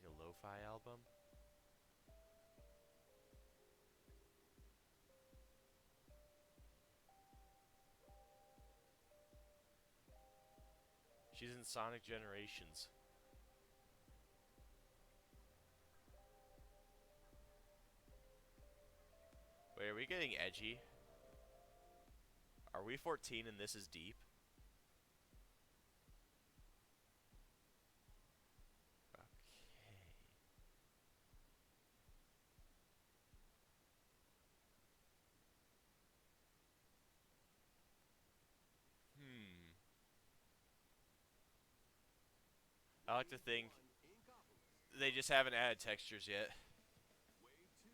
releasing a lo-fi album? She's in Sonic Generations. Wait, are we getting edgy? Are we 14 and this is deep? Okay. Hmm. I like to think they just haven't added textures yet. Wave 2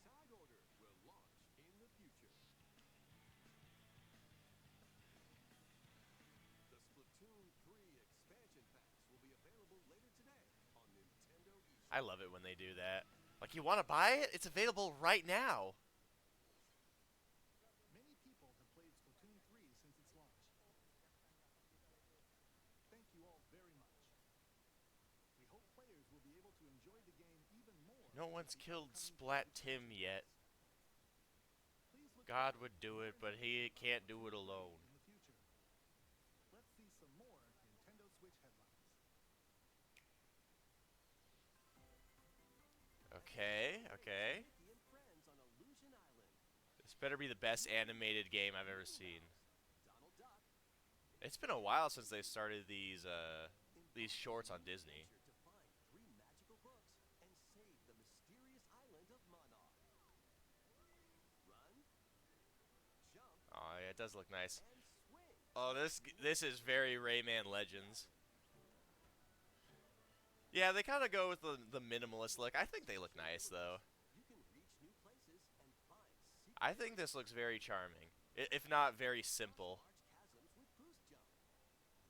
side order will launch in the future. The Splatoon 3 expansion packs will be available later today on Nintendo I eShop. love it when they do that. Like, you want to buy it? It's available right now. Many people have played Splatoon 3 since its launch. Thank you all very much. We hope players will be able to enjoy the game even more No with one's the killed upcoming Splat Tim expansion yet. packs. Please look God forward would to do more it, but he information about can't do Splatoon it 3 alone. in the future. Let's see some more Nintendo Switch headlines. Okay, okay. Mickey and friends on Illusion Island. This better be the best animated game I've ever seen. Donald Duck. It's been a while since they started these Embark on shorts a on new Disney. adventure to find 3 magical books and save the mysterious island of Monarch. Run, jump, Oh yeah, it does look nice. and swing. Oh, this is very Rayman Legends. Yeah, they kind of go with the minimalist look. I think they look nice though. You can reach new places and find secret I think this looks very charming, if not very simple. large chasms with boost jump.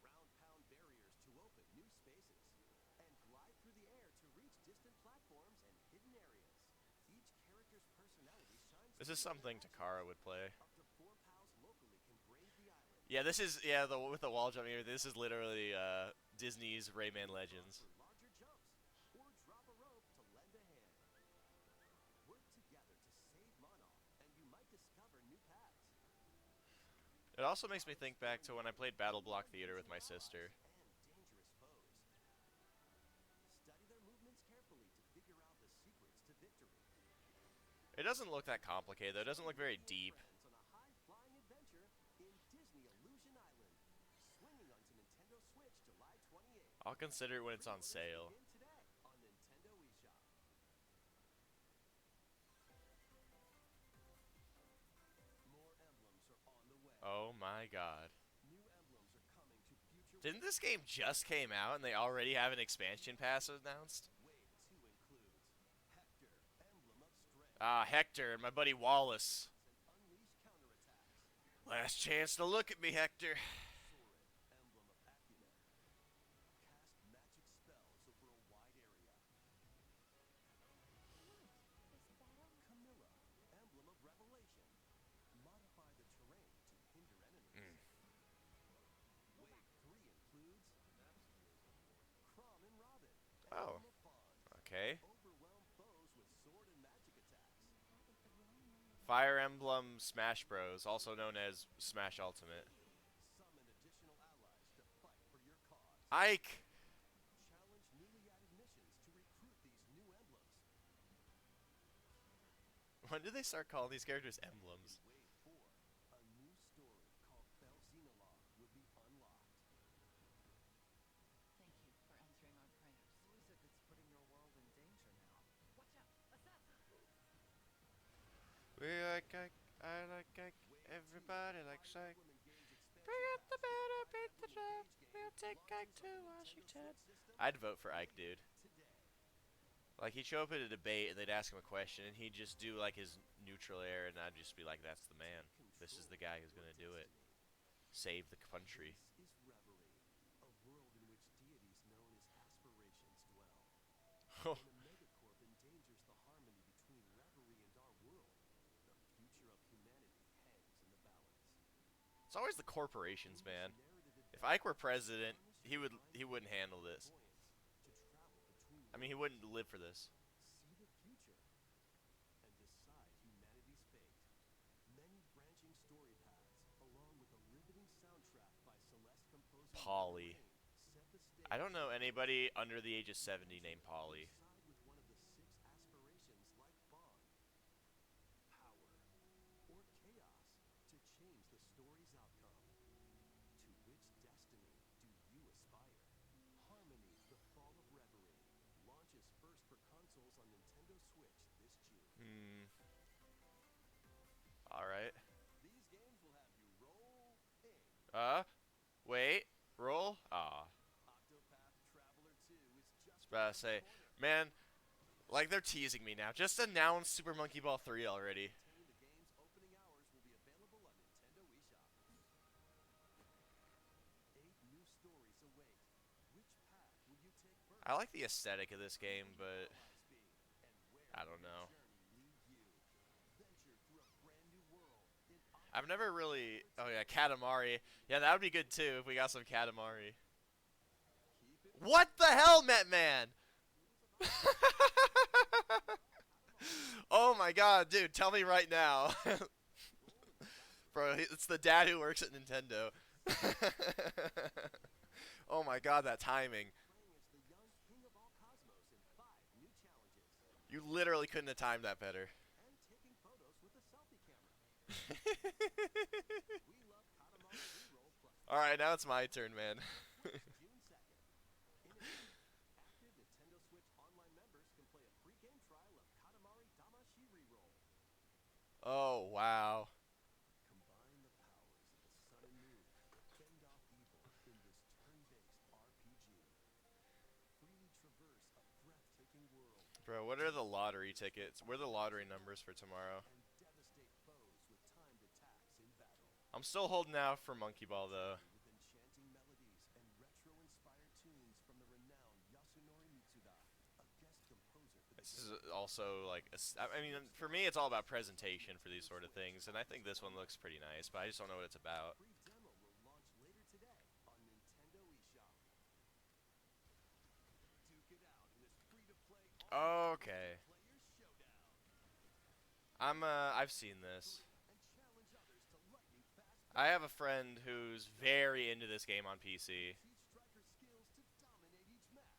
Ground pound barriers to open new spaces. And glide through the air to reach distant platforms and hidden areas. Each character's personality shines This is through in something their Takara actions. would play. Up to 4 pals locally can brave the island. Yeah, this is the with the wall jump here. This is literally Disney's Rayman Jump Legends. for larger jumps, or drop a rope to lend a hand. Work together to save Monarch, and you might discover new paths. It also makes me think back to when I played Battle Block Theater with my sister. And dangerous foes. Study their movements carefully to figure out the secrets to victory. It doesn't look that complicated though. It doesn't look very deep. Friends on a high-flying adventure in Disney Illusion Island, swinging onto Nintendo Switch July 28th. I'll consider it when it's on Pre-orders sale. begin today on Nintendo eShop. More emblems are on the way. Oh my god. New emblems are coming to future Didn't this waves. game just came out and they already have an expansion pass announced? Wave 2 includes Hector, Emblem of Strength, Ah, Hector and my buddy Wallace. and unleash counterattacks. Last chance to look at me, Hector. Soren, Emblem of Acumen. Cast magic spells over a wide area. Camilla, Emblem of Revelation. Modify the terrain to hinder enemies. Wave 3 includes Crom and Robin, Oh, Emblem of Bonds. okay. Overwhelm foes with sword and magic attacks. Fire Emblem Smash Bros, also known as Smash Ultimate. Summon additional allies to fight for your cause. Ike! Challenge newly added missions to recruit these new emblems. When did they start calling these characters emblems? In Wave 4, a new story called Belzenolog will be unlocked. Thank you for answering our prayers. Who is it that's putting your world in danger now? Watch out! Assassin! We like Ike, I like Ike, everybody likes Ike. Emblem Engage expansion Bring up the packs better, with beat the Emblem drum. Engage game We'll take Ike launches to on the Nintendo Washington. Switch system I'd vote for Ike, dude. today. Like, he'd show up at a debate and they'd ask him a question and he'd just do like his neutral air and I'd just be like, that's the man. This is the guy who's gonna do it. Save the country. This is Reverie, a world in which deities known as aspirations dwell. Oh, When a megacorp endangers the harmony between Reverie and our world, the future of humanity hangs in the balance. it's always the corporations, man. If Ike were president, he wouldn't handle this. To travel between I mean, he wouldn't live for this. See the future and decide humanity's fate. Many branching story paths, along with a riveting soundtrack by Celeste composer Polly. set the stage. I don't know anybody under the age of 70 named Polly. Side with one of the 6 aspirations like Bond, power, or chaos to change the story's outcome. To which destiny do you aspire? Harmony: The Fall of Reverie launches first for consoles on Nintendo Switch this June. Alright. These games will have you rolling. Wait. Roll? Aw. Octopath Traveler 2 is just About around to say, the corner. man, like they're teasing me now. Just announce Super Monkey Ball 3 already. The game's opening hours will be available on Nintendo eShop. 8 new stories await. Which path will you take first? I like the aesthetic of this game, but I don't know. I've never really... Oh yeah, Katamari. Yeah, that would be good too if we got some Katamari. What the hell, Met Man? Oh my god, dude, tell me right now. Bro, it's the dad who works at Nintendo. Oh my god, that timing. You literally couldn't have timed that better. And taking photos with a selfie camera. We love Katamari Reroll Plus. Alright, now it's my turn, man. June 2nd. In addition, active Nintendo Switch Online members can play a free game trial of Katamari Damacy Reroll. Oh, wow. Combine the powers of the sun and moon to fend off evil in this turn-based RPG. Freely traverse a breathtaking world Bro, what are the lottery tickets? What are the lottery numbers for tomorrow? and devastate foes with timed attacks in battle. I'm still holding out for Monkey Ball, though. With enchanting melodies and retro-inspired tunes from the renowned Yasunori Mitsuda, a guest composer for the This is also, like, I mean, for me, it's all about presentation for these sort of things, and I think this one looks pretty nice, but I just don't know what it's about. free demo will launch later today on Nintendo eShop. Duke it out in this free-to-play Okay. player showdown I've seen this. and challenge others to lightning fast I have a friend who's very into this game on PC. teach striker skills to dominate each match.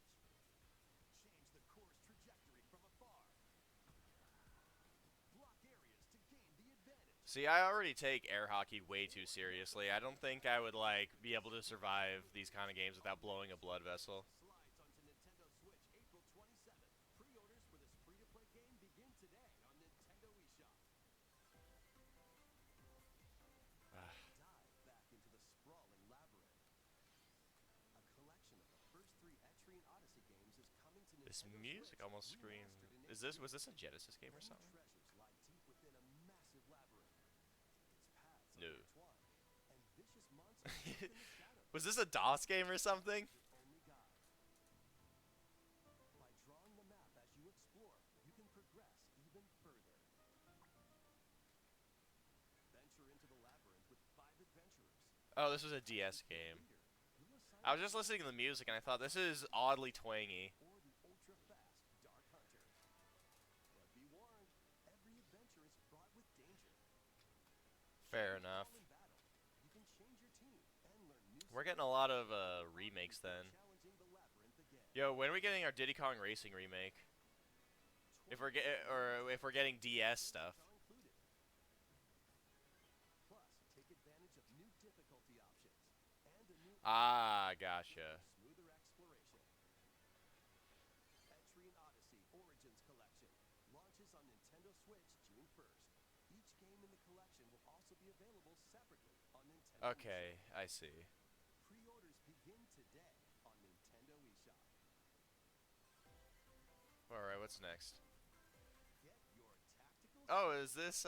Change the course trajectory from afar. Block areas to gain the advantage. See, I already take air hockey way too seriously. I don't think I would, like, be able to survive these kind of games without blowing a blood vessel. Slides onto Nintendo Switch April 27th. Pre-orders for this free-to-play game begin today on Nintendo eShop. Dive back into the sprawling labyrinth. A collection of the first 3 Etrian Odyssey games is coming to Nintendo This Switch, music almost screamed. remastered in Was this a Genesis game or Many something? treasures lie deep within a massive labyrinth. Its paths No. are intertwined, and vicious monsters lurk in the shadows. Was this a DOS game or something? Your only guide. By drawing the map as you explore, you can progress even further. Venture into the labyrinth with 5 adventurers. Oh, this was a DS game. I was just listening to the music and I thought this is oddly twangy. Or the ultra-fast Dark Hunter. But be warned, every adventure is fraught with danger. Fair enough. While in battle, you can change your team and learn new We're getting a lot of remakes then. challenging the labyrinth again. Yo, when are we getting our Diddy Kong Racing remake? If we're if we're getting DS stuff. Are included. Plus, take advantage of new difficulty options and a new Gotcha. smoother exploration. Etrian Odyssey Origins Collection launches on Nintendo Switch June 1st. Each game in the collection will also be available separately on Nintendo Okay, eShop. I see. Pre-orders begin today on Nintendo eShop. Alright, what's next? Get your tactical Oh, is this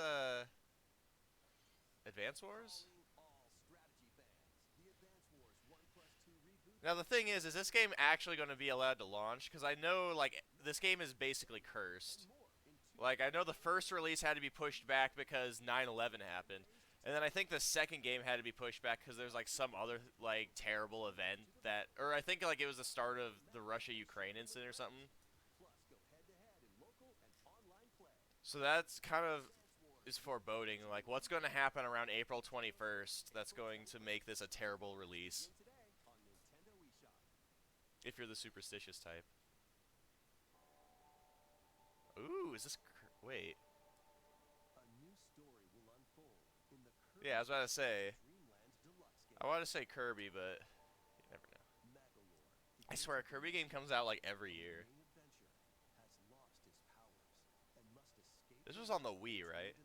Advance Wars? calling all strategy fans. The Advance Wars 1+2 reboot Now the thing is this game actually going to be allowed to launch? Because I know, like, this game is basically cursed. and more in 2 Like, I know the first release had to be pushed back because 9/11 happened. And then I think the second game had to be pushed back because there's, like, some other, like, terrible event that... Or I think, like, it was the start of the Russia-Ukraine incident or something. So that's kind of is foreboding. Like, what's going to happen around April 21st that's going to make this a terrible release Today on Nintendo eShop. if you're the superstitious type. Ooh, is this. Wait. A new story will unfold in the Yeah, I was about to say. Dreamland Deluxe game. I want to say Kirby, but you never know. Magolor, I swear, a Kirby game comes out like every year. main adventure, has lost his powers and must escape. This was on the Wii, right?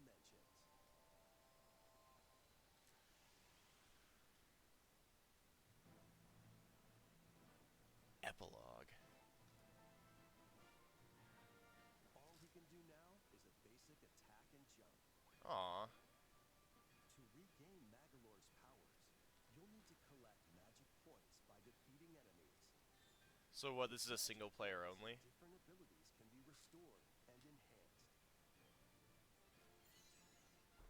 Dimensions. Epilogue. All he can do now is a basic attack and jump. Aw. To regain Magolor's powers, you'll need to collect magic points by defeating enemies. So what, this is a single player only? Different abilities can be restored and enhanced.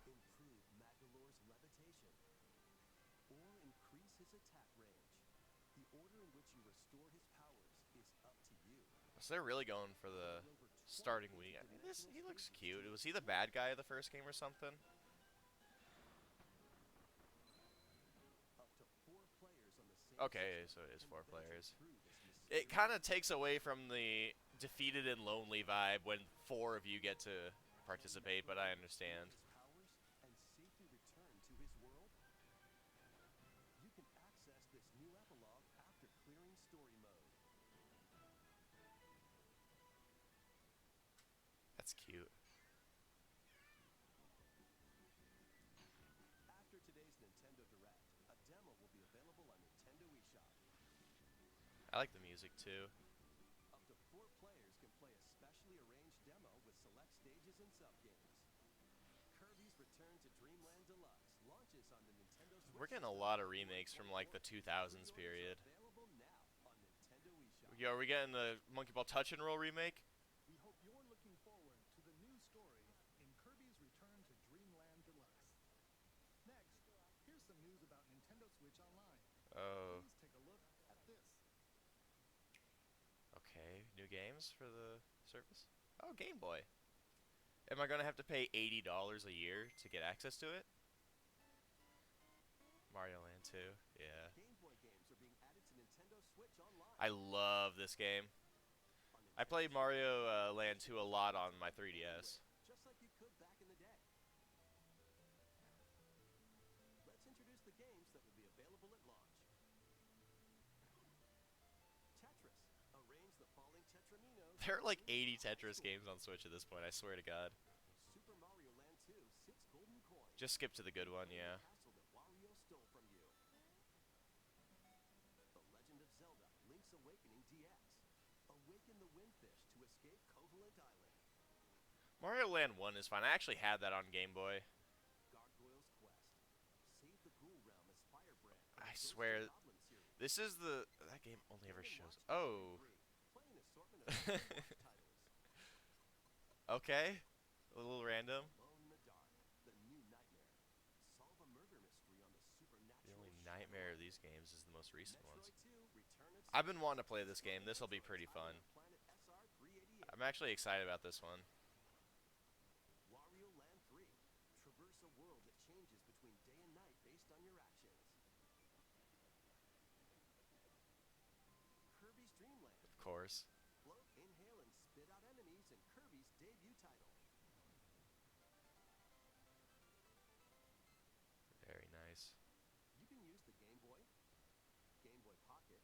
Improve Magolor's levitation, or increase his attack range. The order in which you restore his powers is up to you. So they're really going for the starting Wii. I mean, he looks cute. Was he the bad guy of the first game or something? Up to 4 players on the same Okay, system so it is can 4 venture players. through this It mysterious kind of takes away from the defeated and lonely vibe when 4 of you get to participate, but I understand. his powers and safely return to his world. You can access this new epilogue after clearing story mode. That's cute. After today's Nintendo Direct, a demo will be available on Nintendo eShop. I like the music too. Up to 4 players can play a specially arranged demo with select stages and subgames. Kirby's Return to Dreamland Deluxe launches on the Nintendo Switch. We're getting a lot of remakes from like the 2000s period. Available now on Nintendo eShop. Yo, are we getting the Monkey Ball Touch and Roll remake? We hope you're looking forward to the new story in Kirby's Return to Dreamland Deluxe. Next, here's some news about Nintendo Switch Online. Oh, Please take a look at this. okay. New games for the service? Oh, Game Boy. Am I gonna have to pay $80 a year to get access to it? Mario Land 2, yeah. Game Boy games are being added to Nintendo Switch Online. I love this game. On I Nintendo played Switch Mario Land 2 a lot on my 3DS. just like you could back in the day. Let's introduce the games that will be available at launch. Tetris. Arrange the falling Tetraminos. There are like 80 Tetris games on Switch at this point, I swear to God. Super Mario Land 2, 6 golden coins. Just skip to the good one, yeah. Castle that Wario stole from you. The Legend of Zelda, Link's Awakening DX. Awaken the Windfish to escape Covalent Island. Mario Land 1 is fine. I actually had that on Game Boy. Gargoyle's Quest. Save the Ghoul Realm as Firebrand. from I the Ghosts swear, and Goblins series. this is the... That game only ever And shows... watch Oh. Play an assortment of Star Wars titles. Okay. A little random. Alone in the Dark, The New Nightmare. Solve a murder mystery on the supernatural. The only nightmare of these games is the most recent Metroid ones. 2, Return of I've been wanting to play this game. This will be pretty fun. Planet SR 388. I'm actually excited about this one. Wario Land 3. Traverse a world that changes between day and night based on your actions. Kirby's Dream Land. Of course. Float, inhale, and spit out enemies in Kirby's debut title. Very nice. You can use the Game Boy, Game Boy Pocket,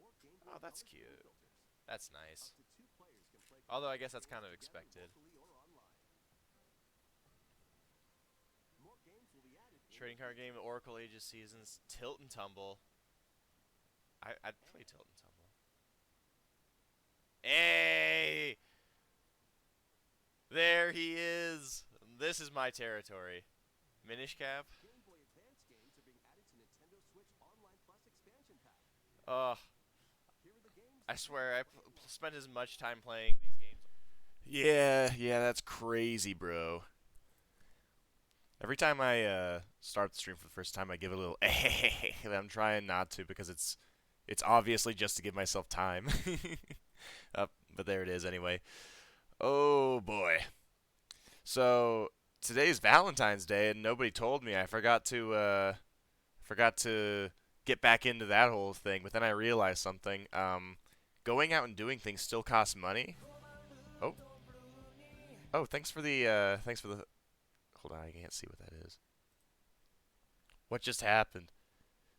or Game Boy Oh, that's Color screen cute. filters. That's Up nice. to 2 players can play. Although I guess that's games kind of together expected. locally or online. More games will be added. in Trading the card future. game, Oracle Ages Seasons, Tilt and Tumble. I'd play Tilt and Tumble. Hey! There he is! This is my territory. Minish Cap. Game Boy Advance games are being added to Nintendo Switch Online Plus expansion pack. Ugh. Here are the games. I that swear, you I can play spent as much time playing these games. Yeah, that's crazy, bro. Every time I start the stream for the first time, I give a little I'm trying not to because it's obviously just to give myself time. But there it is anyway. Oh boy. So today's Valentine's Day, and nobody told me. I forgot to get back into that whole thing. But then I realized something. Going out and doing things still costs money. Oh, oh, thanks for the. Hold on, I can't see what that is. What just happened?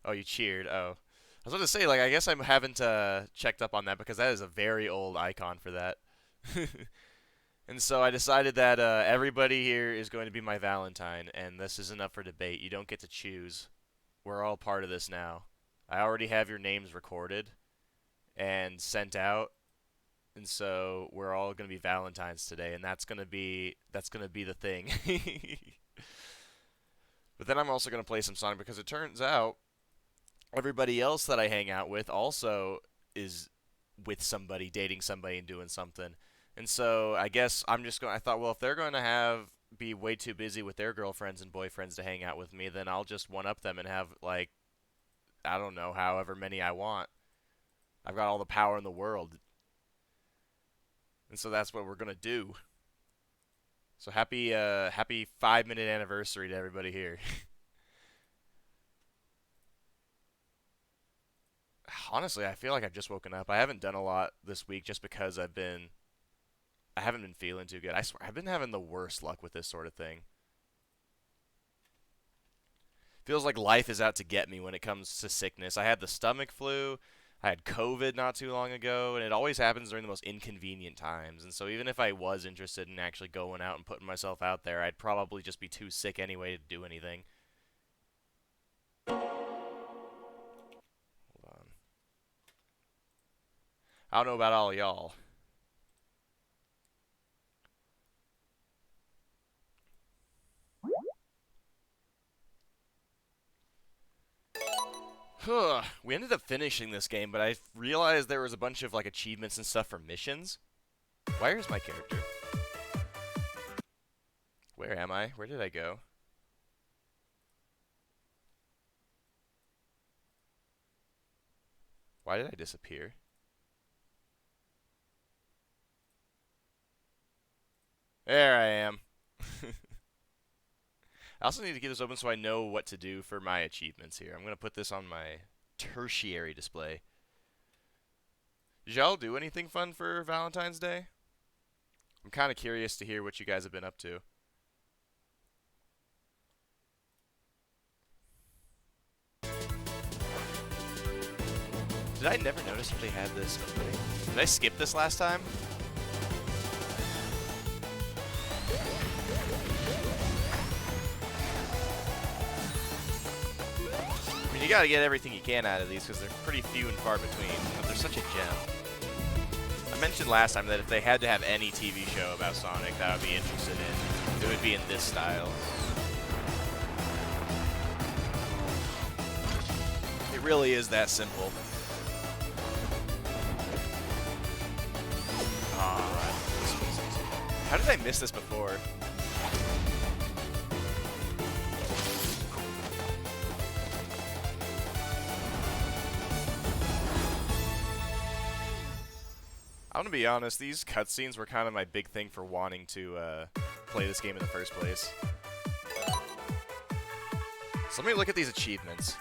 Oh, you cheered. Oh, I was about to say, like, I guess I haven't checked up on that because that is a very old icon for that. And so I decided that everybody here is going to be my Valentine, and this isn't up for debate. You don't get to choose. We're all part of this now. I already have your names recorded and sent out, and so we're all going to be Valentines today, and that's gonna be the thing. But then I'm also going to play some Sonic because it turns out everybody else that I hang out with also is with somebody, dating somebody, and doing something. And so I guess I'm just going. I thought, well, if they're going to have be way too busy with their girlfriends and boyfriends to hang out with me, then I'll just one up them and have like I don't know, however many I want. I've got all the power in the world, and so that's what we're gonna do. So happy 5 minute anniversary to everybody here. Honestly, I feel like I've just woken up. I haven't done a lot this week just because I haven't been feeling too good. I swear I've been having the worst luck with this sort of thing. Feels like life is out to get me when it comes to sickness. I had the stomach flu, I had COVID not too long ago, and it always happens during the most inconvenient times. And so even if I was interested in actually going out and putting myself out there, I'd probably just be too sick anyway to do anything. Hold on. I don't know about all y'all. We ended up finishing this game, but I realized there was a bunch of like achievements and stuff for missions. Where's my character? Where am I? Where did I go? Why did I disappear? There I am. I also need to keep this open so I know what to do for my achievements here. I'm going to put this on my tertiary display. Did y'all do anything fun for Valentine's Day? I'm kind of curious to hear what you guys have been up to. Did I never notice that they had this opening? Did I skip this last time? I mean, you gotta get everything you can out of these because they're pretty few and far between, but they're such a gem. I mentioned last time that if they had to have any TV show about Sonic that I would be interested in, it would be in this style. It really is that simple. Ah, this was easy. How did I miss this before? I'm gonna be honest, these cutscenes were kind of my big thing for wanting to play this game in the first place. So let me look at these achievements.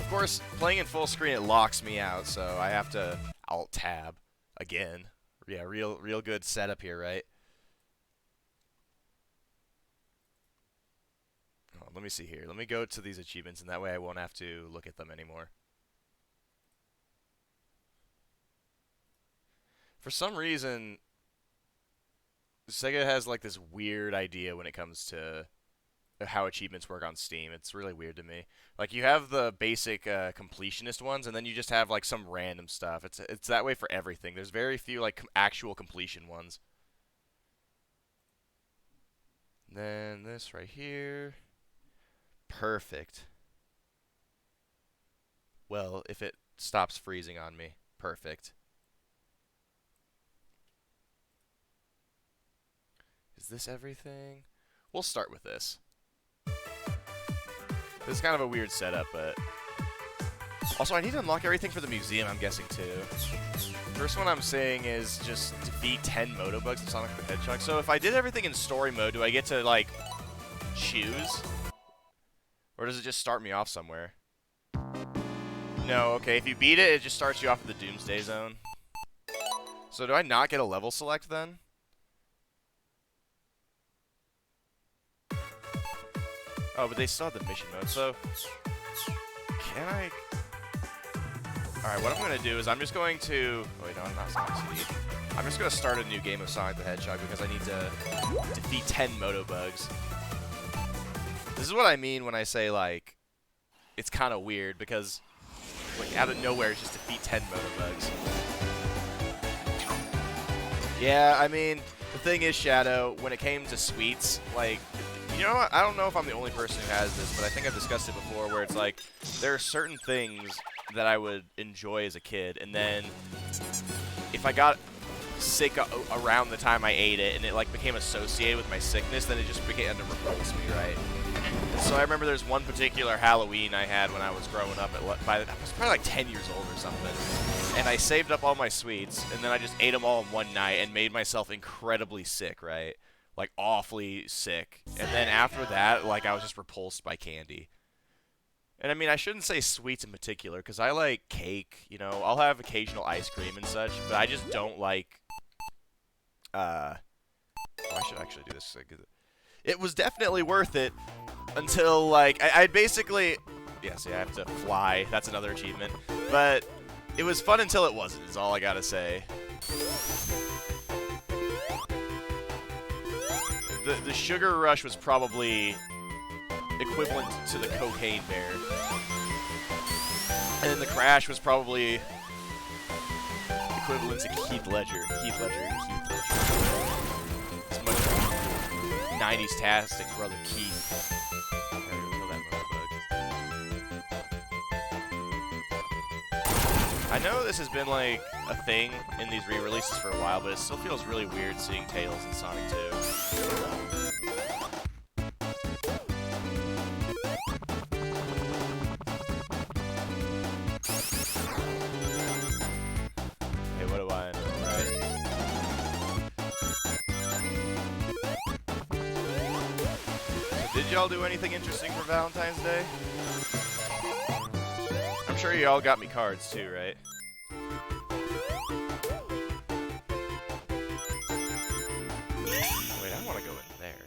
Of course, playing in full screen, it locks me out, so I have to Alt-Tab again. Yeah, real good setup here, right? Oh, let me see here. Let me go to these achievements, and that way I won't have to look at them anymore. For some reason, Sega has like this weird idea when it comes to how achievements work on Steam. It's really weird to me. Like you have the basic completionist ones, and then you just have like some random stuff. It's that way for everything. There's very few like actual completion ones. And then this right here, perfect. Well, if it stops freezing on me, perfect. Is this everything? We'll start with this. This is kind of a weird setup, but... Also, I need to unlock everything for the museum, I'm guessing, too. First one I'm saying is just defeat 10 Motobugs in Sonic the Hedgehog. So if I did everything in story mode, do I get to, like, choose? Or does it just start me off somewhere? No, okay, if you beat it, it just starts you off at the Doomsday Zone. So do I not get a level select then? Oh, but they still have the mission mode, so... Can I... Alright, what I'm going to do is I'm just going to... Wait, no, not Sonic CD. I'm just going to start a new game of Sonic the Hedgehog because I need to defeat 10 Motobugs. This is what I mean when I say, like, it's kind of weird because, like, out of nowhere, it's just defeat 10 Motobugs. Yeah, I mean, the thing is, Shadow, when it came to sweets, like, you know what? I don't know if I'm the only person who has this, but I think I've discussed it before where it's like, there are certain things that I would enjoy as a kid, and then if I got sick around the time I ate it and it like became associated with my sickness, then it just began to repulse me, right? So I remember there's one particular Halloween I had when I was growing up. I was probably like 10 years old or something, and I saved up all my sweets, and then I just ate them all in one night and made myself incredibly sick, right? Like awfully sick. And then after that, like I was just repulsed by candy. And I mean, I shouldn't say sweets in particular, because I like cake, you know, I'll have occasional ice cream and such, but I just don't like, oh, I should actually do this. It was definitely worth it until, like, I basically, yeah, see, I have to fly, that's another achievement, but it was fun until it wasn't, is all I gotta say. The sugar rush was probably equivalent to the cocaine bear. And then the crash was probably equivalent to Keith Ledger. It's much 90s-tastic brother Keith. I gotta go kill that Motobug. I know this has been like a thing in these re-releases for a while, but it still feels really weird seeing Tails in Sonic 2. Did y'all do anything interesting for Valentine's Day? I'm sure y'all got me cards too, right? Wait, I want to go in there.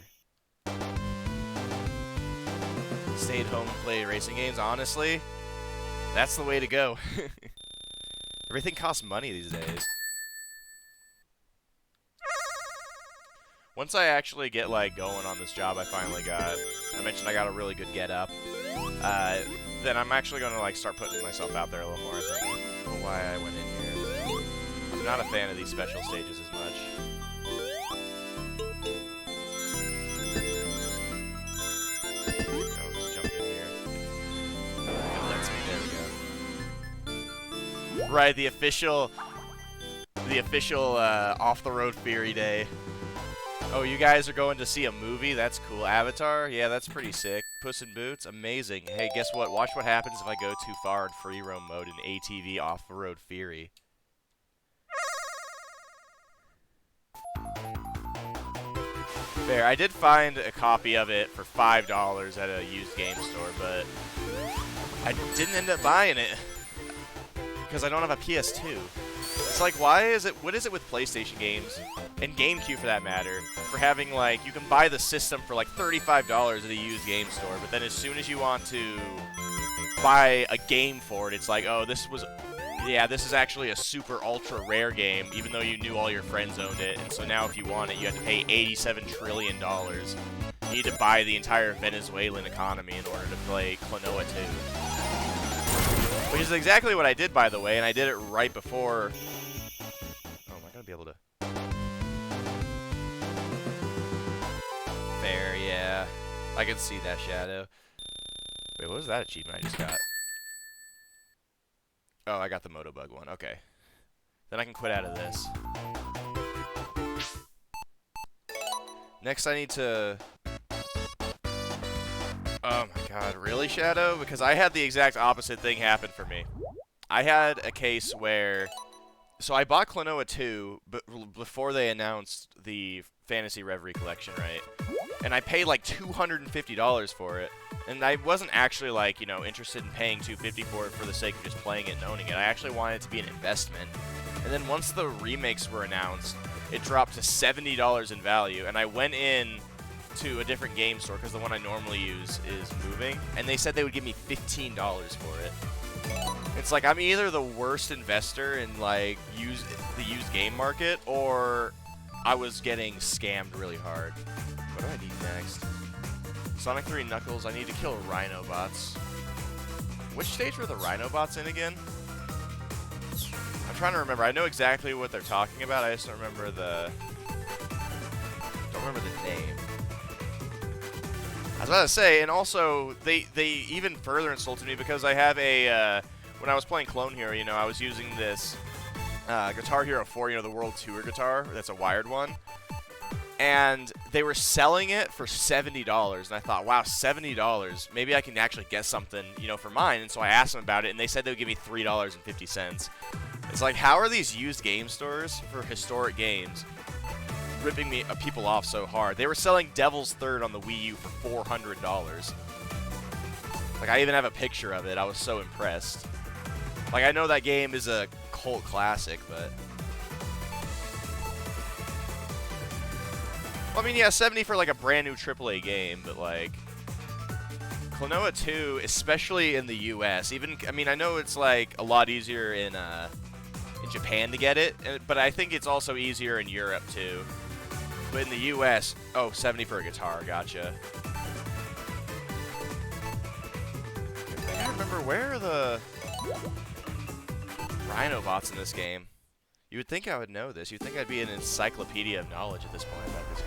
Stay at home and play racing games, honestly? That's the way to go. Everything costs money these days. Once I actually get, like, going on this job I finally got, I mentioned I got a really good get-up, then I'm actually going to, like, start putting myself out there a little more, I think. I don't know why I went in here. I'm not a fan of these special stages as much. I'll just jump in here. It lets me, there we go. Right, the official off-the-road Fury Day. Oh, you guys are going to see a movie? That's cool. Avatar? Yeah, that's pretty sick. Puss in Boots? Amazing. Hey, guess what? Watch what happens if I go too far in free roam mode in ATV Off-the-Road Fury. Fair. I did find a copy of it for $5 at a used game store, but I didn't end up buying it because I don't have a PS2. It's like, why is it, what is it with PlayStation games, and GameCube for that matter, for having, like, you can buy the system for, like, $35 at a used game store, but then as soon as you want to buy a game for it, it's like, oh, this is actually a super ultra rare game, even though you knew all your friends owned it, and so now if you want it, you have to pay $87 trillion. You need to buy the entire Venezuelan economy in order to play Klonoa 2. Which is exactly what I did, by the way, and I did it right before... Oh, am I going to be able to... Fair, yeah. I can see that, Shadow. Wait, what was that achievement I just got? Oh, I got the Motobug one. Okay. Then I can quit out of this. Next, I need to... Oh my god, really, Shadow? Because I had the exact opposite thing happen for me. I had a case where So I bought Klonoa 2 but before they announced the Fantasy Reverie collection, right? And I paid like $250 for it. And I wasn't actually like, interested in paying $250 for it for the sake of just playing it and owning it. I actually wanted it to be an investment. And then once the remakes were announced, it dropped to $70 in value, and I went in to a different game store because the one I normally use is moving, and they said they would give me $15 for it. It's like I'm either the worst investor in like the used game market, or I was getting scammed really hard. What do I need next? Sonic 3 Knuckles. I need to kill Rhinobots. Which stage were the Rhinobots in again? I'm trying to remember. I know exactly what they're talking about. I just don't remember the name. I was about to say, and also they even further insulted me because I have a when I was playing Clone Hero, I was using this Guitar Hero 4, the World Tour guitar. That's a wired one. And they were selling it for $70, and I thought, wow, $70. Maybe I can actually get something, for mine. And so I asked them about it, and they said they would give me $3.50. It's like, how are these used game stores for historic games ripping people off so hard? They were selling Devil's Third on the Wii U for $400. Like, I even have a picture of it. I was so impressed. Like, I know that game is a cult classic, but... Well, I mean, yeah, 70 for, like, a brand new AAA game, but, like... Klonoa 2, especially in the US, I know it's, like, a lot easier in Japan to get it, but I think it's also easier in Europe, too. But in the US, 70 for a guitar, gotcha. I can't remember, where are the Rhinobots in this game? You would think I would know this. You'd think I'd be an encyclopedia of knowledge at this point about this game.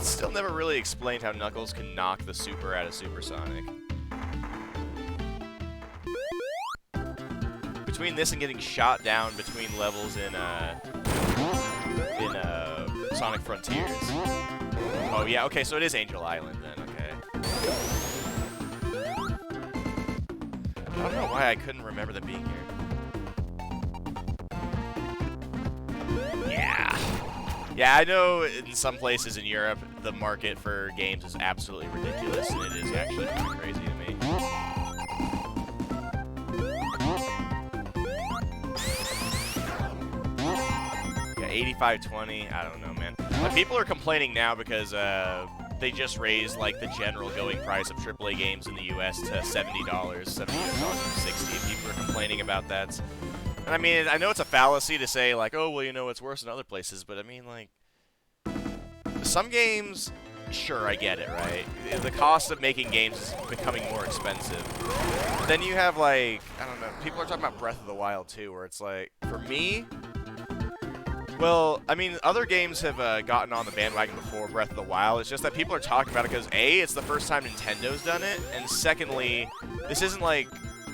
Still never really explained how Knuckles can knock the Super out of Supersonic. Between this and getting shot down between levels in Sonic Frontiers. Oh yeah, okay, so it is Angel Island then, okay. I don't know why I couldn't remember them being here. Yeah. Yeah, I know in some places in Europe, the market for games is absolutely ridiculous, and it is actually pretty crazy to me. Yeah, 85.20, I don't know, man. But people are complaining now because they just raised, like, the general going price of AAA games in the US to $70, $70.60, and people are complaining about that. And I mean, I know it's a fallacy to say, like, oh, well, it's worse in other places, but I mean, like, some games, sure, I get it, right? The cost of making games is becoming more expensive. But then you have, like, I don't know, people are talking about Breath of the Wild, too, where it's like, for me, well, I mean, other games have gotten on the bandwagon before Breath of the Wild. It's just that people are talking about it because, A, it's the first time Nintendo's done it, and secondly, this isn't like...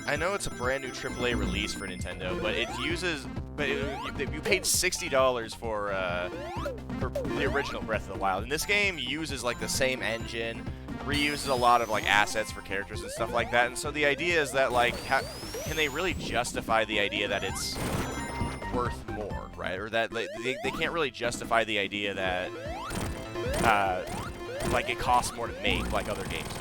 I know it's a brand new AAA release for Nintendo, but it uses... But you paid $60 for the original Breath of the Wild. And this game uses, like, the same engine, reuses a lot of, like, assets for characters and stuff like that. And so the idea is that, like, can they really justify the idea that it's worth more, right? Or that they can't really justify the idea that, like, it costs more to make, like other games do.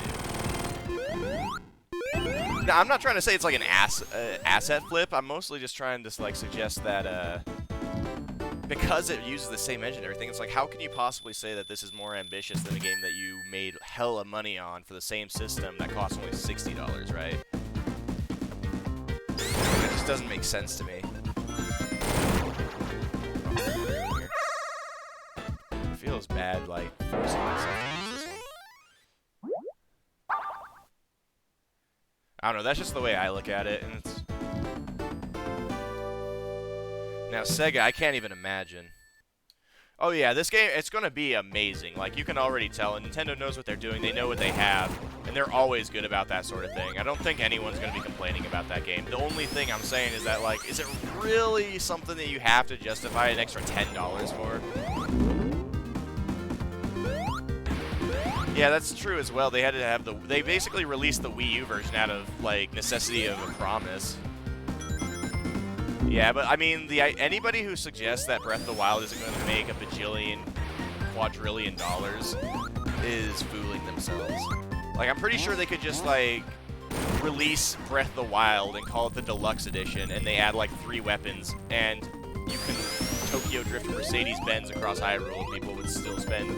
Now, I'm not trying to say it's like an asset flip. I'm mostly just trying to like suggest that because it uses the same engine and everything, it's like, how can you possibly say that this is more ambitious than a game that you made hella money on for the same system that costs only $60, right? It just doesn't make sense to me. It feels bad, like, forcing myself to use this one. I don't know, that's just the way I look at it, and it's... Now, Sega, I can't even imagine. Oh yeah, this game, it's going to be amazing. Like, you can already tell, and Nintendo knows what they're doing, they know what they have, and they're always good about that sort of thing. I don't think anyone's going to be complaining about that game. The only thing I'm saying is that, like, is it really something that you have to justify an extra $10 for? Yeah, that's true as well. They had to have they basically released the Wii U version out of, like, necessity of a promise. Yeah, but I mean, anybody who suggests that Breath of the Wild isn't going to make a bajillion, quadrillion dollars is fooling themselves. Like, I'm pretty sure they could just, like, release Breath of the Wild and call it the Deluxe Edition, and they add, like, 3 weapons, and you can Tokyo Drift Mercedes-Benz across Hyrule, and people would still spend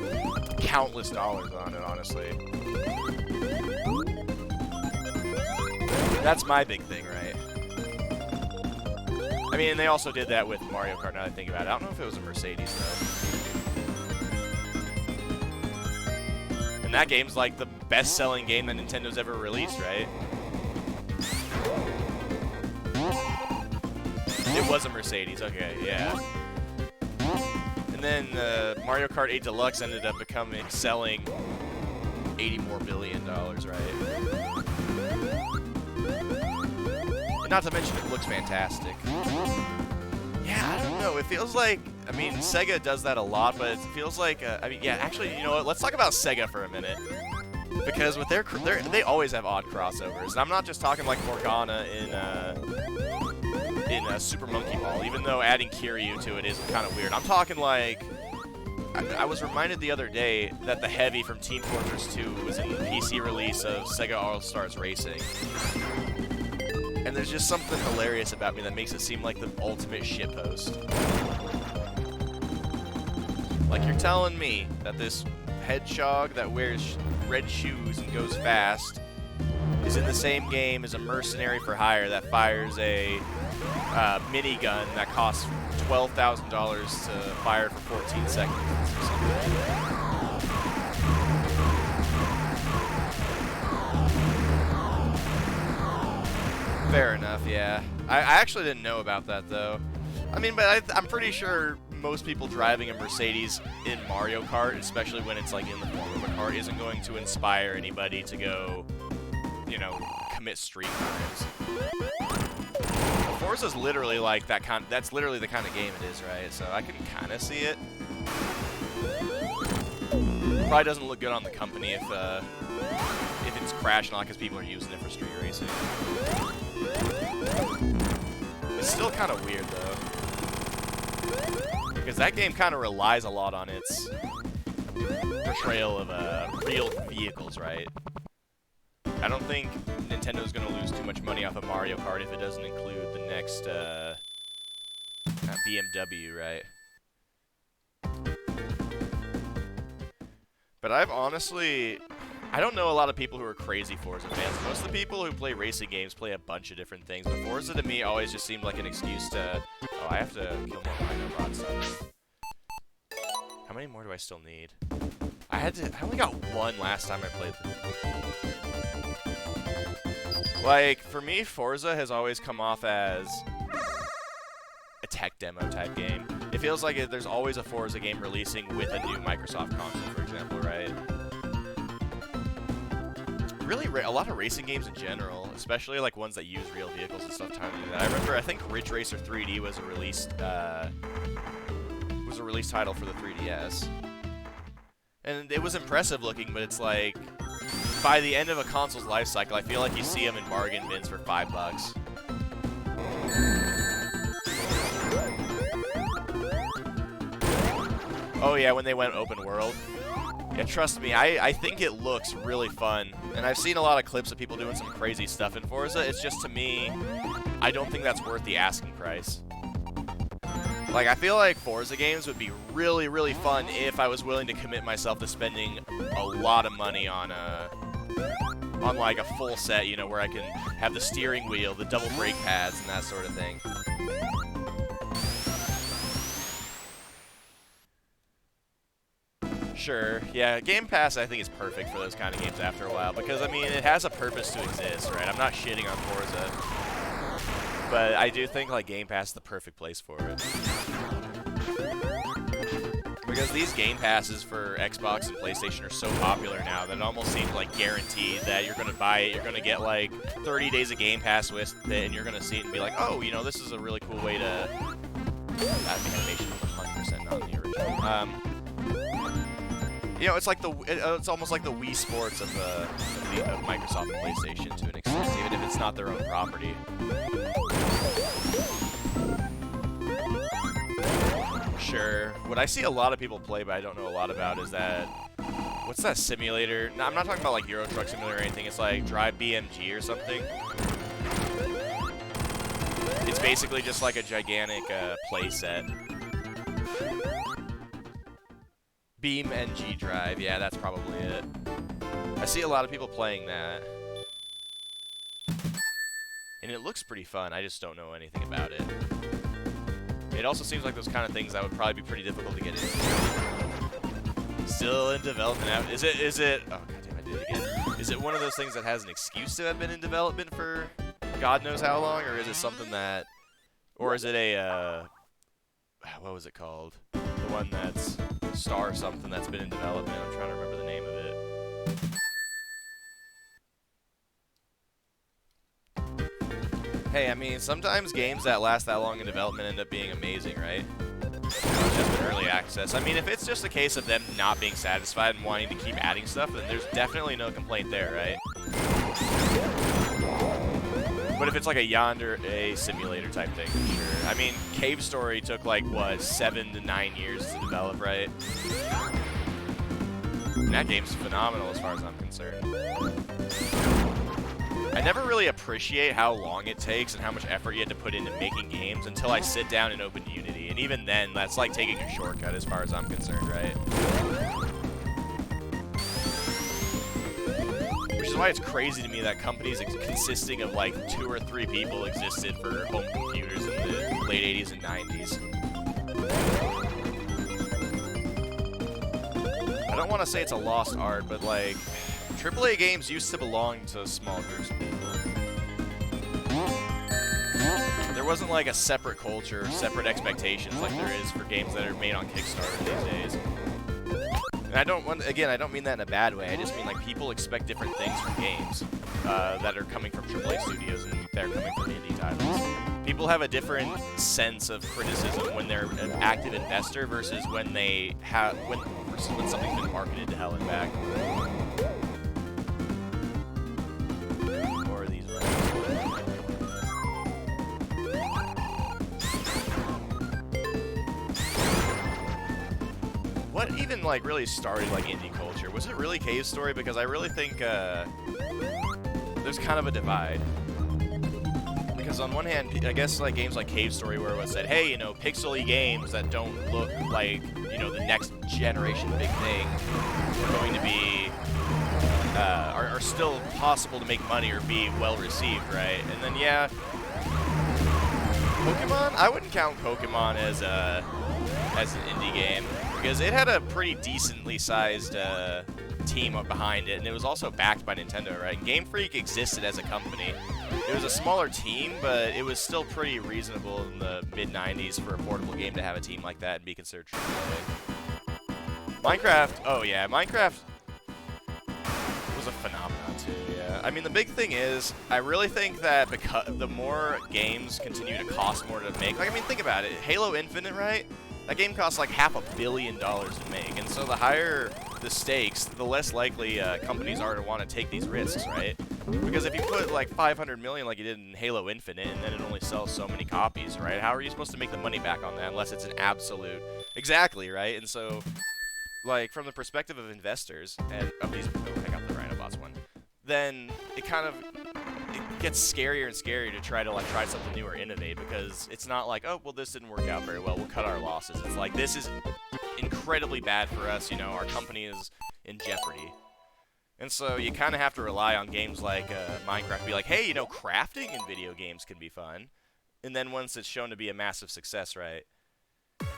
countless dollars on it, honestly. That's my big thing, right? I mean, they also did that with Mario Kart, now that I think about it. I don't know if it was a Mercedes, though. And that game's like the best-selling game that Nintendo's ever released, right? It was a Mercedes, okay, yeah. And then Mario Kart 8 Deluxe ended up selling $80 more billion, right? And not to mention, it looks fantastic. Yeah, I don't know. It feels like, I mean, Sega does that a lot, but it feels like, I mean, yeah, actually, you know what? Let's talk about Sega for a minute. Because with they always have odd crossovers. And I'm not just talking like Morgana in Super Monkey Ball, even though adding Kiryu to it is kind of weird. I'm talking like, I was reminded the other day that the Heavy from Team Fortress 2 was in the PC release of Sega All-Stars Racing. And there's just something hilarious about me that makes it seem like the ultimate shitpost. Like, you're telling me that this hedgehog that wears red shoes and goes fast is in the same game as a mercenary for hire that fires a minigun that costs $12,000 to fire for 14 seconds or something. Fair enough, yeah. I actually didn't know about that, though. I mean, but I'm pretty sure most people driving a Mercedes in Mario Kart, especially when it's like in the form of a kart, isn't going to inspire anybody to go, you know, commit street crimes. Forza's literally like that that's literally the kind of game it is, right? So I can kind of see it. Probably doesn't look good on the company if it's crashing a lot because people are using it for street racing. It's still kind of weird, though. Because that game kind of relies a lot on its portrayal of real vehicles, right? I don't think Nintendo's going to lose too much money off of Mario Kart if it doesn't include the next BMW, right? But I don't know a lot of people who are crazy Forza fans. Most of the people who play racing games play a bunch of different things, but Forza to me always just seemed like an excuse to, oh, I have to kill more Rhino bots. How many more do I still need? I only got one last time I played them. Like, for me, Forza has always come off as a tech demo type game. It feels like there's always a Forza game releasing with a new Microsoft console, for example, right? Really, a lot of racing games in general, especially like ones that use real vehicles and stuff, time to do that. I remember, I think Ridge Racer 3D was a released title for the 3DS, and it was impressive looking. But it's like, by the end of a console's life cycle, I feel like you see them in bargain bins for $5. Oh yeah, when they went open world. Yeah, trust me, I think it looks really fun. And I've seen a lot of clips of people doing some crazy stuff in Forza. It's just, to me, I don't think that's worth the asking price. Like, I feel like Forza games would be really, really fun if I was willing to commit myself to spending a lot of money on like a full set, you know, where I can have the steering wheel, the double brake pads, and that sort of thing. Sure, yeah, Game Pass I think is perfect for those kind of games after a while, because, I mean, it has a purpose to exist, right? I'm not shitting on Forza, but I do think, like, Game Pass is the perfect place for it. Because these game passes for Xbox and PlayStation are so popular now that it almost seems like guaranteed that you're going to buy it, you're going to get like 30 days of Game Pass with it, and you're going to see it and be like, oh, you know, this is a really cool way to... That animation was 100% not in the original. You know, it's like it's almost like the Wii Sports of Microsoft and PlayStation to an extent, even if it's not their own property. Sure. What I see a lot of people play, but I don't know a lot about, is that... What's that simulator? No, I'm not talking about like Euro Truck Simulator or anything. It's like Drive BMG or something. It's basically just like a gigantic play set. Beam NG Drive. Yeah, that's probably it. I see a lot of people playing that. And it looks pretty fun. I just don't know anything about it. It also seems like those kind of things that would probably be pretty difficult to get into. Still in development out. Is it, oh goddamn, I did it again. Is it one of those things that has an excuse to have been in development for God knows how long, or is it something that, or is it a, what was it called? The one that's Star something that's been in development. I'm trying to remember the name of it. Hey, I mean, sometimes games that last that long in development end up being amazing, right? Just in early access. I mean, if it's just a case of them not being satisfied and wanting to keep adding stuff, then there's definitely no complaint there, right? But if it's like a Yonder simulator type thing, sure. I mean, Cave Story took like, what, 7 to 9 years to develop, right? And that game's phenomenal as far as I'm concerned. I never really appreciate how long it takes and how much effort you had to put into making games until I sit down and open Unity. And even then, that's like taking a shortcut as far as I'm concerned, right? Which is why it's crazy to me that companies consisting of like 2 or 3 people existed for home computers in the late 80s and 90s. I don't want to say it's a lost art, but like... AAA games used to belong to small groups of people. There wasn't like a separate culture, separate expectations like there is for games that are made on Kickstarter these days. And I don't mean that in a bad way. I just mean like people expect different things from games that are coming from AAA studios and they're coming from indie titles. People have a different sense of criticism when they're an active investor versus when when something's been marketed to hell and back. What even like really started like indie culture? Was it really Cave Story? Because I really think there's kind of a divide. Because on one hand, I guess like games like Cave Story where it was said, hey, you know, pixel-y games that don't look like, you know, the next generation big thing are going to be are still possible to make money or be well received, right? And then yeah, Pokemon? I wouldn't count Pokemon as an indie game. Because it had a pretty decently sized team up behind it, and it was also backed by Nintendo, right? And Game Freak existed as a company. It was a smaller team, but it was still pretty reasonable in the mid-90s for a portable game to have a team like that and be considered AAA. Minecraft, oh yeah, Minecraft was a phenomenon too, yeah. I mean, the big thing is, I really think that because the more games continue to cost more to make, like, I mean, think about it. Halo Infinite, right? That game costs like $500 million to make, and so the higher the stakes, the less likely companies are to want to take these risks, right? Because if you put like 500 million like you did in Halo Infinite, and then it only sells so many copies, right? How are you supposed to make the money back on that unless it's an absolute... Exactly, right? And so, like, from the perspective of investors, and of these... Oh, I got the Rhinobots one. Then it kind of... It gets scarier and scarier to try something new or innovate, because it's not like, oh, well, this didn't work out very well, we'll cut our losses. It's like, this is incredibly bad for us, you know, our company is in jeopardy. And so you kind of have to rely on games like Minecraft to be like, hey, you know, crafting in video games can be fun. And then once it's shown to be a massive success, right? You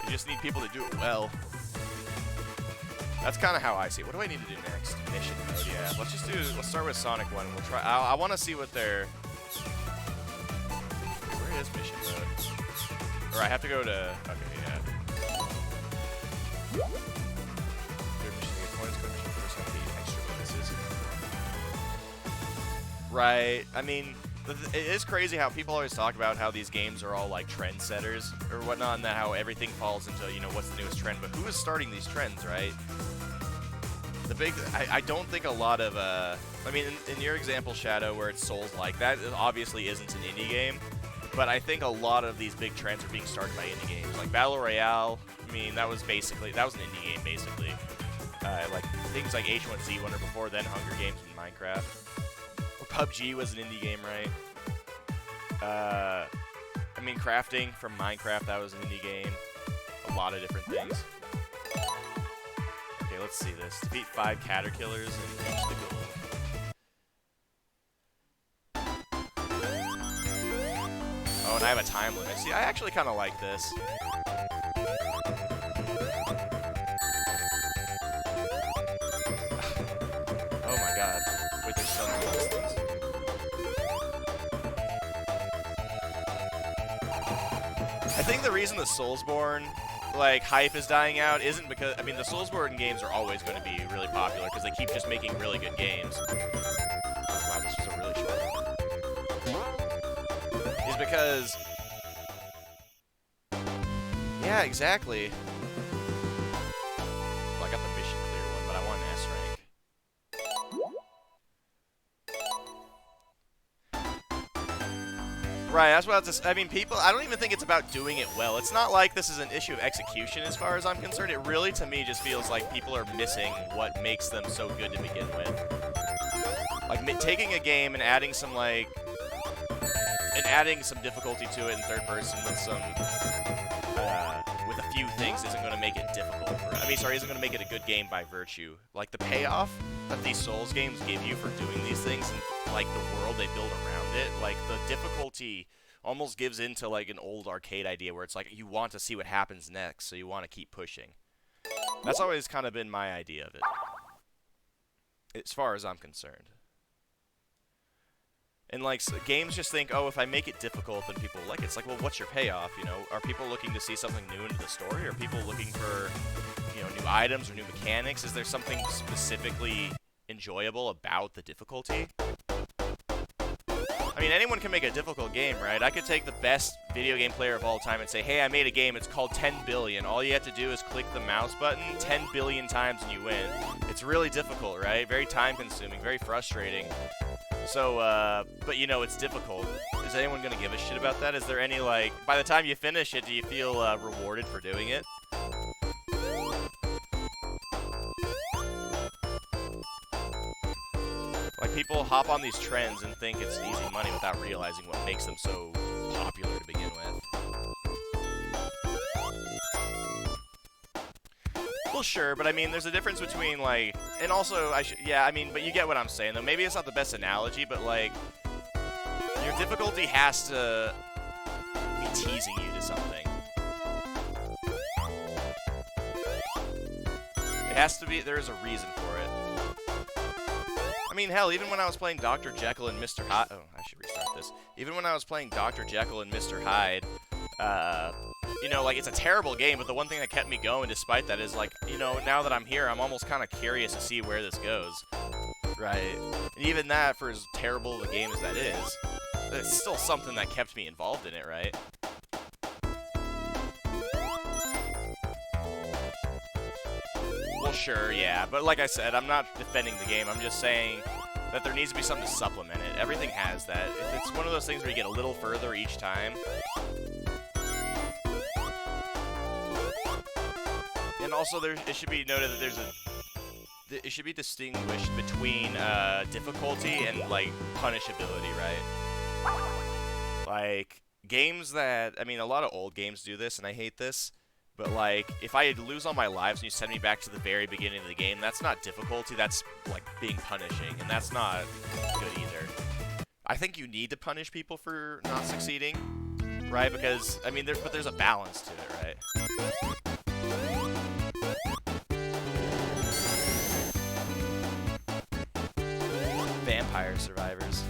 just need people to do it well. That's kind of how I see it. What do I need to do next? Mission mode, yeah. Let's start with Sonic 1. We'll try. I want to see what their... Where this mission mode. Or I have to go to... Okay, yeah. Third mission to get points, go mission first have to eat extra bonuses. Right. I mean, it is crazy how people always talk about how these games are all like trendsetters or whatnot, and that how everything falls into, you know, what's the newest trend. But who is starting these trends, right? The big... I don't think a lot of... I mean, in your example, Shadow, where it's Souls-like, that obviously isn't an indie game. But I think a lot of these big trends are being started by indie games. Like Battle Royale, I mean, that was an indie game, basically. Like, things like H1Z1 or before then, Hunger Games and Minecraft. Or PUBG was an indie game, right? I mean, crafting from Minecraft, that was an indie game. A lot of different things. Okay, let's see this. Defeat 5 caterpillars and reach the goal. Oh, and I have a time limit. See, I actually kind of like this. Oh my god. Wait, there's so many of these things. I think the reason the Soulsborne, like, hype is dying out isn't because... I mean, the Soulsborne games are always going to be really popular because they keep just making really good games. Oh, wow, this was a really short one. Is because... Yeah, exactly. Well, I got the mission clear one, but I want an S rank. Right, that's what I was just... I mean, people... I don't even think it's about doing it well. It's not like this is an issue of execution as far as I'm concerned. It really, to me, just feels like people are missing what makes them so good to begin with. Like, taking a game and adding some, like... And adding some difficulty to it in third person with some... with a few things isn't going to make it difficult. I mean, sorry, isn't going to make it a good game by virtue. Like, the payoff that these Souls games give you for doing these things and, like, the world they build around it, like, the difficulty almost gives into, like, an old arcade idea where it's like, you want to see what happens next, so you want to keep pushing. That's always kind of been my idea of it. As far as I'm concerned. And, like, so games just think, oh, if I make it difficult, then people will like it. It's like, well, what's your payoff, you know? Are people looking to see something new into the story? Are people looking for, you know, new items or new mechanics? Is there something specifically enjoyable about the difficulty? I mean, anyone can make a difficult game, right? I could take the best video game player of all time and say, hey, I made a game, it's called 10 billion. All you have to do is click the mouse button 10 billion times and you win. It's really difficult, right? Very time-consuming, very frustrating. So, but you know, it's difficult. Is anyone going to give a shit about that? Is there any, like, by the time you finish it, do you feel rewarded for doing it? Like, people hop on these trends and think it's easy money without realizing what makes them so popular to begin with. Well, sure, but I mean, there's a difference between, like, and also, yeah, I mean, but you get what I'm saying, though. Maybe it's not the best analogy, but, like, your difficulty has to be teasing you to something. It has to be, there is a reason for it. I mean, hell, even when I was playing Dr. Jekyll and Mr. Hyde, oh, I should restart this. Even when I was playing Dr. Jekyll and Mr. Hyde, you know, like, it's a terrible game, but the one thing that kept me going despite that is, like, you know, now that I'm here, I'm almost kind of curious to see where this goes. Right? And even that, for as terrible of a game as that is, it's still something that kept me involved in it, right? Well, sure, yeah, but like I said, I'm not defending the game, I'm just saying that there needs to be something to supplement it. Everything has that. If it's one of those things where you get a little further each time... And also, it should be noted that it should be distinguished between difficulty and, like, punishability, right? Like, games that, I mean, a lot of old games do this, and I hate this, but, like, if I lose all my lives and you send me back to the very beginning of the game, that's not difficulty, that's, like, being punishing, and that's not good either. I think you need to punish people for not succeeding, right? Because, I mean, there's a balance to it, right? Vampire Survivors.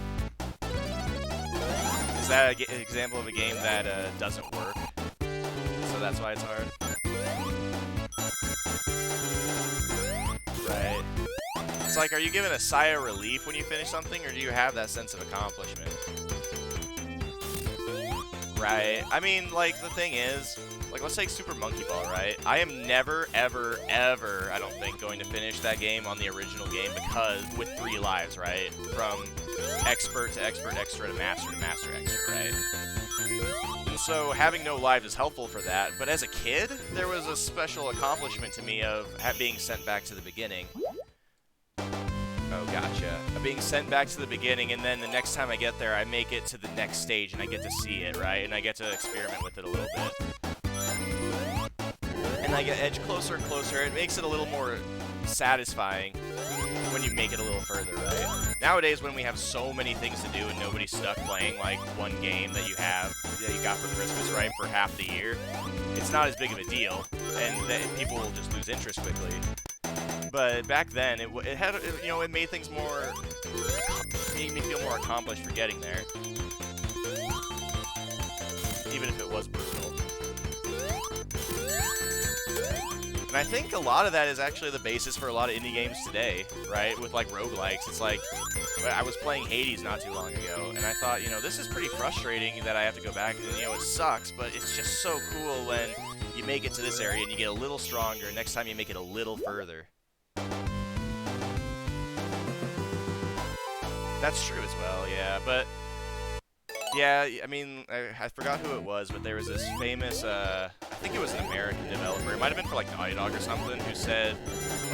Is that an example of a game that doesn't work? So that's why it's hard. Right. It's like, are you given a sigh of relief when you finish something, or do you have that sense of accomplishment? Right. I mean, like, the thing is, like, let's take Super Monkey Ball, right? I am never, ever, ever, I don't think, going to finish that game on the original game because, with 3 lives, right? From expert to expert extra to master extra, right? And so having no lives is helpful for that, but as a kid, there was a special accomplishment to me of being sent back to the beginning. Oh, gotcha. Being sent back to the beginning, and then the next time I get there, I make it to the next stage, and I get to see it, right? And I get to experiment with it a little bit. And I get edged closer and closer. It makes it a little more satisfying when you make it a little further, right? Nowadays, when we have so many things to do and nobody's stuck playing, like, one game that you got for Christmas, right, for half the year, it's not as big of a deal, and people will just lose interest quickly. But back then, it made things more, made me feel more accomplished for getting there, even if it was brutal. And I think a lot of that is actually the basis for a lot of indie games today, right? With like roguelikes, it's like, I was playing Hades not too long ago, and I thought, this is pretty frustrating that I have to go back, and it sucks, but it's just so cool when you make it to this area and you get a little stronger, and next time you make it a little further. That's true as well, yeah, but yeah, I mean, I forgot who it was, but there was this famous, I think it was an American developer, it might have been for like Naughty Dog or something, who said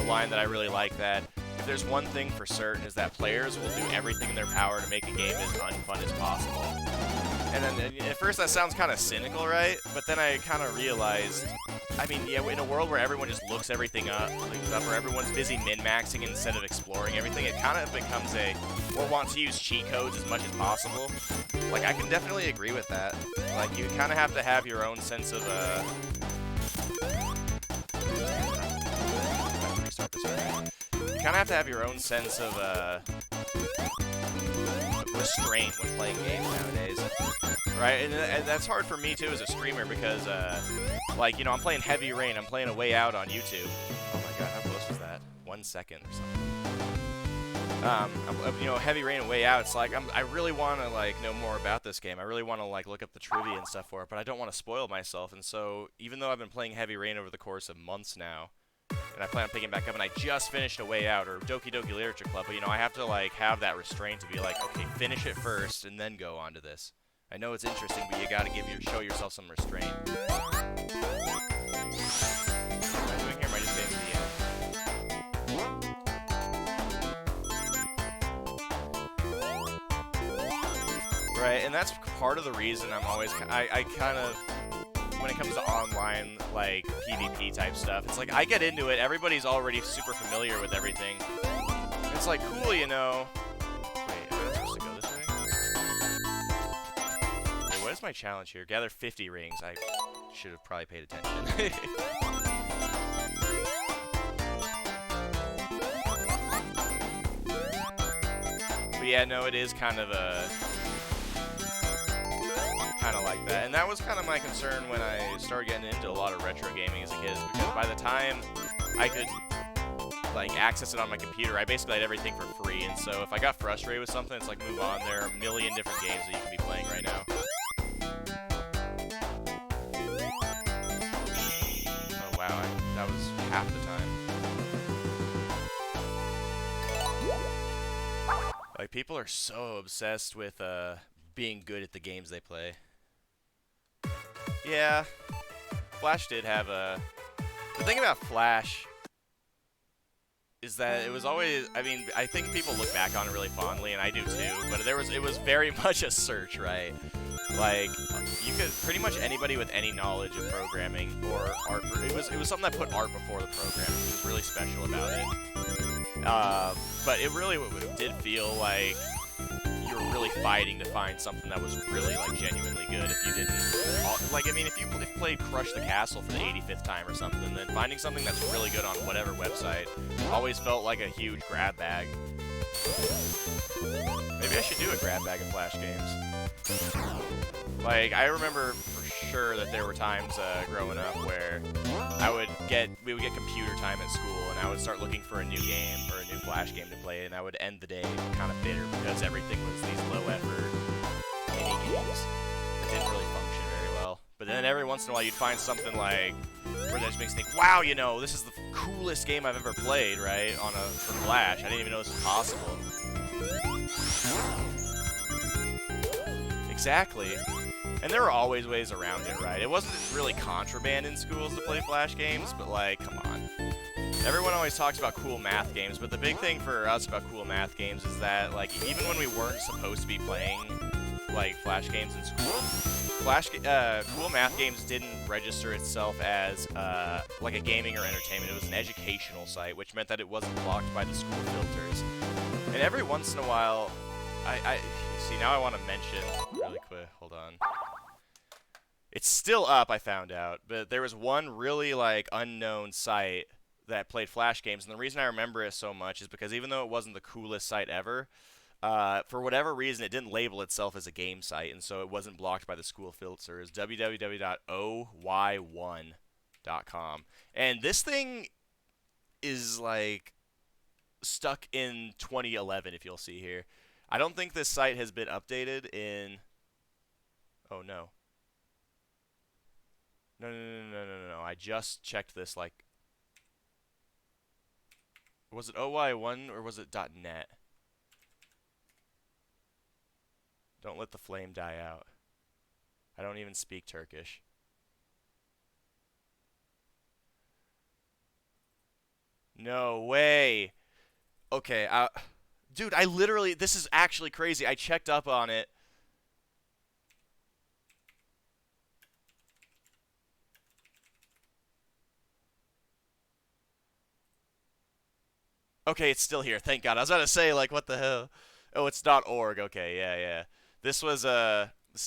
a line that I really like, that if there's one thing for certain is that players will do everything in their power to make a game as unfun as possible. And then at first that sounds kind of cynical, right? But then I kind of realized, I mean, yeah, in a world where everyone just looks everything up, where everyone's busy min-maxing instead of exploring everything, it kind of becomes or wants to use cheat codes as much as possible. Like, I can definitely agree with that. Like, you kind of have to have your own sense of, restart this already. You kind of have to have your own sense of restraint when playing games nowadays. Right, and that's hard for me too as a streamer because, like, I'm playing Heavy Rain, I'm playing A Way Out on YouTube. Oh my god, how close was that? 1 second or something. Heavy Rain and Way Out, it's like, I really want to, like, know more about this game. I really want to, like, look up the trivia and stuff for it, but I don't want to spoil myself, and so, even though I've been playing Heavy Rain over the course of months now, and I plan on picking it back up, and I just finished A Way Out, or Doki Doki Literature Club, but, I have to, like, have that restraint to be like, okay, finish it first, and then go on to this. I know it's interesting, but you gotta show yourself some restraint. What am I doing here? Am I just getting to the end? Right, and that's part of the reason I'm always, I kind of, when it comes to online, like, PvP type stuff, it's like, I get into it, everybody's already super familiar with everything. It's like, cool, Wait, am I supposed to go this way? What is my challenge here? Gather 50 rings. I should have probably paid attention. But yeah, no, it is kind of like that. And that was kind of my concern when I started getting into a lot of retro gaming as a kid, because by the time I could, like, access it on my computer, I basically had everything for free. And so if I got frustrated with something, it's like, move on. There are a million different games that you can be playing right now. Wow, that was half the time. Like, people are so obsessed with being good at the games they play. Yeah, Flash did have a... The thing about Flash is that it was always... I mean, I think people look back on it really fondly, and I do too, but it was very much a search, right? Like, you could, pretty much anybody with any knowledge of programming or art, it was something that put art before the programming. It was really special about it. But it really did feel like you were really fighting to find something that was really, like, genuinely good. If you didn't, like, I mean, if you played Crush the Castle for the 85th time or something, then finding something that's really good on whatever website always felt like a huge grab bag. Maybe I should do a grab bag of Flash games. Like, I remember for sure that there were times growing up where we would get computer time at school, and I would start looking for a new game or a new Flash game to play, and I would end the day kind of bitter because everything was these low-effort mini games that didn't really function very well. But then every once in a while, you'd find something like where that just makes you think, wow, you know, this is the coolest game I've ever played, right? For Flash, I didn't even know this was possible. Exactly. And there were always ways around it, right? It wasn't really contraband in schools to play Flash games, but like, come on. Everyone always talks about cool math games, but the big thing for us about cool math games is that, like, even when we weren't supposed to be playing, like, Flash games in school, cool math games didn't register itself as, like, a gaming or entertainment. It was an educational site, which meant that it wasn't blocked by the school filters. And every once in a while, see, now I want to mention, really quick, hold on. It's still up, I found out, but there was one really, like, unknown site that played Flash games, and the reason I remember it so much is because even though it wasn't the coolest site ever, for whatever reason, it didn't label itself as a game site, and so it wasn't blocked by the school filters. www.oy1.com. And this thing is, like, stuck in 2011, if you'll see here. I don't think this site has been updated in... Oh, no. No. I just checked this, like... Was it OY1 or was it .net? Don't let the flame die out. I don't even speak Turkish. No way! Okay, dude, I literally... This is actually crazy. I checked up on it. Okay, it's still here. Thank God. I was about to say, like, what the hell? Oh, it's .org. Okay, yeah. This was,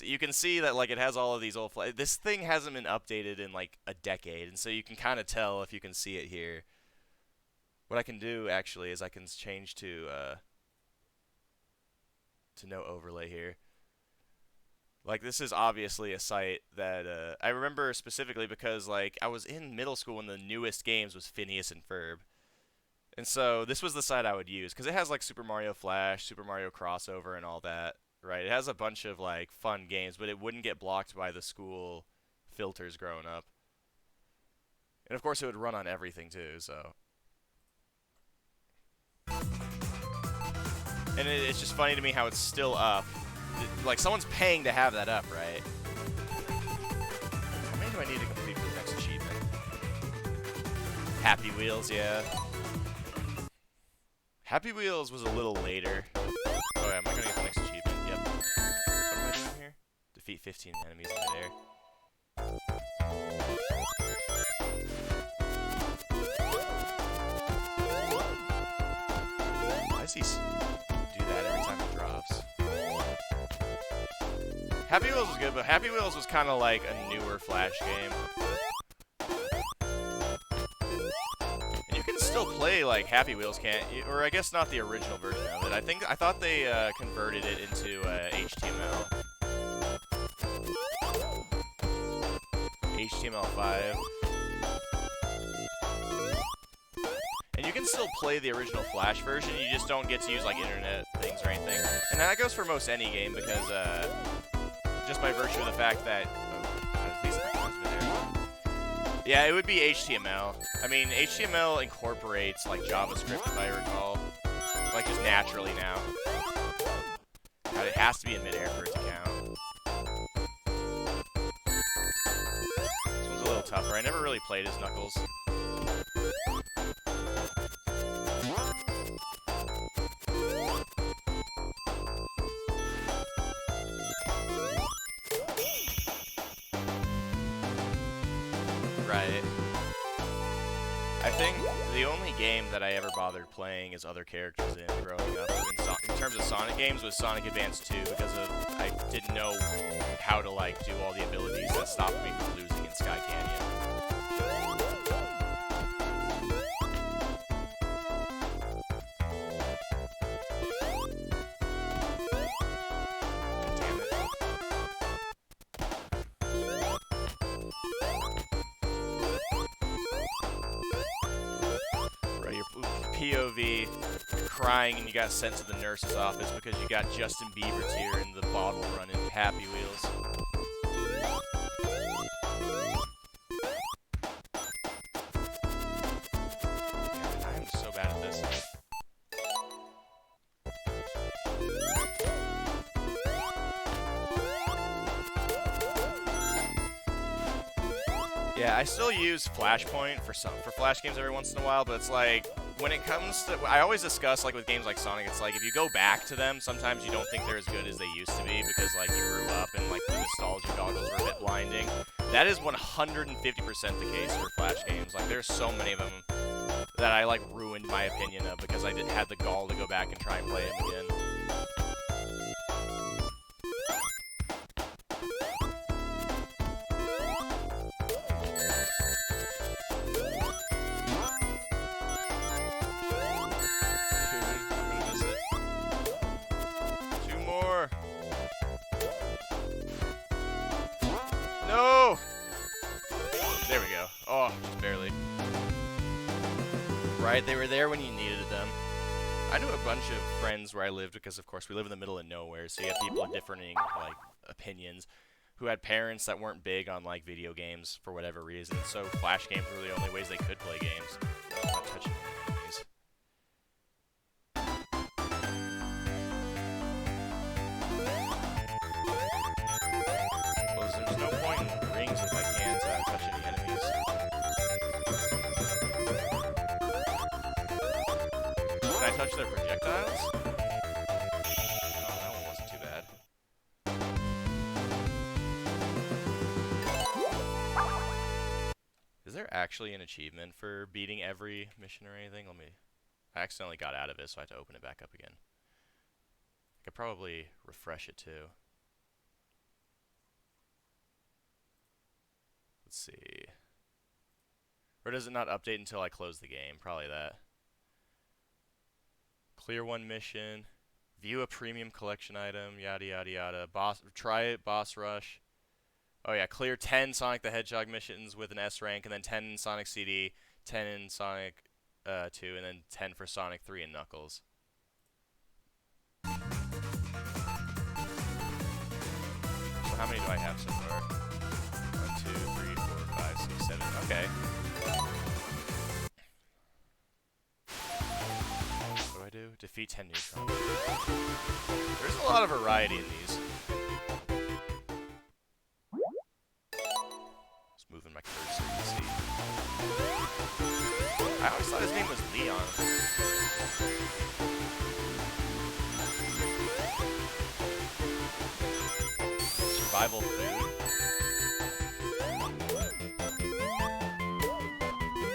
you can see that, like, it has all of these old... This thing hasn't been updated in, like, a decade, and so you can kind of tell if you can see it here. What I can do, actually, is I can change to no overlay here. Like, this is obviously a site that, I remember specifically because, like, I was in middle school when the newest games was Phineas and Ferb. And so this was the site I would use, because it has, like, Super Mario Flash, Super Mario Crossover, and all that, right? It has a bunch of, like, fun games, but it wouldn't get blocked by the school filters growing up. And, of course, it would run on everything, too, so... And it's just funny to me how it's still up. Like, someone's paying to have that up, right? How many do I need to complete for the next achievement? Happy Wheels, yeah. Happy Wheels was a little later. Oh yeah, am I gonna get the next achievement? Yep. What am I doing here? Defeat 15 enemies in midair. Why does he do that every time it drops? Happy Wheels was good, but Happy Wheels was kind of like a newer Flash game. Still play like Happy Wheels, can't you? Or I guess not the original version of it. I thought they converted it into HTML. HTML5. And you can still play the original Flash version, you just don't get to use like internet things or anything. And that goes for most any game because just by virtue of the fact that yeah, it would be HTML. I mean, HTML incorporates, like, JavaScript, if I recall. Like, just naturally now. God, it has to be in midair for it to count. This one's a little tougher. I never really played as Knuckles. I think the only game that I ever bothered playing as other characters in growing up in terms of Sonic games was Sonic Advance 2 because I didn't know how to like do all the abilities that stopped me from losing in Sky Canyon. POV crying and you got sent to the nurse's office because you got Justin Bieber's here in the bottle running Happy Wheels. I am so bad at this. Yeah, I still use Flashpoint for Flash games every once in a while, but it's like when it comes to, I always discuss like with games like Sonic, it's like if you go back to them, sometimes you don't think they're as good as they used to be because like you grew up and like the nostalgia goggles were a bit blinding. That is 150% the case for Flash games. Like there's so many of them that I like ruined my opinion of because I had the gall to go back and try and play them again. No! There we go. Oh, just barely. Right, they were there when you needed them. I knew a bunch of friends where I lived because, of course, we live in the middle of nowhere, so you have people with differing, like, opinions who had parents that weren't big on, like, video games for whatever reason, so Flash games were the only ways they could play games. I'm not touching enemies. Well, there's no point in rings if I can't touch any enemies. Can I touch their projectiles? Oh, that one wasn't too bad. Is there actually an achievement for beating every mission or anything? I accidentally got out of it, so I have to open it back up again. I could probably refresh it too. Let's see. Or does it not update until I close the game? Probably that. Clear one mission. View a premium collection item. Yada yada yada. Try it. Boss rush. Oh yeah, clear 10 Sonic the Hedgehog missions with an S rank, and then 10 in Sonic CD, 10 in Sonic 2, and then 10 for Sonic 3 and Knuckles. So how many do I have so far? 1, 2, 3, 4, 5, 6, 7. Okay. What do I do? Defeat 10 neutrons. There's a lot of variety in these. Just moving my cursor, you can see. I always thought his name was Leon. Survival food.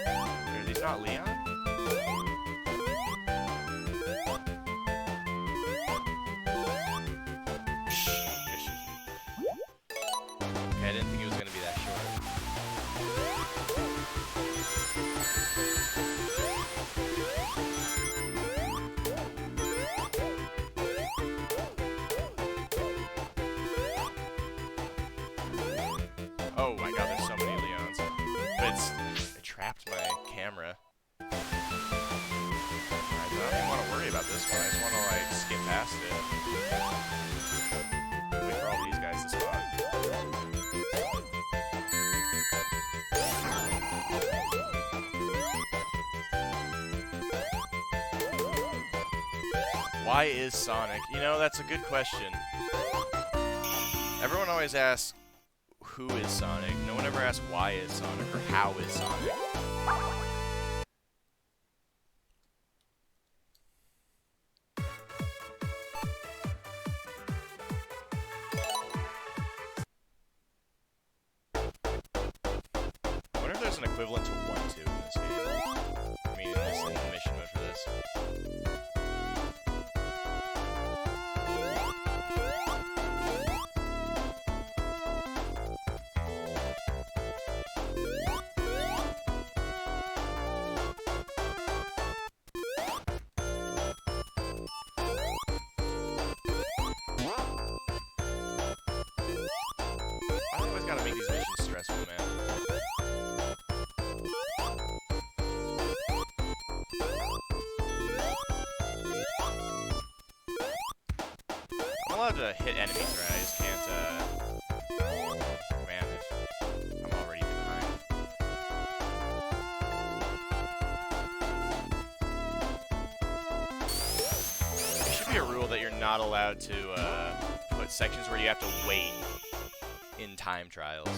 Are these not Leon? Okay, I didn't think it was gonna be that short. Oh my god, there's so many Leons. But it trapped my camera. I don't even want to worry about this one. I just want to like skip past it. Wait for all these guys to spawn. Why is Sonic? You know, that's a good question. Everyone always asks, who is Sonic? No one ever asks why is Sonic or how is Sonic. I wonder if there's an equivalent to 1-2 in this game. I mean, in the mission mode for this. I always gotta make these missions stressful, man. allowed to hit enemies, right? I just can't, man, I'm already behind. There should be a rule that you're not allowed to, put sections where you have to wait in time trials.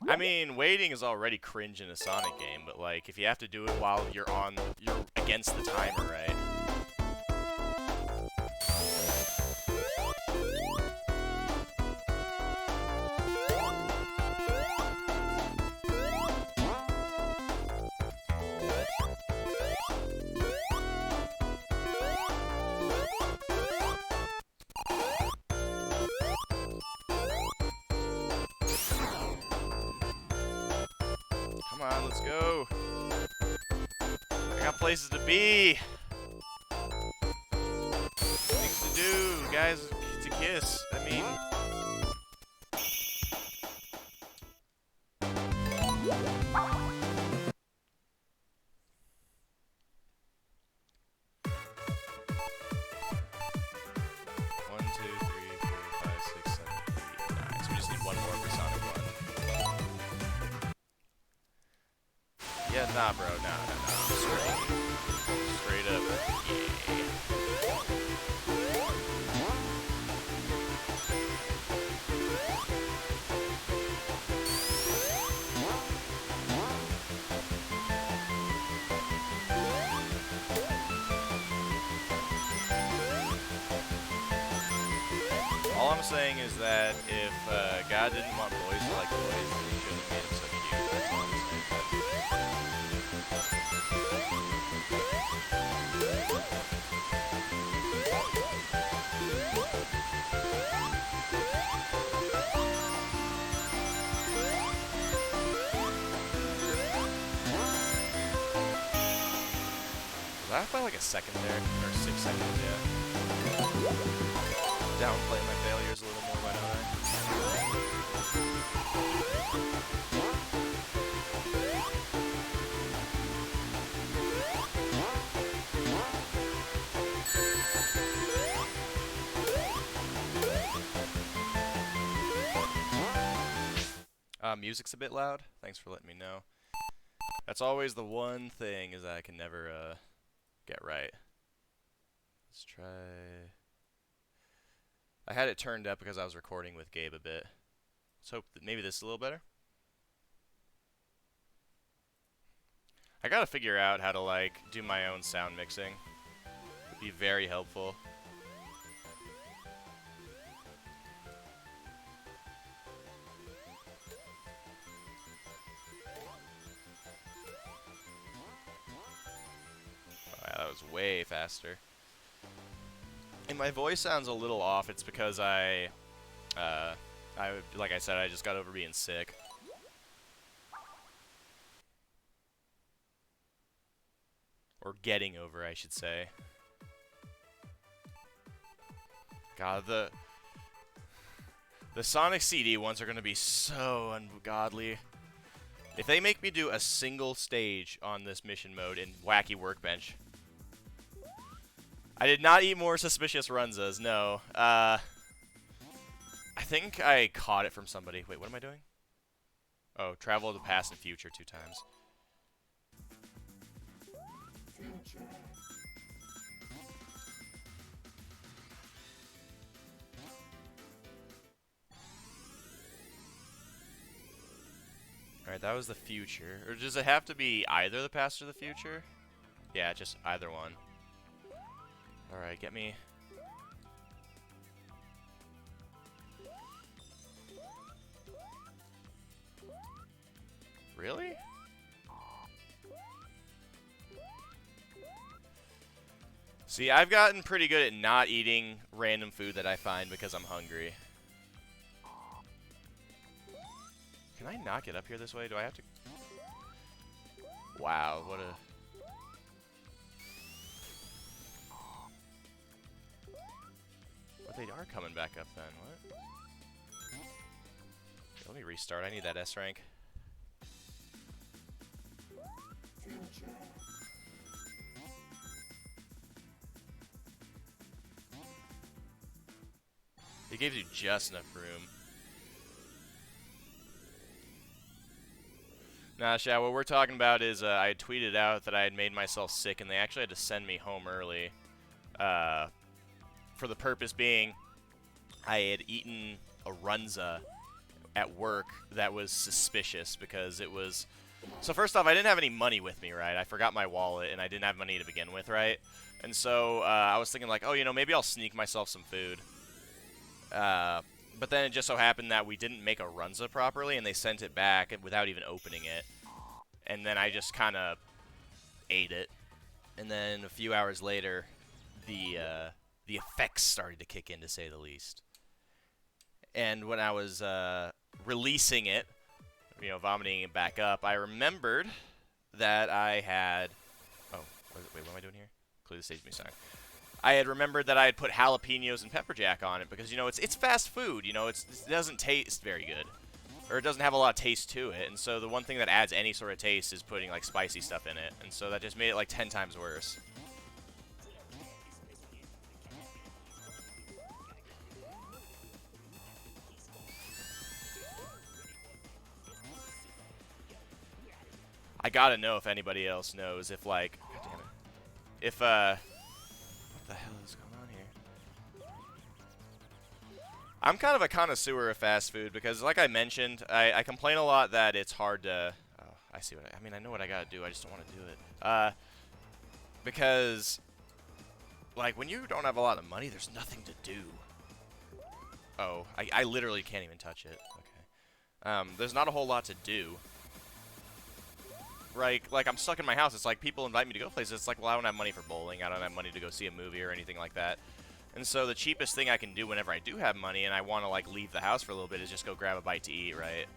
I mean, waiting is already cringe in a Sonic game, but like, if you have to do it while you're against the timer, right? Come on, let's go. I got places to be. Things to do, guys to kiss. I mean... One, two, three, four, five, six, 7, 8, 9. So we just need one more for Sonic 1. Yeah, nah, bro. Nah. Straight up. Yeah. All I'm saying is that if God didn't want boys to like boys, then he shouldn't have made him so cute. That's all I'm saying. Was I off by like a second there? Or 6 seconds, yeah. Downplay my failures a little more, why don't music's a bit loud. Thanks for letting me know. That's always the one thing is that I can never get right. Let's try... I had it turned up because I was recording with Gabe a bit. Let's hope that maybe this is a little better. I gotta figure out how to like do my own sound mixing. It'd be very helpful. Oh, yeah, that was way faster. And my voice sounds a little off. It's because like I said, I just got over being sick. Or getting over, I should say. God, the Sonic CD ones are going to be so ungodly. If they make me do a single stage on this mission mode in Wacky Workbench... I did not eat more suspicious runzas, no. I think I caught it from somebody. Wait, what am I doing? Oh, travel to past and future 2 times. Alright, that was the future. Or does it have to be either the past or the future? Yeah, just either one. Alright, get me... Really? See, I've gotten pretty good at not eating random food that I find because I'm hungry. Can I not get up here this way? Do I have to... Wow, what a... they are coming back up then. What? Let me restart. I need that S rank. It gives you just enough room. Nah, Shad, what we're talking about is I had tweeted out that I had made myself sick, and they actually had to send me home early. For the purpose being, I had eaten a runza at work that was suspicious because it was... So first off, I didn't have any money with me, right? I forgot my wallet, and I didn't have money to begin with, right? And so I was thinking like, oh, you know, maybe I'll sneak myself some food. But then it just so happened that we didn't make a runza properly, and they sent it back without even opening it. And then I just kind of ate it. And then a few hours later, the effects started to kick in, to say the least. And when I was releasing it, you know, vomiting it back up, I remembered that I had... Oh, wait, what am I doing here? Clear the stage me sign. I had remembered that I had put jalapenos and pepper jack on it because, you know, it's fast food. You know, it doesn't taste very good. Or it doesn't have a lot of taste to it. And so the one thing that adds any sort of taste is putting, like, spicy stuff in it. And so that just made it, like, 10 times worse. I gotta know if anybody else knows if, like... God damn it. If, what the hell is going on here? I'm kind of a connoisseur of fast food because, like I mentioned, I complain a lot that it's hard to... Oh, I see what I mean, I know what I gotta do, I just don't want to do it. Because, like, when you don't have a lot of money, there's nothing to do. Oh, I literally can't even touch it. Okay. There's not a whole lot to do. Right, like, I'm stuck in my house. It's like people invite me to go places. It's like, well, I don't have money for bowling. I don't have money to go see a movie or anything like that. And so the cheapest thing I can do whenever I do have money and I want to, like, leave the house for a little bit is just go grab a bite to eat, right?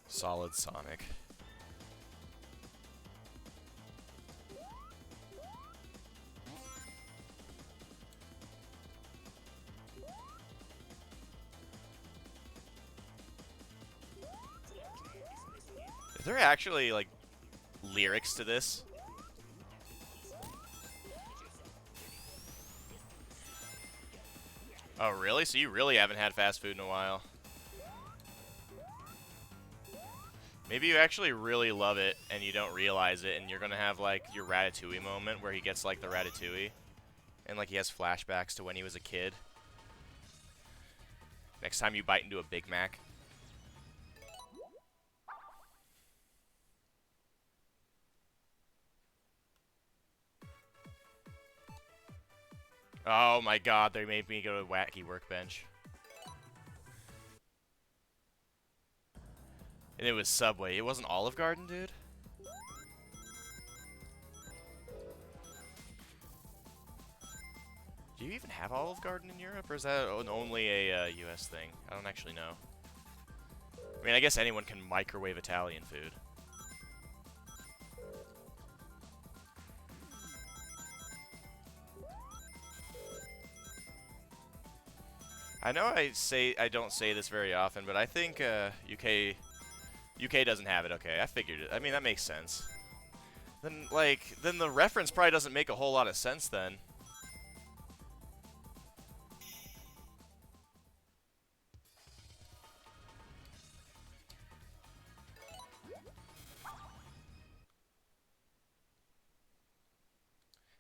Solid Sonic. Is there actually, like, lyrics to this? Oh, really? So you really haven't had fast food in a while? Maybe you actually really love it and you don't realize it, and you're gonna have, like, your Ratatouille moment where he gets, like, the Ratatouille. And, like, he has flashbacks to when he was a kid. Next time you bite into a Big Mac. Oh my god, they made me go to Wacky Workbench. And it was Subway. It wasn't Olive Garden, dude? Do you even have Olive Garden in Europe, or is that only a US thing? I don't actually know. I mean, I guess anyone can microwave Italian food. I know I don't say this very often, but I think UK doesn't have it. Okay, I figured it. I mean, that makes sense. Then the reference probably doesn't make a whole lot of sense then.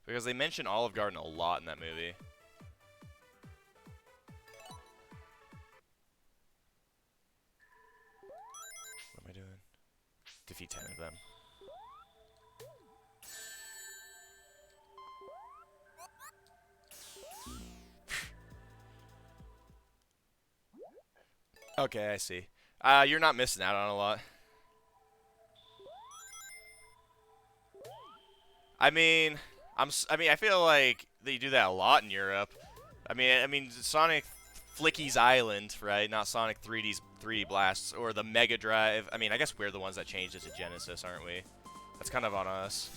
Because they mention Olive Garden a lot in that movie. What am I doing? Defeat 10 of them. Okay, I see. You're not missing out on a lot. I mean, I feel like they do that a lot in Europe. I mean, Sonic Flicky's Island, right? Not Sonic 3D Blasts or the Mega Drive. I mean, I guess we're the ones that changed it to Genesis, aren't we? That's kind of on us.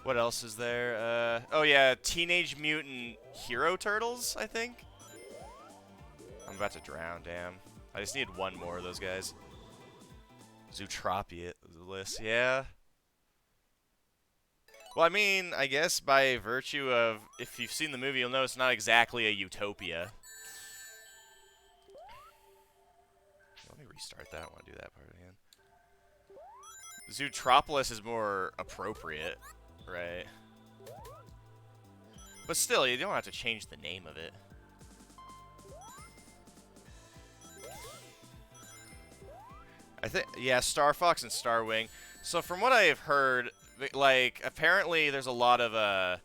What else is there? Oh yeah, Teenage Mutant Hero Turtles, I think. I'm about to drown, damn. I just need one more of those guys. Zootropolis, yeah. Well, I mean, I guess by virtue of, if you've seen the movie, you'll know it's not exactly a utopia. Let me restart that. I want to do that part again. Zootropolis is more appropriate, right? But still, you don't have to change the name of it. I think, yeah, Star Fox and Starwing. So from what I've heard, like, apparently there's a lot of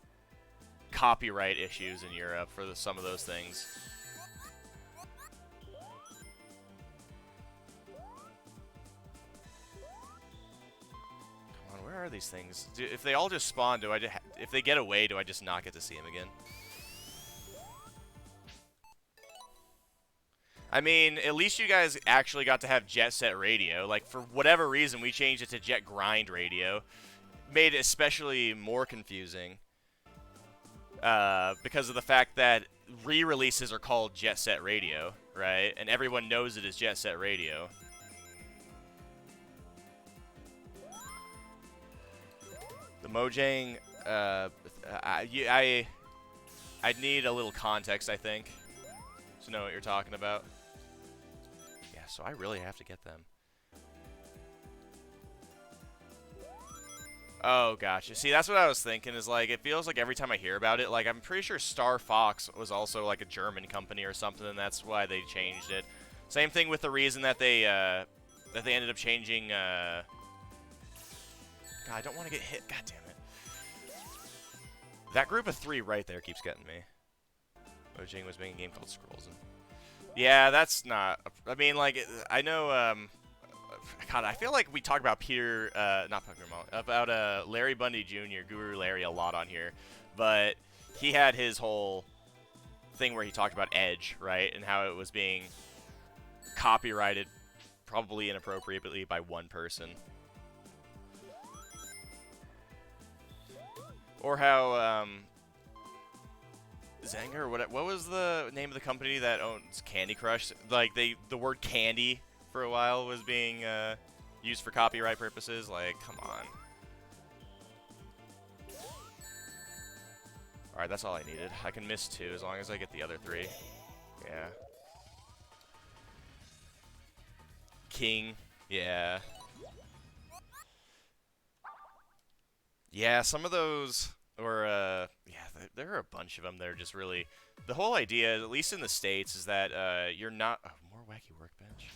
copyright issues in Europe for some of those things. Come on, where are these things? If they all just spawn, if they get away, do I just not get to see them again? I mean, at least you guys actually got to have Jet Set Radio. Like, for whatever reason, we changed it to Jet Grind Radio. Made it especially more confusing. Because of the fact that re-releases are called Jet Set Radio, right? And everyone knows it as Jet Set Radio. The Mojang, I'd need a little context, I think, to know what you're talking about. Yeah, so I really have to get them. Oh, gotcha. See, that's what I was thinking, is, like, it feels like every time I hear about it, like, I'm pretty sure Star Fox was also, like, a German company or something, and that's why they changed it. Same thing with the reason that they ended up changing, God, I don't want to get hit. God damn it. That group of three right there keeps getting me. Mojang was making a game called Scrolls. Yeah, that's not... I mean, like, I know, God, I feel like we talk about not about Larry Bundy Jr., Guru Larry, a lot on here. But he had his whole thing where he talked about Edge, right? And how it was being copyrighted, probably inappropriately, by one person. Or how, Zenger, what was the name of the company that owns Candy Crush? Like, the word candy for a while was being used for copyright purposes. Like, come on. Alright, that's all I needed. I can miss 2 as long as I get the other 3. Yeah. King. Yeah. Yeah, some of those, or, yeah, there are a bunch of them that are just really... The whole idea, at least in the States, is that you're not... Oh, more wacky workbench.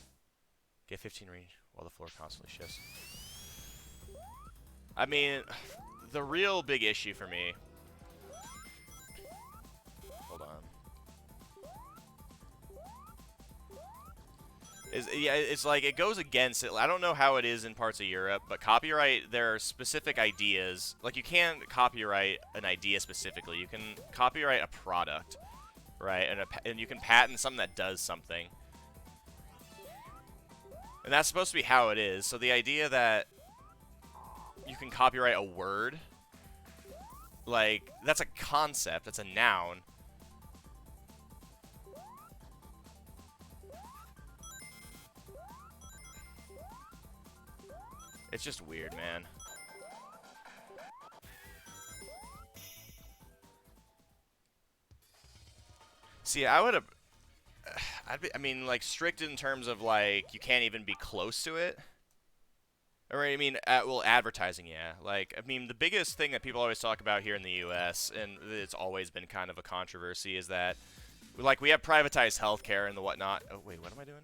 Get 15 range while the floor constantly shifts. I mean, the real big issue for me... Hold on. Yeah, it's like, it goes against it. I don't know how it is in parts of Europe, but copyright, there are specific ideas. Like, you can't copyright an idea specifically. You can copyright a product, right? And you can patent something that does something. And that's supposed to be how it is. So the idea that you can copyright a word, like, that's a concept. That's a noun. It's just weird, man. See, I would have... I mean, like, strict in terms of, like, you can't even be close to it. Or, I mean, well, advertising, yeah. Like, I mean, the biggest thing that people always talk about here in the U.S., and it's always been kind of a controversy, is that, like, we have privatized healthcare and the whatnot. Oh, wait, what am I doing?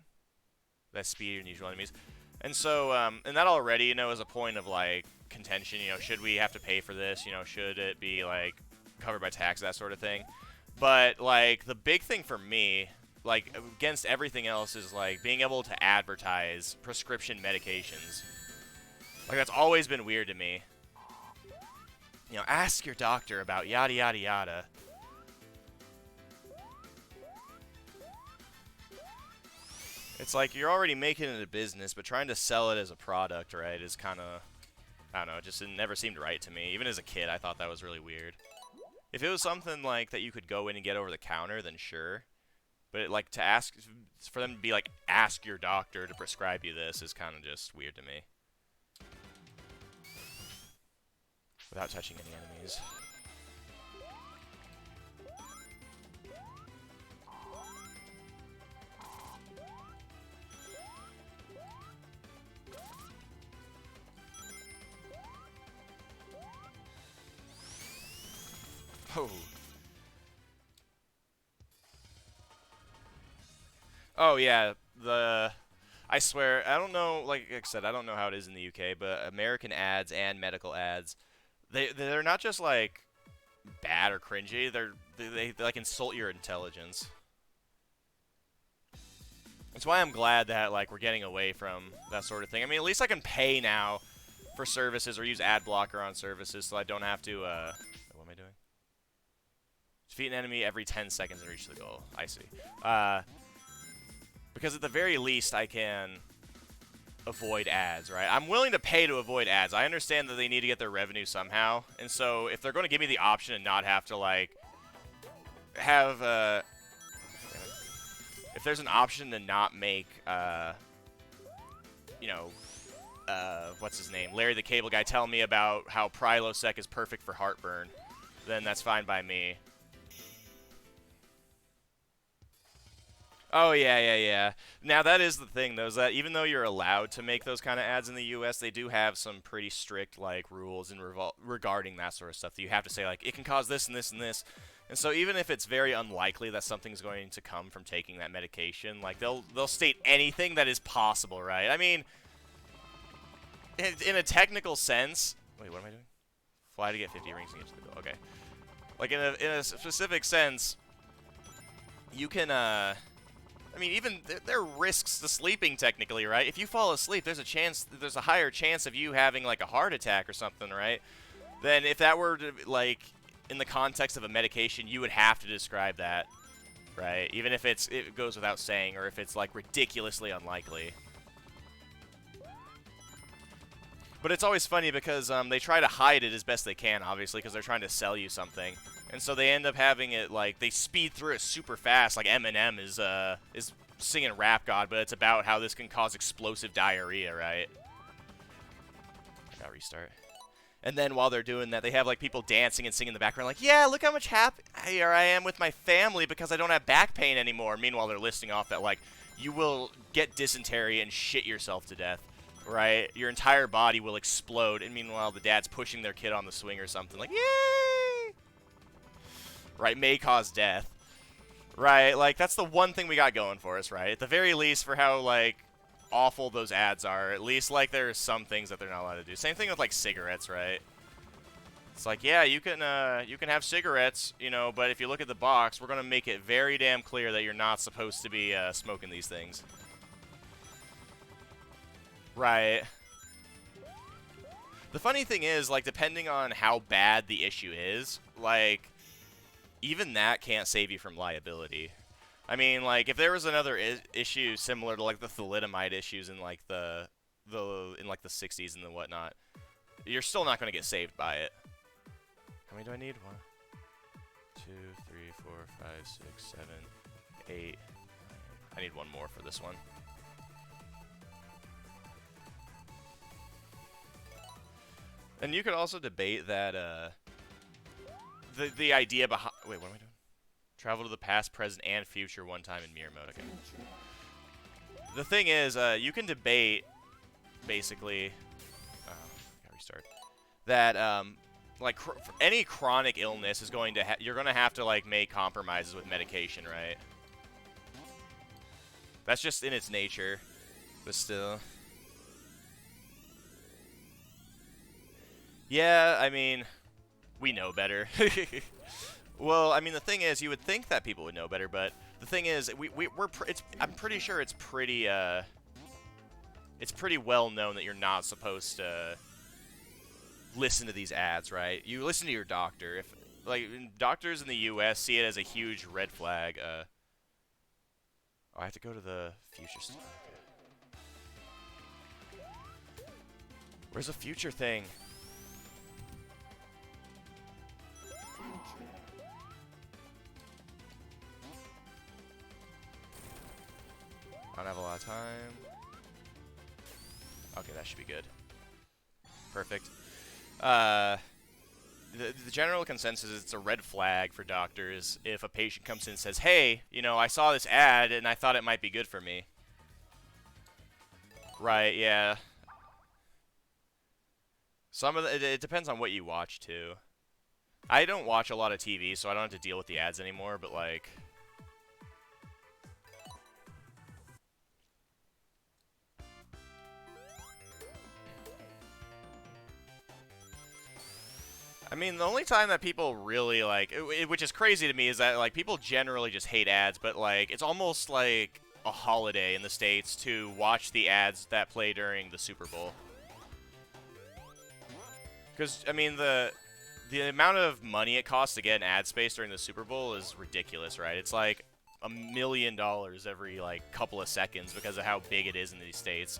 That's speed and usual enemies. And so, and that already, you know, is a point of, like, contention. You know, should we have to pay for this? You know, should it be, like, covered by tax, that sort of thing? But, like, the big thing for me, like against everything else is like being able to advertise prescription medications. Like that's always been weird to me. You know, ask your doctor about yada yada yada. It's like you're already making it a business, but trying to sell it as a product, right, is kind of, I don't know, it never seemed right to me. Even as a kid, I thought that was really weird. If it was something like that you could go in and get over the counter, then sure. But like to ask, for them to be like, ask your doctor to prescribe you this is kind of just weird to me. Without touching any enemies. Oh. Oh yeah, I swear, I don't know, like I said, I don't know how it is in the UK, but American ads and medical ads, they're not just like bad or cringy, they like insult your intelligence. That's why I'm glad that like we're getting away from that sort of thing. I mean, at least I can pay now for services or use ad blocker on services, so I don't have to what am I doing? Defeat an enemy every 10 seconds and reach the goal. I see. Because at the very least, I can avoid ads, right? I'm willing to pay to avoid ads. I understand that they need to get their revenue somehow, and so if they're going to give me the option and not have to, like, have, if there's an option to not make, you know, what's his name? Larry the Cable Guy tell me about how Prilosec is perfect for heartburn, then that's fine by me. Oh, yeah. Now, that is the thing, though, is that even though you're allowed to make those kind of ads in the U.S., they do have some pretty strict, like, rules regarding that sort of stuff that you have to say, like, it can cause this and this and this. And so even if it's very unlikely that something's going to come from taking that medication, like, they'll state anything that is possible, right? I mean, in a technical sense... Wait, what am I doing? Fly to get 50 rings and get to the goal. Okay. Like, in a specific sense, you can, I mean, even there are risks to sleeping technically, right? If you fall asleep, there's a higher chance of you having like a heart attack or something, right? Then if that were to, like, in the context of a medication, you would have to describe that, right? Even if it goes without saying, or if it's like ridiculously unlikely. But it's always funny because they try to hide it as best they can, obviously, because they're trying to sell you something. And so they end up having it, like, they speed through it super fast, like Eminem is singing Rap God, but it's about how this can cause explosive diarrhea, right? Gotta restart. And then while they're doing that, they have, like, people dancing and singing in the background, like, yeah, look how much happier I am with my family because I don't have back pain anymore. Meanwhile, they're listing off that, like, you will get dysentery and shit yourself to death. Right? Your entire body will explode, and meanwhile the dad's pushing their kid on the swing or something. Like, yay! Right? May cause death. Right? Like, that's the one thing we got going for us, right? At the very least, for how, like, awful those ads are, at least, like, there are some things that they're not allowed to do. Same thing with, like, cigarettes, right? It's like, yeah, you can have cigarettes, you know, but if you look at the box, we're going to make it very damn clear that you're not supposed to be smoking these things. Right. The funny thing is, like, depending on how bad the issue is, like, even that can't save you from liability. I mean, like, if there was another issue similar to, like, the thalidomide issues in, like, the 60s and the whatnot, you're still not going to get saved by it. How many do I need? 1, 2, 3, 4, 5, 6, 7, 8. I need one more for this one. And you could also debate that, the idea behind... Wait, what am I doing? Travel to the past, present, and future one time in mirror mode. Okay. The thing is, you can debate, basically... gotta restart. That, like, any chronic illness is going to... You're going to have to, like, make compromises with medication, right? That's just in its nature. But still... Yeah, I mean, we know better. Well, I mean, the thing is, you would think that people would know better, but the thing is, I'm pretty sure it's pretty well known that you're not supposed to listen to these ads, right? You listen to your doctor. If like doctors in the U.S. see it as a huge red flag. Oh, I have to go to the future. Where's the future thing? I don't have a lot of time. Okay, that should be good. Perfect. The general consensus is it's a red flag for doctors if a patient comes in and says, hey, you know, I saw this ad and I thought it might be good for me. Right, yeah. Some of it depends on what you watch, too. I don't watch a lot of TV, so I don't have to deal with the ads anymore, but, like... I mean, the only time that people really, like, which is crazy to me, is that, like, people generally just hate ads, but, like, it's almost like a holiday in the States to watch the ads that play during the Super Bowl. Because, I mean, the amount of money it costs to get an ad space during the Super Bowl is ridiculous, right? It's like $1 million every, like, couple of seconds because of how big it is in these states.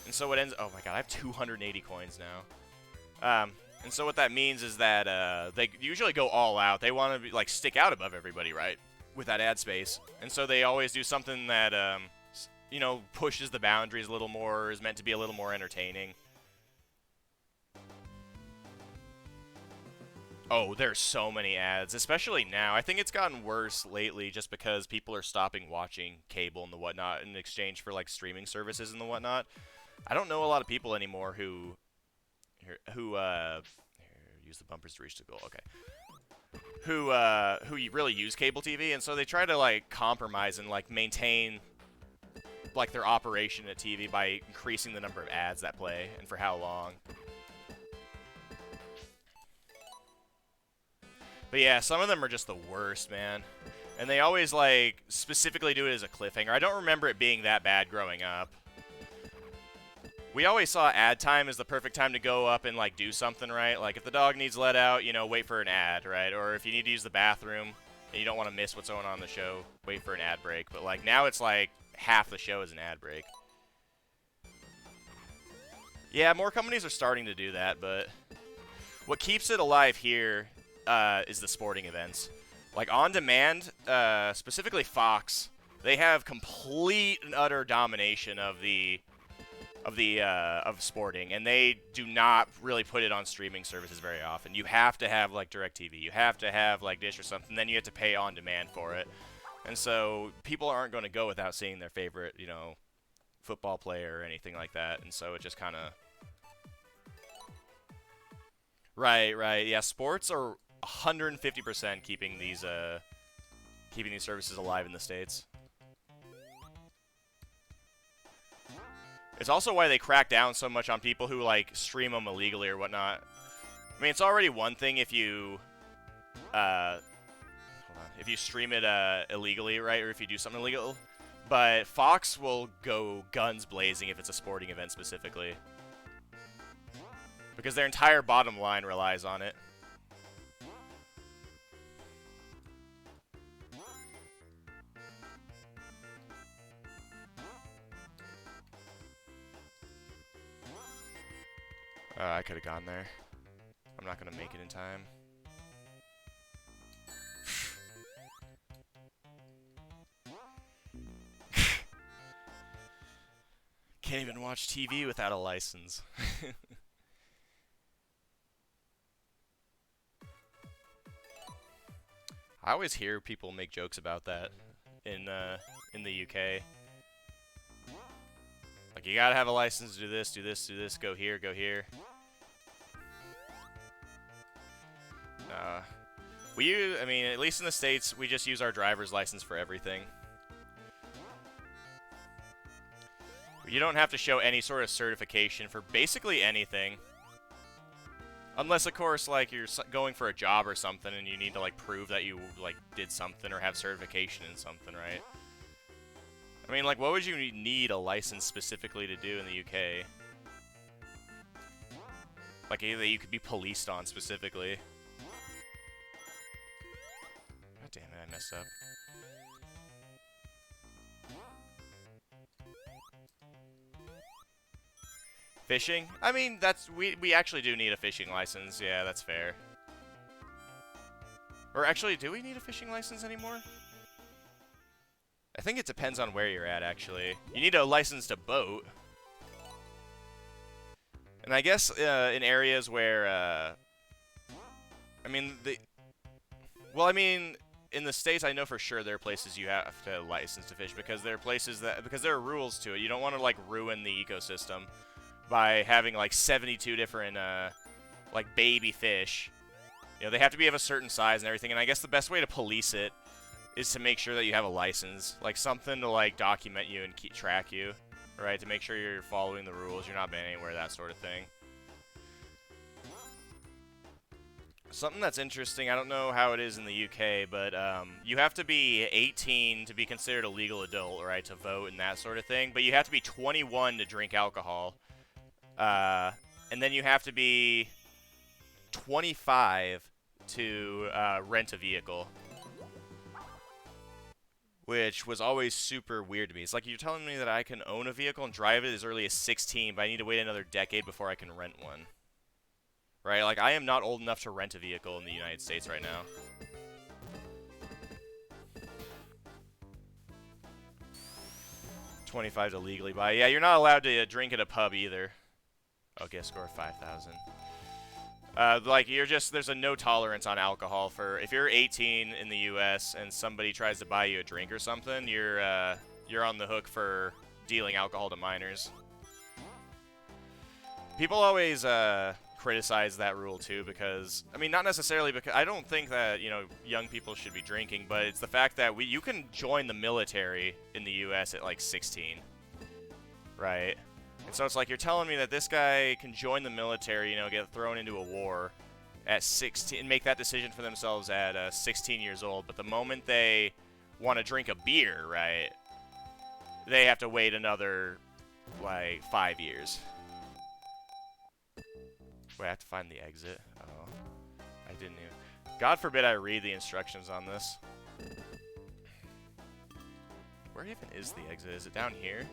And so it ends... Oh, my God, I have 280 coins now. And so what that means is that they usually go all out. They want to like stick out above everybody, right? With that ad space. And so they always do something that, you know, pushes the boundaries a little more, or is meant to be a little more entertaining. Oh, there's so many ads, especially now. I think it's gotten worse lately just because people are stopping watching cable and the whatnot in exchange for like streaming services and the whatnot. I don't know a lot of people anymore who use the bumpers to reach the goal. Okay. Who really use cable TV, and so they try to like compromise and like maintain like their operation at TV by increasing the number of ads that play and for how long. But yeah, some of them are just the worst, man. And they always like specifically do it as a cliffhanger. I don't remember it being that bad growing up. We always saw ad time as the perfect time to go up and, like, do something, right? Like, if the dog needs let out, you know, wait for an ad, right? Or if you need to use the bathroom and you don't want to miss what's going on in the show, wait for an ad break. But, like, now it's, like, half the show is an ad break. Yeah, more companies are starting to do that, but what keeps it alive here is the sporting events. Like, on demand, specifically Fox, they have complete and utter domination of sporting, and they do not really put it on streaming services very often. You have to have like DirecTV, you have to have like Dish or something, then you have to pay on demand for it. And so people aren't going to go without seeing their favorite, you know, football player or anything like that. And so it just kind of... Right. Yeah, sports are 150% keeping these services alive in the States. It's also why they crack down so much on people who, like, stream them illegally or whatnot. I mean, it's already one thing if you, if you stream it, illegally, right, or if you do something illegal. But Fox will go guns blazing if it's a sporting event specifically. Because their entire bottom line relies on it. I could have gone there. I'm not going to make it in time. Can't even watch TV without a license. I always hear people make jokes about that in the UK. Like, you gotta have a license to do this, do this, do this, go here, go here. I mean, at least in the States, we just use our driver's license for everything. You don't have to show any sort of certification for basically anything. Unless, of course, like you're going for a job or something, and you need to like prove that you like did something or have certification in something, right? I mean, like, what would you need a license specifically to do in the UK? Like, that you could be policed on specifically. God damn it, I messed up. Fishing? I mean, we actually do need a fishing license. Yeah, that's fair. Or actually, do we need a fishing license anymore? I think it depends on where you're at, actually. You need a license to boat. And I guess in areas where, I mean, well, I mean, in the States, I know for sure there are places you have to license to fish because there are places because there are rules to it. You don't want to, like, ruin the ecosystem by having, like, 72 different, like, baby fish. You know, they have to be of a certain size and everything, and I guess the best way to police it is to make sure that you have a license. Like, something to, like, document you and track you, right? To make sure you're following the rules, you're not banned anywhere, that sort of thing. Something that's interesting, I don't know how it is in the UK, but you have to be 18 to be considered a legal adult, right, to vote and that sort of thing. But you have to be 21 to drink alcohol. And then you have to be 25 to rent a vehicle. Which was always super weird to me. It's like you're telling me that I can own a vehicle and drive it as early as 16, but I need to wait another decade before I can rent one. Right? Like, I am not old enough to rent a vehicle in the United States right now. $25 to legally buy. Yeah, you're not allowed to drink at a pub either. Okay, score 5,000. Like, there's a no tolerance on alcohol for, if you're 18 in the U.S. and somebody tries to buy you a drink or something, you're on the hook for dealing alcohol to minors. People always, criticize that rule too because, I mean, not necessarily because, I don't think that, you know, young people should be drinking, but it's the fact that you can join the military in the U.S. at, like, 16. Right? And so it's like, you're telling me that this guy can join the military, you know, get thrown into a war at 16, and make that decision for themselves at 16 years old, but the moment they want to drink a beer, right, they have to wait another, like, 5 years. Wait, I have to find the exit. Oh, I didn't even. God forbid I read the instructions on this. Where even is the exit? Is it down here?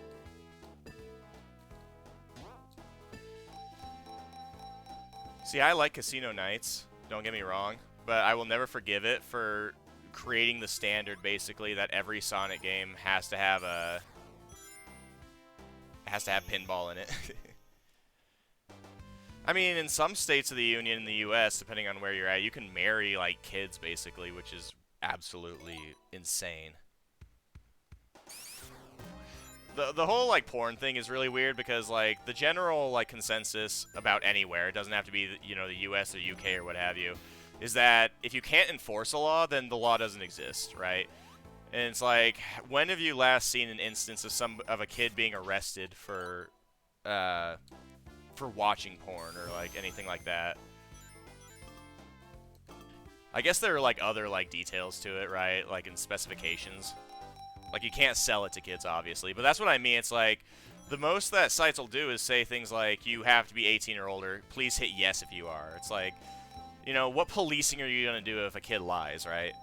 See, I like Casino Nights, don't get me wrong, but I will never forgive it for creating the standard, basically, that every Sonic game has to have pinball in it. I mean, in some states of the Union in the U.S., depending on where you're at, you can marry, like, kids, basically, which is absolutely insane. The whole, like, porn thing is really weird because, like, the general, like, consensus about anywhere, it doesn't have to be, you know, the U.S. or UK or what have you, is that if you can't enforce a law, then the law doesn't exist, right? And it's like, when have you last seen an instance of a kid being arrested for watching porn or, like, anything like that? I guess there are, like, other, like, details to it, right? Like, in specifications. Like, you can't sell it to kids, obviously. But that's what I mean. It's like, the most that sites will do is say things like, you have to be 18 or older. Please hit yes if you are. It's like, you know, what policing are you going to do if a kid lies, right?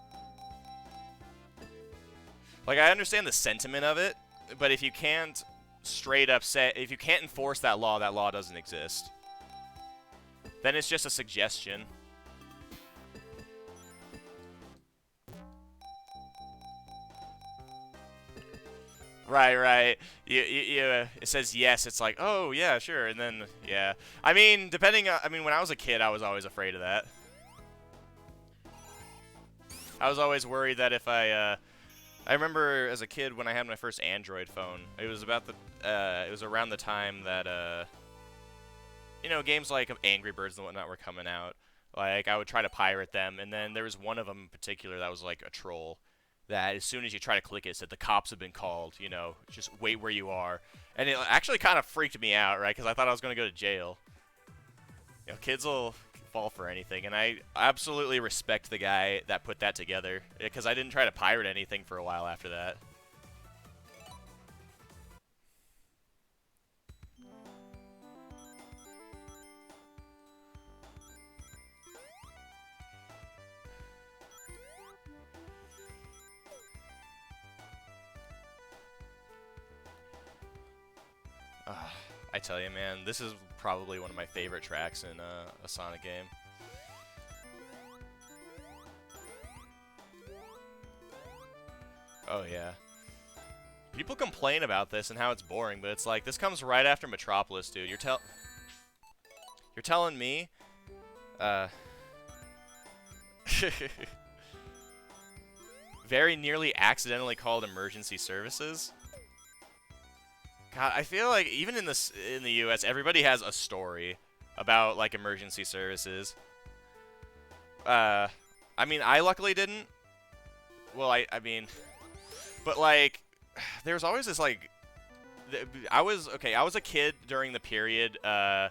Like, I understand the sentiment of it, but if you can't straight up say, if you can't enforce that law doesn't exist. Then it's just a suggestion. Right. It says yes. It's like, oh yeah, sure, and then yeah. I mean, I mean, when I was a kid, I was always afraid of that. I was always worried that if I remember as a kid when I had my first Android phone. It was it was around the time that you know, games like Angry Birds and whatnot were coming out. Like, I would try to pirate them, and then there was one of them in particular that was like a troll. That as soon as you try to click it, it said the cops have been called. You know, just wait where you are. And it actually kind of freaked me out, right? Because I thought I was going to go to jail. You know, fall for anything, and I absolutely respect the guy that put that together, because I didn't try to pirate anything for a while after that. I tell you, man, this is probably one of my favorite tracks in a Sonic game. Oh yeah. People complain about this and how it's boring, but it's like this comes right after Metropolis, dude. You're telling me, uh, very nearly accidentally called emergency services. God, I feel like even in the U.S., everybody has a story about like emergency services. I mean, I luckily didn't. Well, I mean, but like, there's always this like, I was a kid during the period that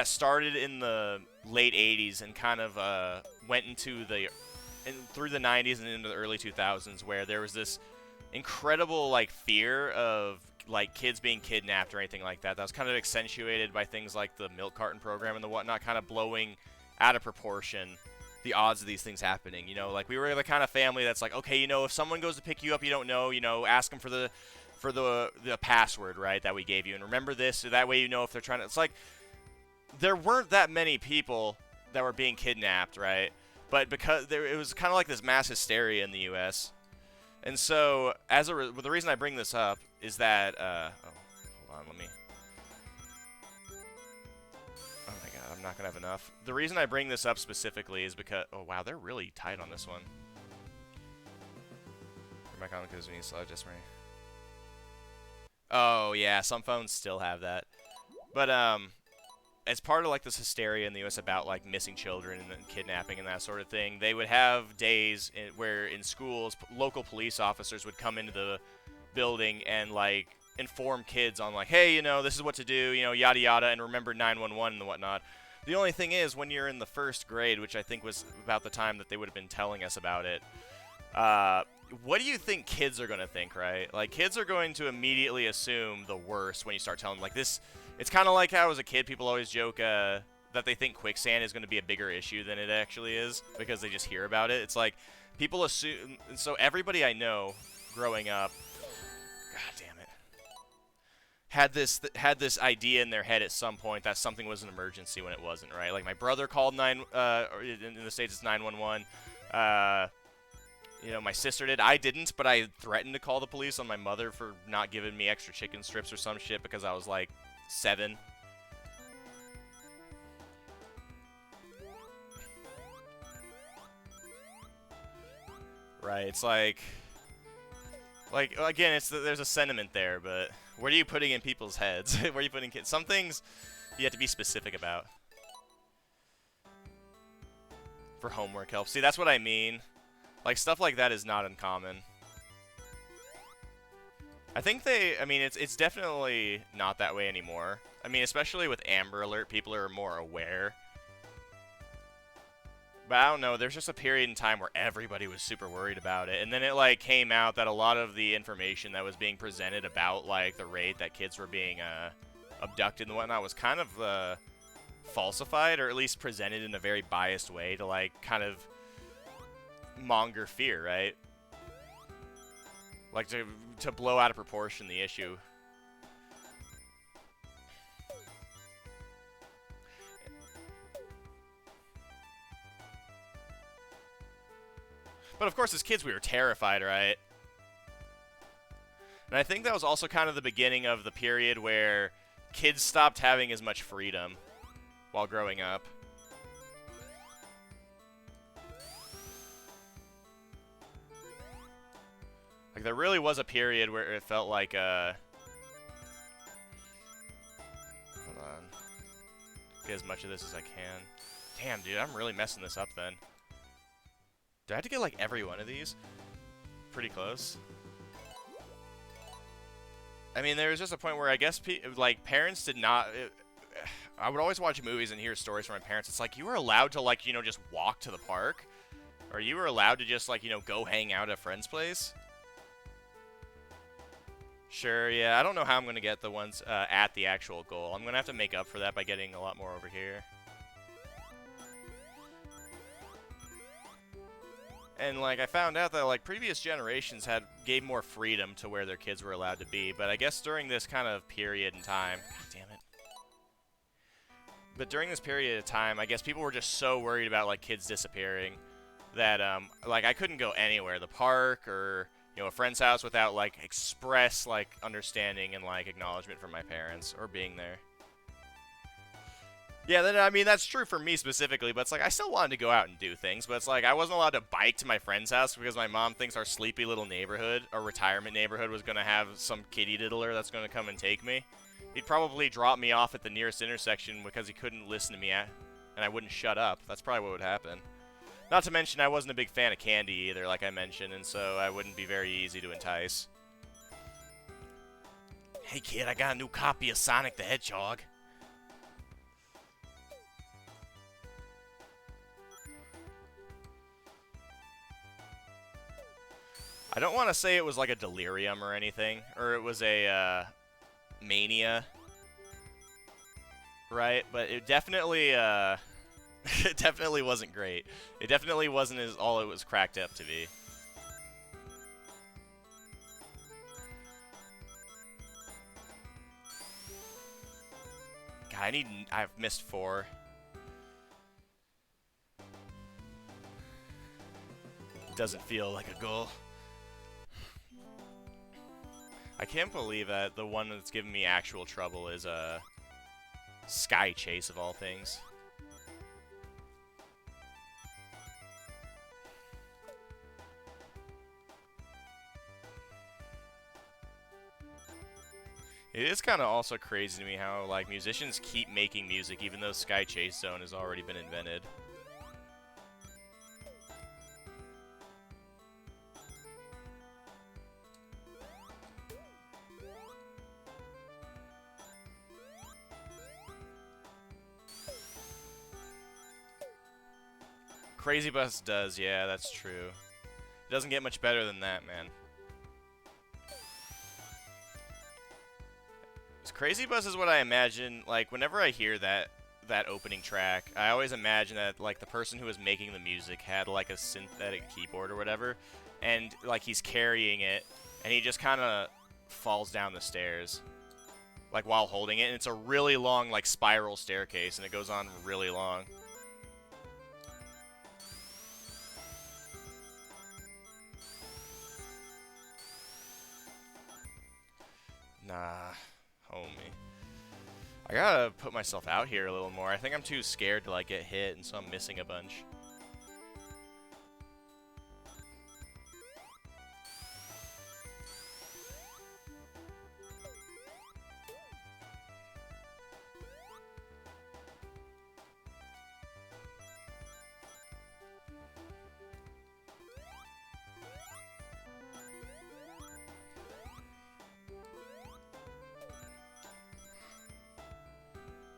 started in the late '80s and kind of went into through the '90s and into the early 2000s, where there was this incredible like fear of like kids being kidnapped or anything like that. That was kind of accentuated by things like the milk carton program and the whatnot, kind of blowing out of proportion the odds of these things happening. You know, like we were the kind of family that's like, okay, you know, if someone goes to pick you up, you don't know, you know, ask them for the password, right, that we gave you, and remember this, so that way you know if they're trying to. It's like there weren't that many people that were being kidnapped, right? But because it was kind of like this mass hysteria in the U.S. And so, well, the reason I bring this up is that, oh, hold on, let me. Oh my God, I'm not gonna have enough. The reason I bring this up specifically is because, oh wow, they're really tight on this one. My comment goes me slow just right. Oh yeah, some phones still have that, but as part of like this hysteria in the U.S. about like missing children and kidnapping and that sort of thing, they would have days where in schools, local police officers would come into the building and like inform kids on like, hey, you know, this is what to do, you know, yada yada, and remember 911 and whatnot. The only thing is, when you're in the first grade, which I think was about the time that they would have been telling us about it, what do you think kids are going to think, right? Like, kids are going to immediately assume the worst when you start telling them, like, this. It's kind of like how as a kid people always joke that they think quicksand is going to be a bigger issue than it actually is because they just hear about it. It's like people assume. So everybody I know growing up, God damn it, had this idea in their head at some point that something was an emergency when it wasn't, right? Like my brother called in the States it's 911. You know, my sister did. I didn't, but I threatened to call the police on my mother for not giving me extra chicken strips or some shit because I was like 7. Right, it's like again, there's a sentiment there, but what are you putting in people's heads? Where are you putting kids? Some things you have to be specific about. For homework help. See, that's what I mean. Like, stuff like that is not uncommon. I think I mean, it's definitely not that way anymore. I mean, especially with Amber Alert, people are more aware. But I don't know, there's just a period in time where everybody was super worried about it. And then it, like, came out that a lot of the information that was being presented about, like, the rate that kids were being abducted and whatnot was kind of falsified, or at least presented in a very biased way to, like, kind of monger fear, right? Like, to blow out of proportion the issue. But of course, as kids, we were terrified, right? And I think that was also kind of the beginning of the period where kids stopped having as much freedom while growing up. Like, there really was a period where it felt like, hold on. Get as much of this as I can. Damn, dude, I'm really messing this up then. Do I have to get, like, every one of these? Pretty close. I mean, there was just a point where I guess, like, parents did not... I would always watch movies and hear stories from my parents. It's like you were allowed to like just walk to the park, or you were allowed to just like go hang out at a friend's place. Sure, yeah. I don't know how I'm gonna get the ones at the actual goal. I'm gonna have to make up for that by getting a lot more over here. And like I found out that like previous generations gave more freedom to where their kids were allowed to be, but I guess during this kind of period in time, god damn it. But during this period of time, I guess people were just so worried about like kids disappearing that like I couldn't go anywhere, the park or a friend's house without like express like understanding and like acknowledgement from my parents or being there. Yeah, then I mean that's true for me specifically, but it's like I still wanted to go out and do things, but it's like I wasn't allowed to bike to my friend's house because my mom thinks our sleepy little neighborhood, our retirement neighborhood, was gonna have some kitty diddler that's gonna come and take me. He'd probably drop me off at the nearest intersection because he couldn't listen to me and I wouldn't shut up. That's probably what would happen. Not to mention I wasn't a big fan of candy either, like I mentioned, and so I wouldn't be very easy to entice. Hey kid, I got a new copy of Sonic the Hedgehog. I don't want to say it was like a delirium or anything, or it was a mania, right? But it definitely, it definitely wasn't great. It definitely wasn't as all it was cracked up to be. God, I've missed 4. It doesn't feel like a goal. I can't believe that the one that's giving me actual trouble is a Sky Chase of all things. It is kind of also crazy to me how like musicians keep making music even though Sky Chase Zone has already been invented. Crazy Bus does, yeah, that's true. It doesn't get much better than that, man. Crazy Bus is what I imagine, like, whenever I hear that opening track, I always imagine that, like, the person who was making the music had, like, a synthetic keyboard or whatever, and, like, he's carrying it, and he just kind of falls down the stairs, like, while holding it, and it's a really long, like, spiral staircase, and it goes on really long. Nah, homie. I gotta put myself out here a little more. I think I'm too scared to, like, get hit, and so I'm missing a bunch.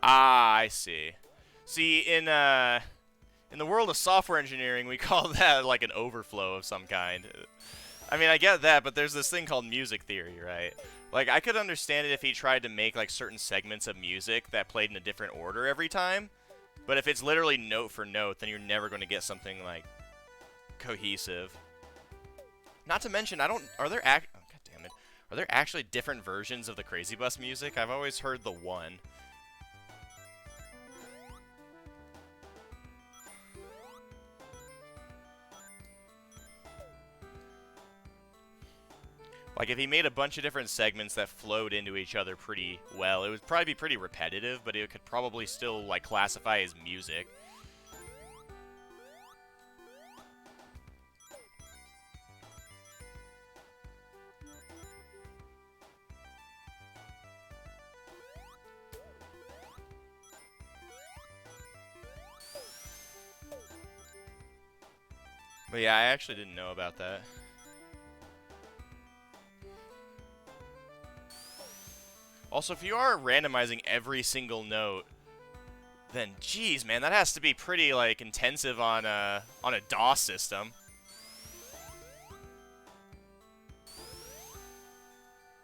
Ah, I see. See, in the world of software engineering, we call that like an overflow of some kind. I mean, I get that, but there's this thing called music theory, right? Like, I could understand it if he tried to make like certain segments of music that played in a different order every time. But if it's literally note for note, then you're never going to get something like cohesive. Not to mention, oh, God damn it. Are there actually different versions of the Crazy Bus music? I've always heard the one. Like, if he made a bunch of different segments that flowed into each other pretty well, it would probably be pretty repetitive, but it could probably still, like, classify as music. But yeah, I actually didn't know about that. Also, if you are randomizing every single note, then geez, man, that has to be pretty like intensive on a DOS system.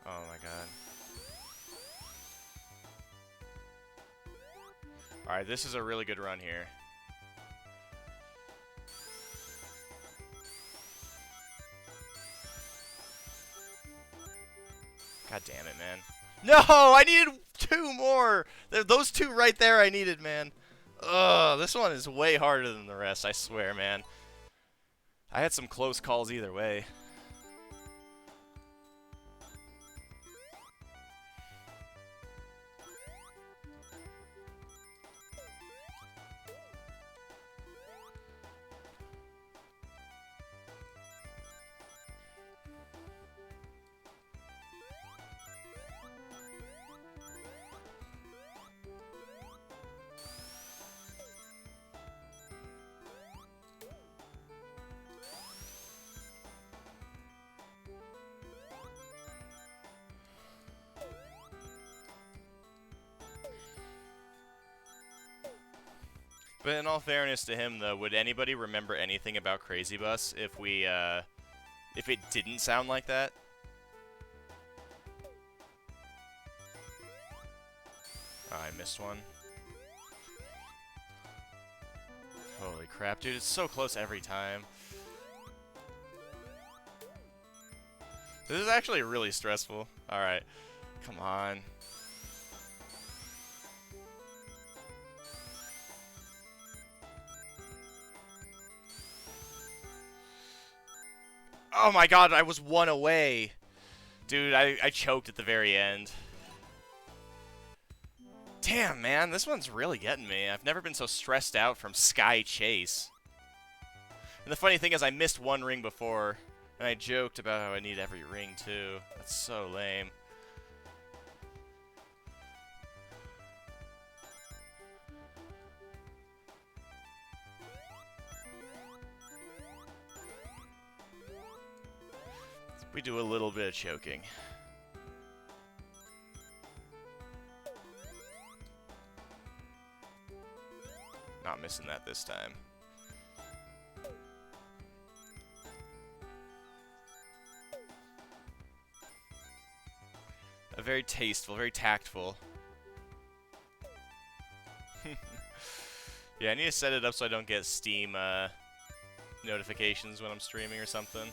Oh my god. Alright, this is a really good run here. God damn it, man. No! I needed 2 more! Those 2 right there I needed, man. Ugh, this one is way harder than the rest, I swear, man. I had some close calls either way. But in all fairness to him, though, would anybody remember anything about Crazy Bus if if it didn't sound like that? Oh, I missed one. Holy crap, dude, it's so close every time. This is actually really stressful. Alright, come on. Oh my god, I was 1 away. Dude, I choked at the very end. Damn, man, this one's really getting me. I've never been so stressed out from Sky Chase. And the funny thing is I missed 1 ring before, and I joked about how I need every ring, too. That's so lame. We do a little bit of choking. Not missing that this time. A very tasteful, very tactful. Yeah, I need to set it up so I don't get Steam notifications when I'm streaming or something.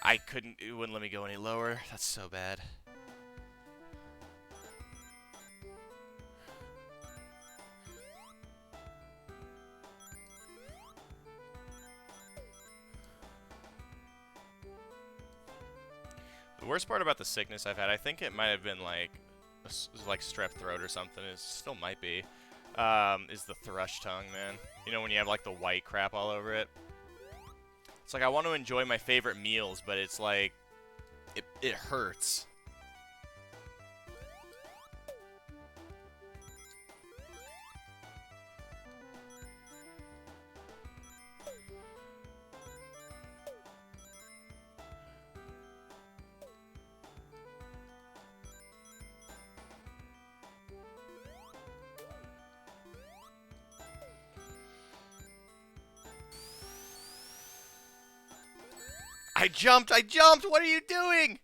I couldn't, it wouldn't let me go any lower. That's so bad. The worst part about the sickness I've had, I think it might have been like strep throat or something. It still might be. Is the thrush tongue, man. You know when you have like the white crap all over it? It's like I want to enjoy my favorite meals, but it's like it hurts. I jumped! I jumped! What are you doing?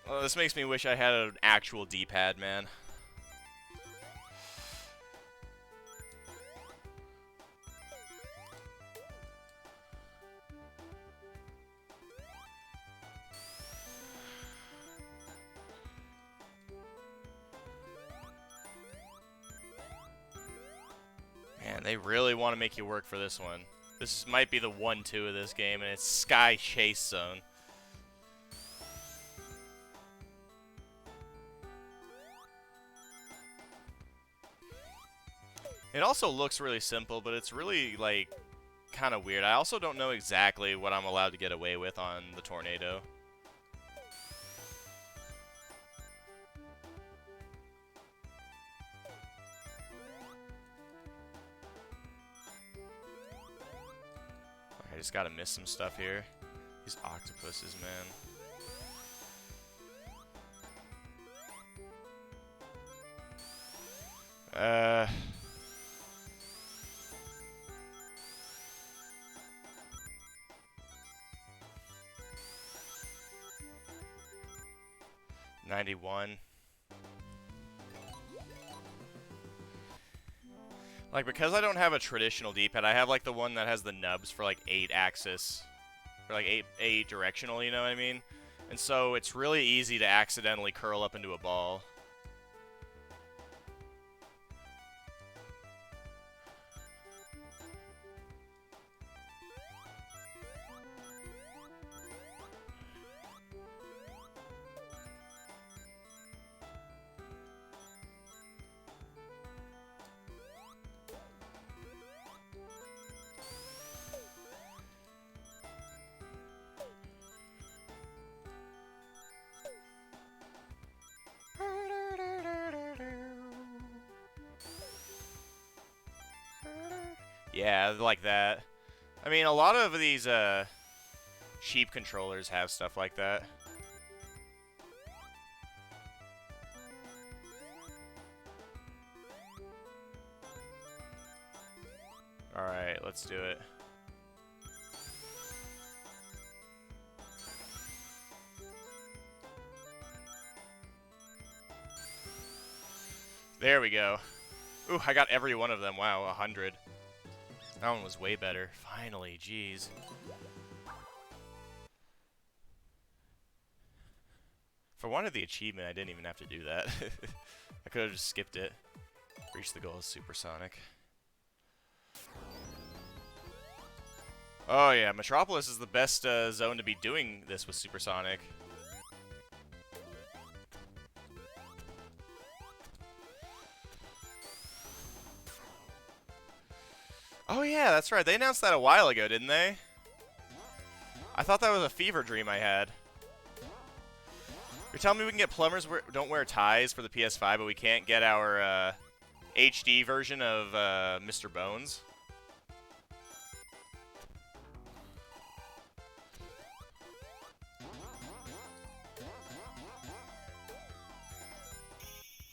Oh, this makes me wish I had an actual D-pad, man. Man, they really want to make you work for this one. This might be the 1-2 of this game, and it's Sky Chase Zone. It also looks really simple, but it's really, like, kind of weird. I also don't know exactly what I'm allowed to get away with on the Tornado. I just gotta miss some stuff here. These octopuses, man. Uh, 91. Like, because I don't have a traditional D-pad, I have, like, the one that has the nubs for, like, 8-axis. Or, like, 8 directional, you know what I mean? And so it's really easy to accidentally curl up into a ball. Yeah, like that. I mean, a lot of these cheap controllers have stuff like that. Alright, let's do it. There we go. Ooh, I got every one of them. Wow, 100. That one was way better. Finally, jeez. If I wanted the achievement, I didn't even have to do that. I could have just skipped it. Reach the goal as supersonic. Oh yeah, Metropolis is the best zone to be doing this with supersonic. Oh yeah, that's right. They announced that a while ago, didn't they? I thought that was a fever dream I had. You're telling me we can get plumbers don't wear ties for the PS5, but we can't get our HD version of Mr. Bones?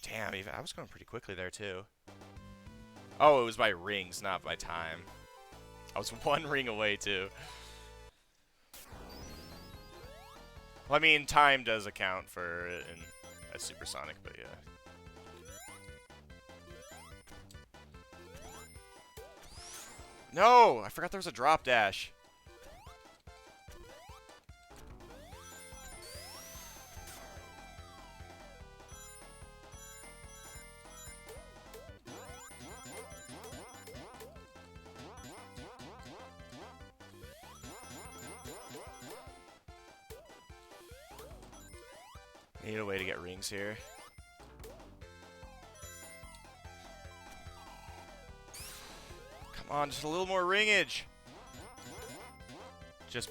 Damn, I was going pretty quickly there, too. Oh, it was by rings, not by time. I was one ring away, too. Well, I mean, time does account for it in a supersonic, but yeah. No! I forgot there was a drop dash. Need a way to get rings here. Come on, just a little more ringage. Just...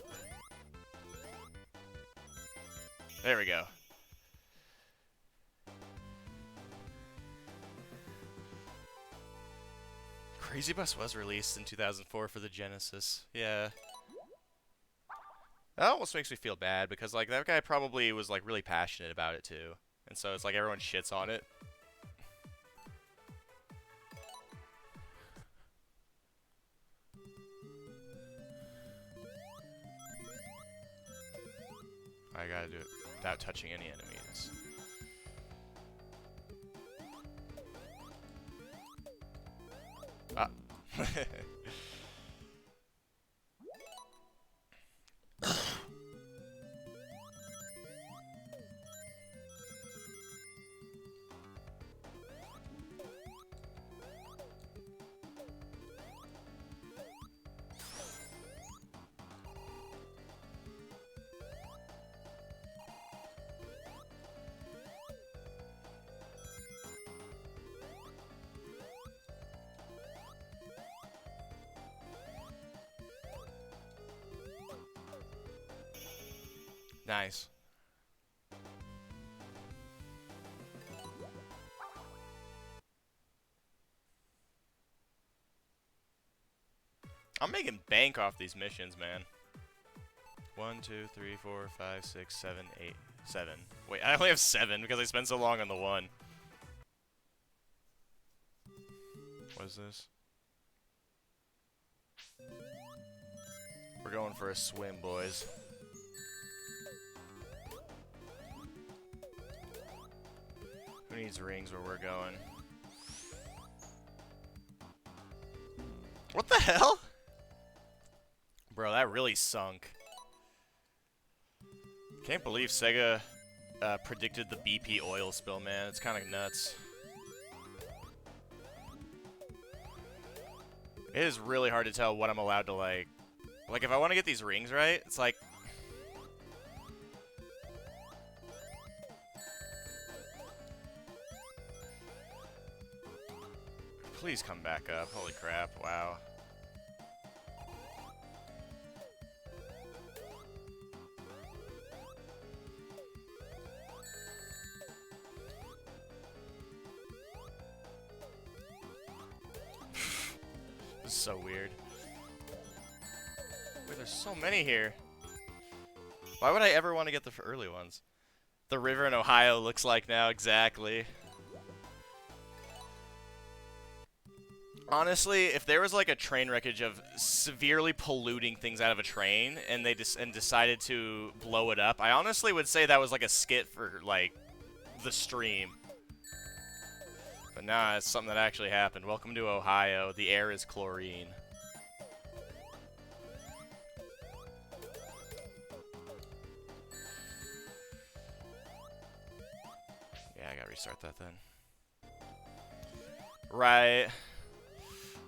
There we go. Crazy Bus was released in 2004 for the Genesis. Yeah. That almost makes me feel bad because, like, that guy probably was, like, really passionate about it, too. And so it's like everyone shits on it. I gotta do it without touching any enemies. Ah. Nice. I'm making bank off these missions, man. 1, 2, 3, 4, 5, 6, 7, 8, 7. Wait, I only have 7 because I spent so long on the 1. What is this? We're going for a swim, boys. Who needs rings where we're going? What the hell? Bro, that really sunk. Can't believe Sega predicted the BP oil spill, man. It's kind of nuts. It is really hard to tell what I'm allowed to, like... Like, if I want to get these rings right, it's like... Please come back up. Holy crap. Wow. This is so weird. Wait, there's so many here. Why would I ever want to get the early ones? The river in Ohio looks like now, exactly. Honestly, if there was like a train wreckage of severely polluting things out of a train and they decided to blow it up, I honestly would say that was like a skit for like the stream. But nah, it's something that actually happened. Welcome to Ohio. The air is chlorine. Yeah, I gotta restart that then. Right.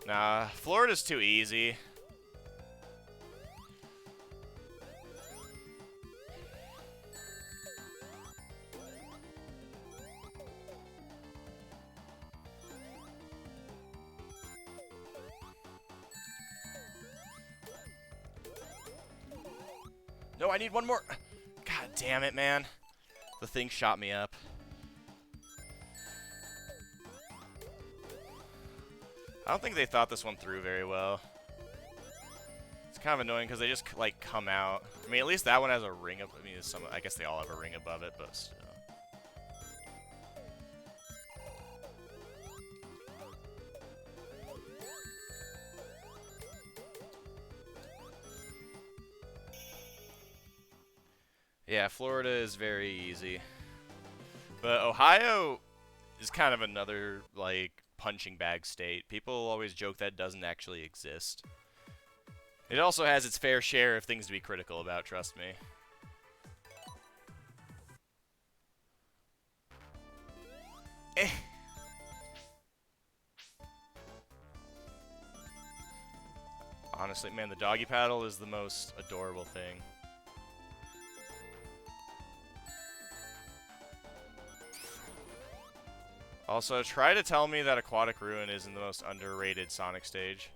Nah, Florida's too easy. No, I need one more. God damn it, man. The thing shot me up. I don't think they thought this one through very well. It's kind of annoying because they just like come out. I mean, at least that one has a ring up. I mean, I guess they all have a ring above it, but still. Yeah, Florida is very easy. But Ohio is kind of another, like, punching bag state. People always joke that doesn't actually exist. It also has its fair share of things to be critical about, trust me. Eh. Honestly, man, the doggy paddle is the most adorable thing. Also, try to tell me that Aquatic Ruin isn't the most underrated Sonic stage.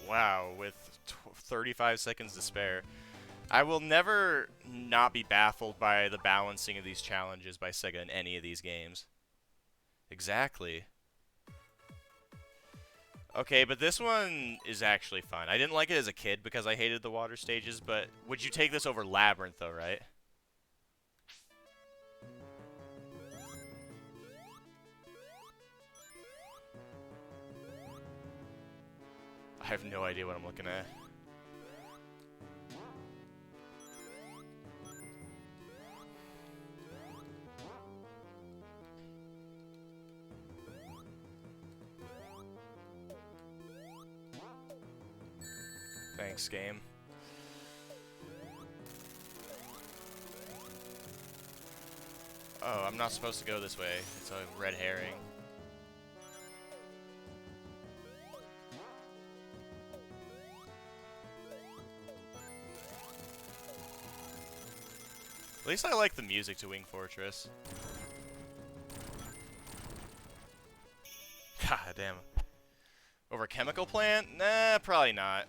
Wow, with 35 seconds to spare. I will never not be baffled by the balancing of these challenges by Sega in any of these games. Exactly. Okay, but this one is actually fun. I didn't like it as a kid because I hated the water stages, but would you take this over Labyrinth though, right? I have no idea what I'm looking at. Thanks, game. Oh, I'm not supposed to go this way. It's a red herring. At least I like the music to Wing Fortress. God damn. Over Chemical Plant? Nah, probably not.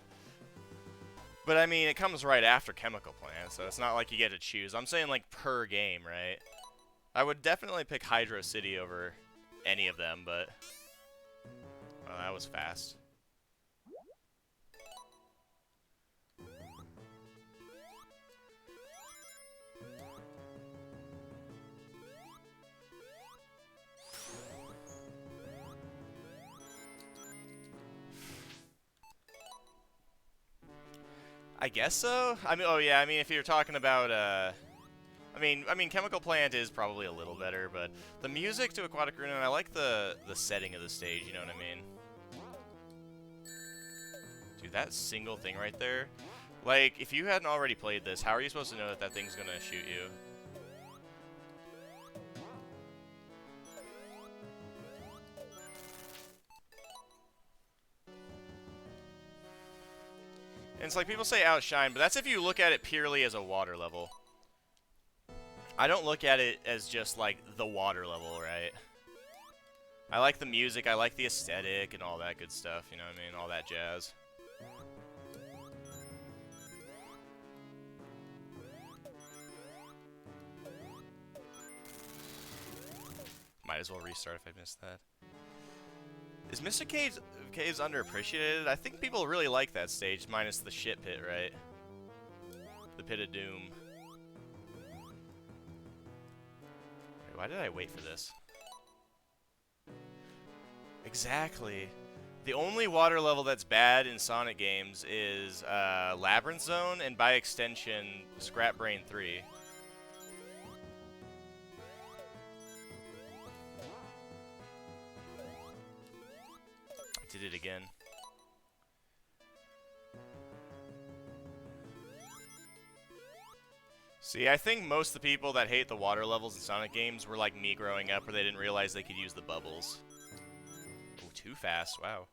But I mean, it comes right after Chemical Plant, so it's not like you get to choose. I'm saying like per game, right? I would definitely pick Hydro City over any of them, but well, that was fast. I guess so. I mean, oh yeah. I mean, if you're talking about, I mean, Chemical Plant is probably a little better, but the music to Aquatic Ruin, and I like the setting of the stage. You know what I mean? Dude, that single thing right there. Like, if you hadn't already played this, how are you supposed to know that that thing's gonna shoot you? And it's like people say outshine, but that's if you look at it purely as a water level. I don't look at it as just like the water level, right? I like the music, I like the aesthetic and all that good stuff, you know what I mean? All that jazz. Might as well restart if I missed that. Is Mr. Cave's underappreciated? I think people really like that stage, minus the shit pit, right? The Pit of Doom. Wait, why did I wait for this? Exactly. The only water level that's bad in Sonic games is Labyrinth Zone, and by extension, Scrap Brain 3. Did it again. See, I think most of the people that hate the water levels in Sonic games were like me growing up, where they didn't realize they could use the bubbles. Ooh, too fast, wow.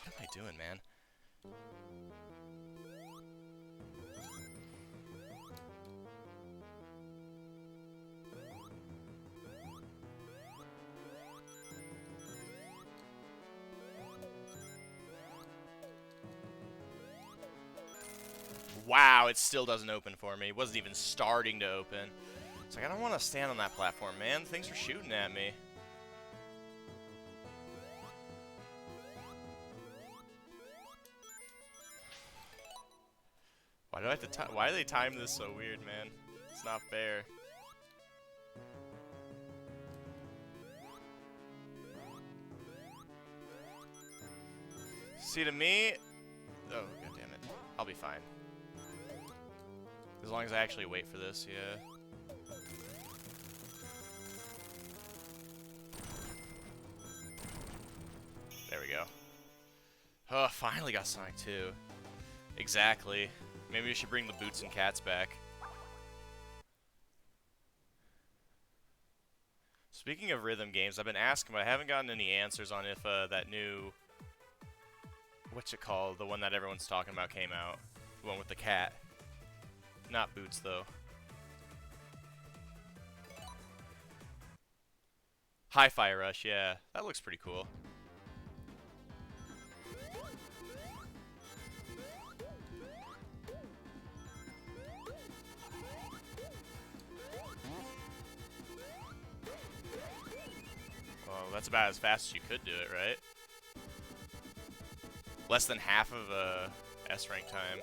What am I doing, man? Wow, it still doesn't open for me. It wasn't even starting to open. It's like, I don't want to stand on that platform, man. Things are shooting at me. Why do I have to why do they time this so weird, man? It's not fair. See, to me... Oh, god damn it. I'll be fine. As long as I actually wait for this, yeah. There we go. Oh, finally got Sonic 2. Exactly. Maybe we should bring the Boots and Cats back. Speaking of rhythm games, I've been asking, but I haven't gotten any answers on if that new... What's it called? The one that everyone's talking about came out. The one with the cat. Not Boots, though. Hi-Fi Rush, yeah. That looks pretty cool. Well, that's about as fast as you could do it, right? Less than half of S rank time.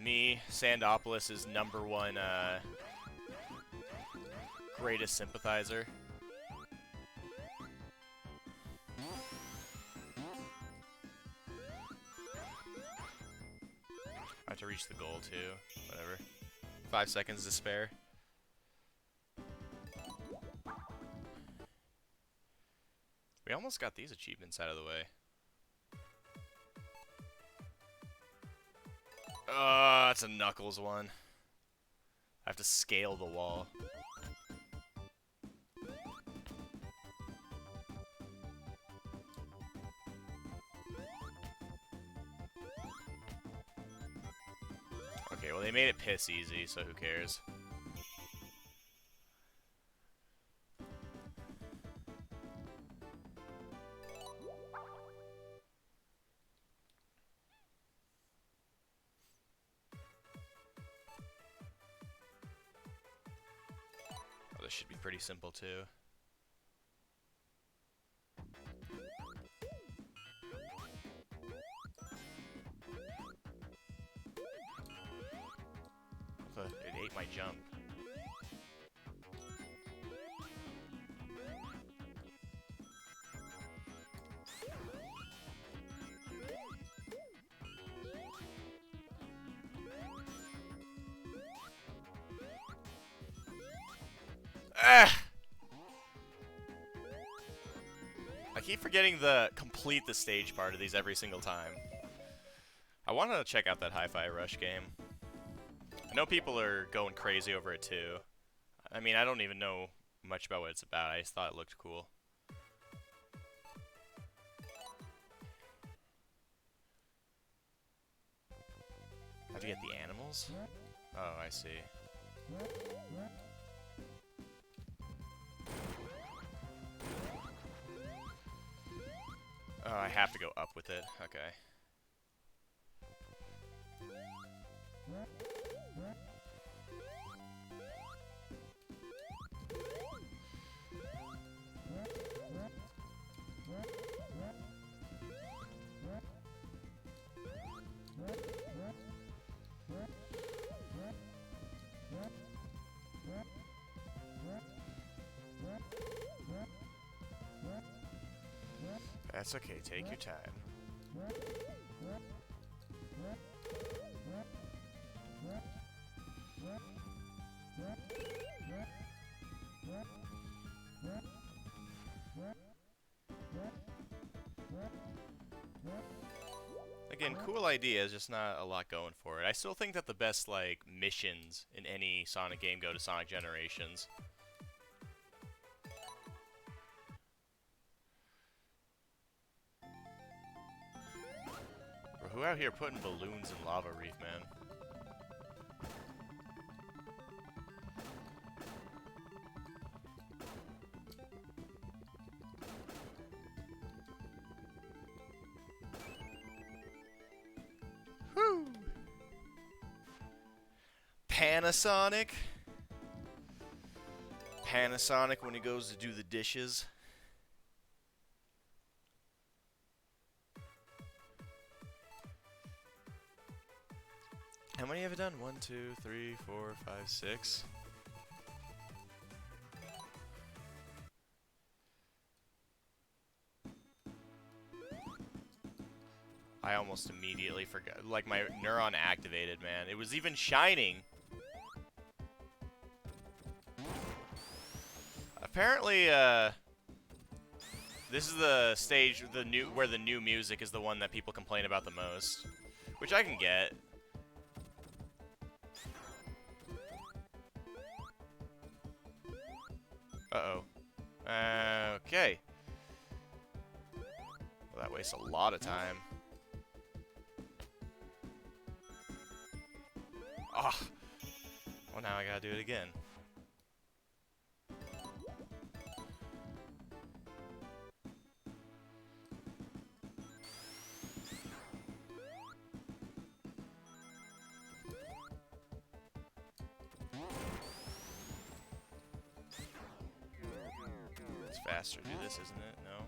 Me, Sandopolis is #1 greatest sympathizer. I have to reach the goal too. Whatever. 5 seconds to spare. We almost got these achievements out of the way. That's a Knuckles one. I have to scale the wall. Well, they made it piss easy, so who cares? Oh, this should be pretty simple too. It ate my jump. Ah! I keep forgetting the complete the stage part of these every single time. I want to check out that Hi-Fi Rush game. I know people are going crazy over it too. I mean, I don't even know much about what it's about. I just thought it looked cool. Have to get the animals? Oh, I see. Oh, I have to go up with it. Okay. That's okay, take your time. Again, cool idea, just not a lot going for it. I still think that the best, like, missions in any Sonic game go to Sonic Generations. Bro, who out here putting balloons in Lava Reef, man? Whew! Panasonic? Panasonic when he goes to do the dishes. How many have I done? 1, 2, 3, 4, 5, 6. I almost immediately forgot. Like, my neuron activated, man. It was even shining. Apparently, this is the stage, where the new music is the one that people complain about the most. Which I can get. Uh-oh. Okay. Well, that wastes a lot of time. Ah. Oh. Well, now I gotta do it again. It's faster to do this, isn't it? No.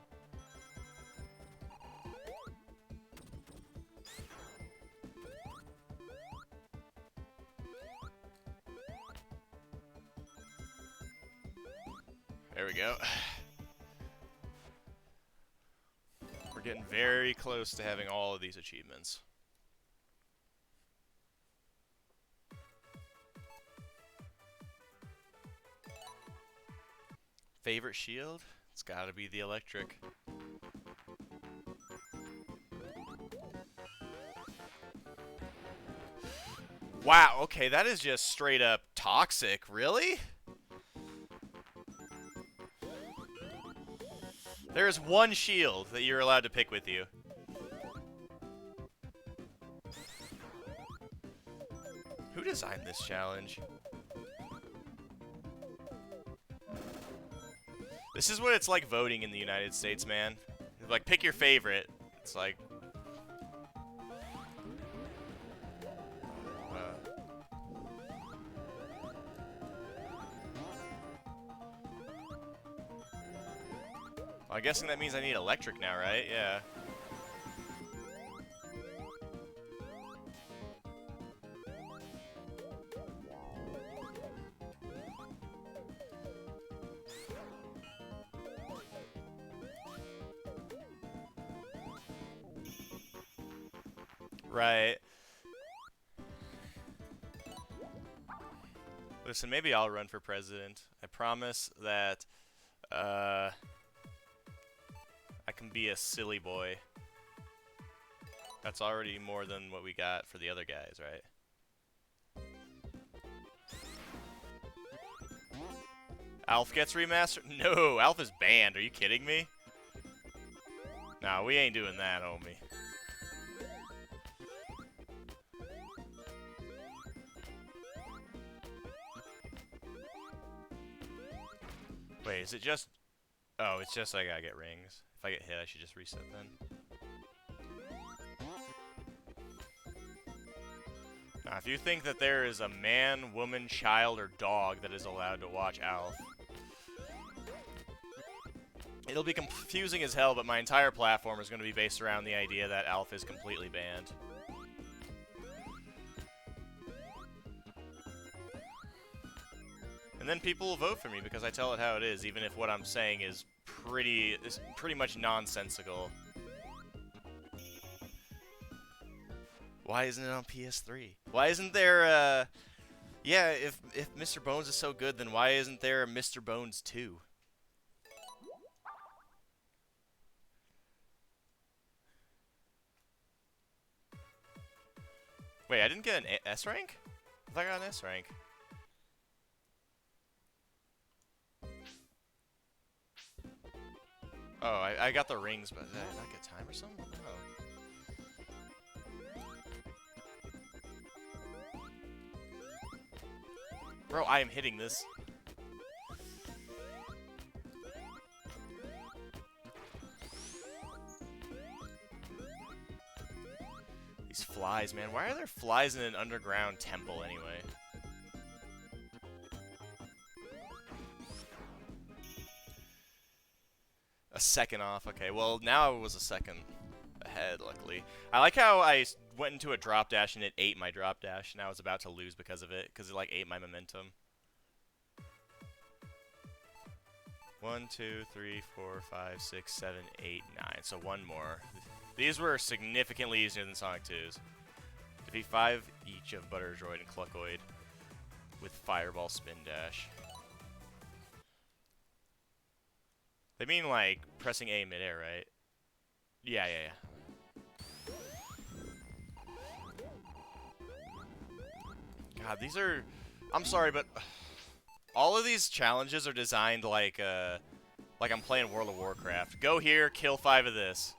There we go. We're getting very close to having all of these achievements. Favorite shield? It's gotta be the electric. Wow, okay, that is just straight up toxic. Really? There is one shield that you're allowed to pick with you. designed this challenge? This is what it's like voting in the United States, man. Like, pick your favorite. It's like... I'm guessing that means I need electric now, right? Yeah. Right. Listen, maybe I'll run for president. I promise that, I can be a silly boy. That's already more than what we got for the other guys, right? Alf gets remastered? No, Alf is banned. Are you kidding me? Nah, we ain't doing that, homie. Wait, is it just... Oh, it's just I gotta get rings. If I get hit, I should just reset then. Now, if you think that there is a man, woman, child, or dog that is allowed to watch Alf, it'll be confusing as hell, but my entire platform is going to be based around the idea that Alf is completely banned. And then people will vote for me because I tell it how it is, even if what I'm saying is pretty much nonsensical. Why isn't it on PS3? Why isn't there, yeah, if Mr. Bones is so good, then why isn't there a Mr. Bones 2? Wait, I didn't get an S rank? I thought I got an S rank. Oh, I got the rings, but did I not get time or something? Oh. Bro, I am hitting this. These flies, man. Why are there flies in an underground temple anyway? A second off. Okay, well, now I was a second ahead, luckily. I like how I went into a drop dash and it ate my drop dash, and I was about to lose because of it, because it, like, ate my momentum. 1, 2, 3, 4, 5, 6, 7, 8, 9. So one more. These were significantly easier than Sonic 2's. Defeat 5 each of Butter Droid and Cluckoid with Fireball Spin Dash. They mean, like, pressing A midair, right? Yeah. God, these are... I'm sorry, but... all of these challenges are designed like I'm playing World of Warcraft. Go here, kill 5 of this.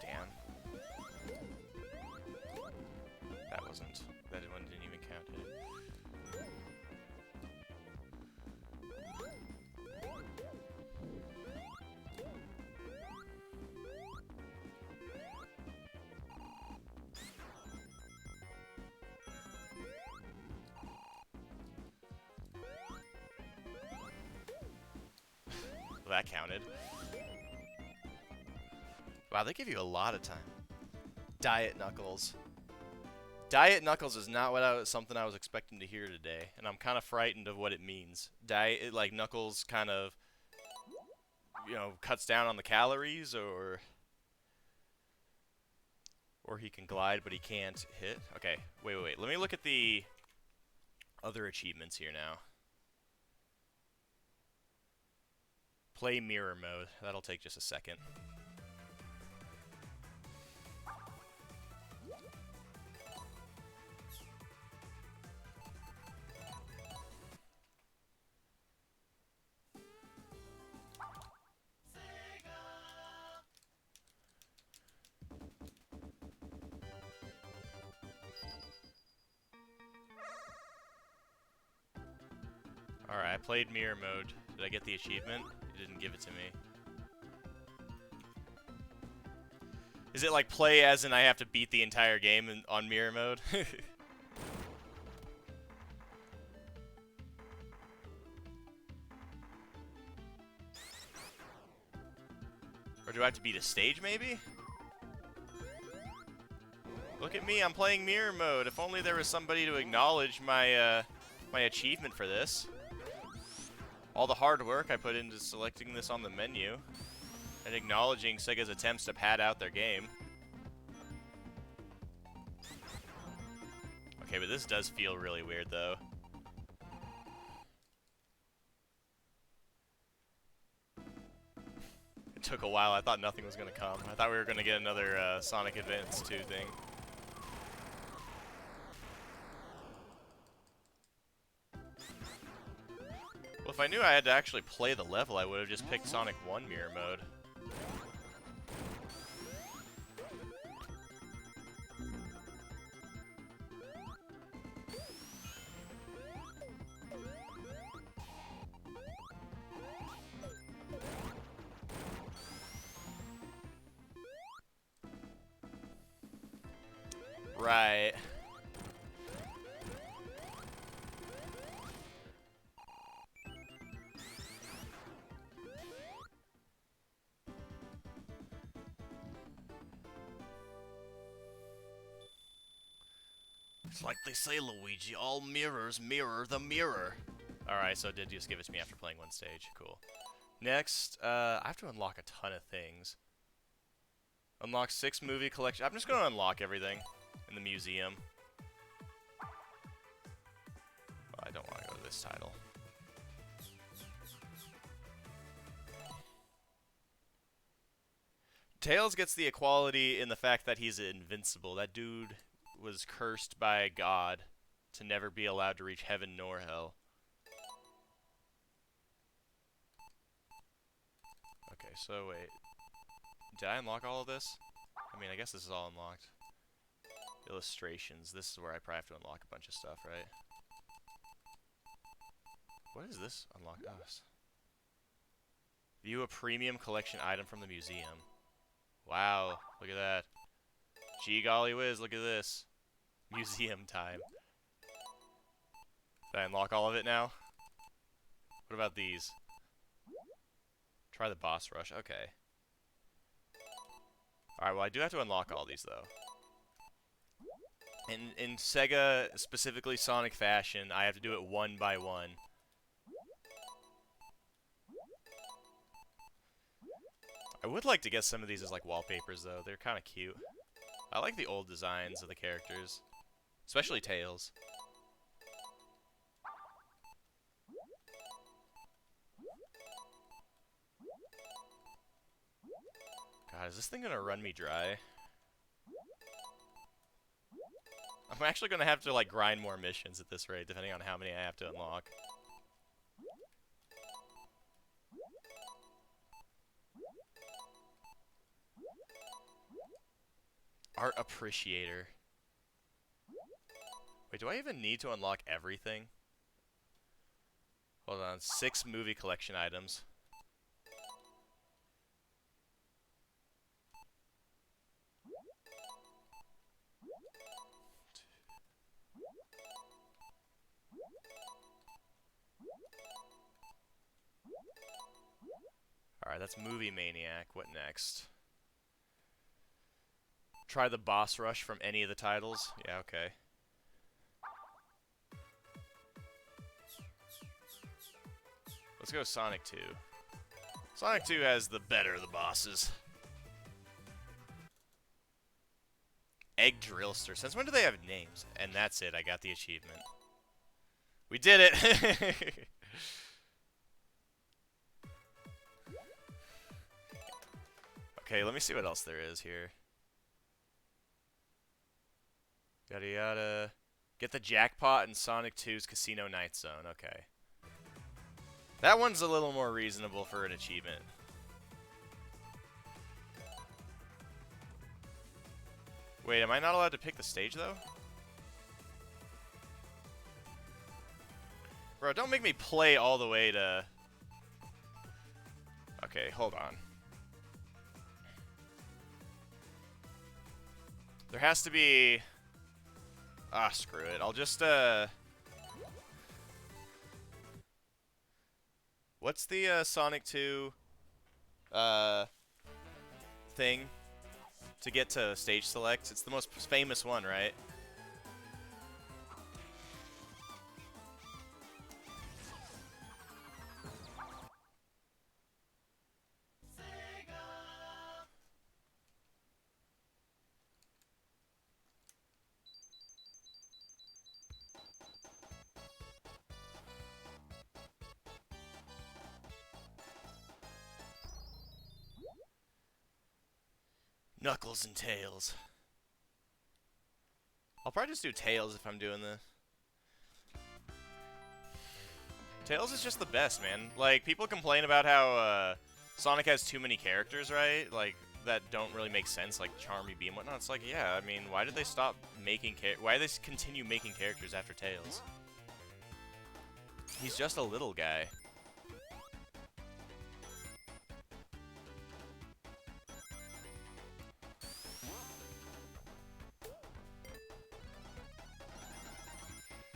Damn. That one didn't even count, did it? Well, that counted. Wow, they give you a lot of time. Diet Knuckles. Diet Knuckles is not something I was expecting to hear today, and I'm kind of frightened of what it means. Like, Knuckles kind of, you know, cuts down on the calories, or he can glide, but he can't hit. Okay, wait. Let me look at the other achievements here now. Play mirror mode. That'll take just a second. Alright, I played mirror mode. Did I get the achievement? It didn't give it to me. Is it like play as in I have to beat the entire game on mirror mode? Or do I have to beat a stage, maybe? Look at me, I'm playing mirror mode. If only there was somebody to acknowledge my, my achievement for this. All the hard work I put into selecting this on the menu. And acknowledging Sega's attempts to pad out their game. Okay, but this does feel really weird, though. It took a while. I thought nothing was going to come. I thought we were going to get another Sonic Advance 2 thing. Well, if I knew I had to actually play the level, I would have just picked Sonic 1 mirror mode. Right. It's like they say, Luigi, all mirrors mirror the mirror. Alright, so it did just give it to me after playing one stage. Cool. Next, I have to unlock a ton of things. Unlock 6 movie collection. I'm just going to unlock everything in the museum. Well, I don't want to go to this title. Tails gets the equality in the fact that he's invincible. That dude was cursed by God to never be allowed to reach heaven nor hell. Okay, so wait. Did I unlock all of this? I mean, I guess this is all unlocked. Illustrations. This is where I probably have to unlock a bunch of stuff, right? What is this? Unlock us. View a premium collection item from the museum. Wow, look at that. Gee golly whiz, look at this. Museum time. Did I unlock all of it now? What about these? Try the boss rush, okay. Alright, well I do have to unlock all these though. In Sega, specifically Sonic fashion, I have to do it one by one. I would like to get some of these as like wallpapers though, they're kind of cute. I like the old designs of the characters, especially Tails. God, is this thing gonna run me dry? I'm actually gonna have to like grind more missions at this rate, depending on how many I have to unlock. Art Appreciator. Wait, do I even need to unlock everything? Hold on, 6 movie collection items. Alright, that's Movie Maniac. What next? Try the boss rush from any of the titles? Yeah, okay. Let's go Sonic 2. Sonic 2 has the better of the bosses. Egg Drillster. Since when do they have names? And that's it, I got the achievement. We did it! Okay, let me see what else there is here. Yada yada. Get the jackpot in Sonic 2's Casino Night Zone. Okay. That one's a little more reasonable for an achievement. Wait, am I not allowed to pick the stage, though? Bro, don't make me play all the way to... Okay, hold on. There has to be... Ah, screw it. I'll just, What's the, Sonic 2, thing to get to stage select? It's the most famous one, right? Knuckles and Tails. I'll probably just do Tails if I'm doing this. Tails is just the best, man. Like, people complain about how, Sonic has too many characters, right? Like, that don't really make sense, like Charmy Bee and whatnot. It's like, yeah, I mean, why did they stop making why do they continue making characters after Tails? He's just a little guy.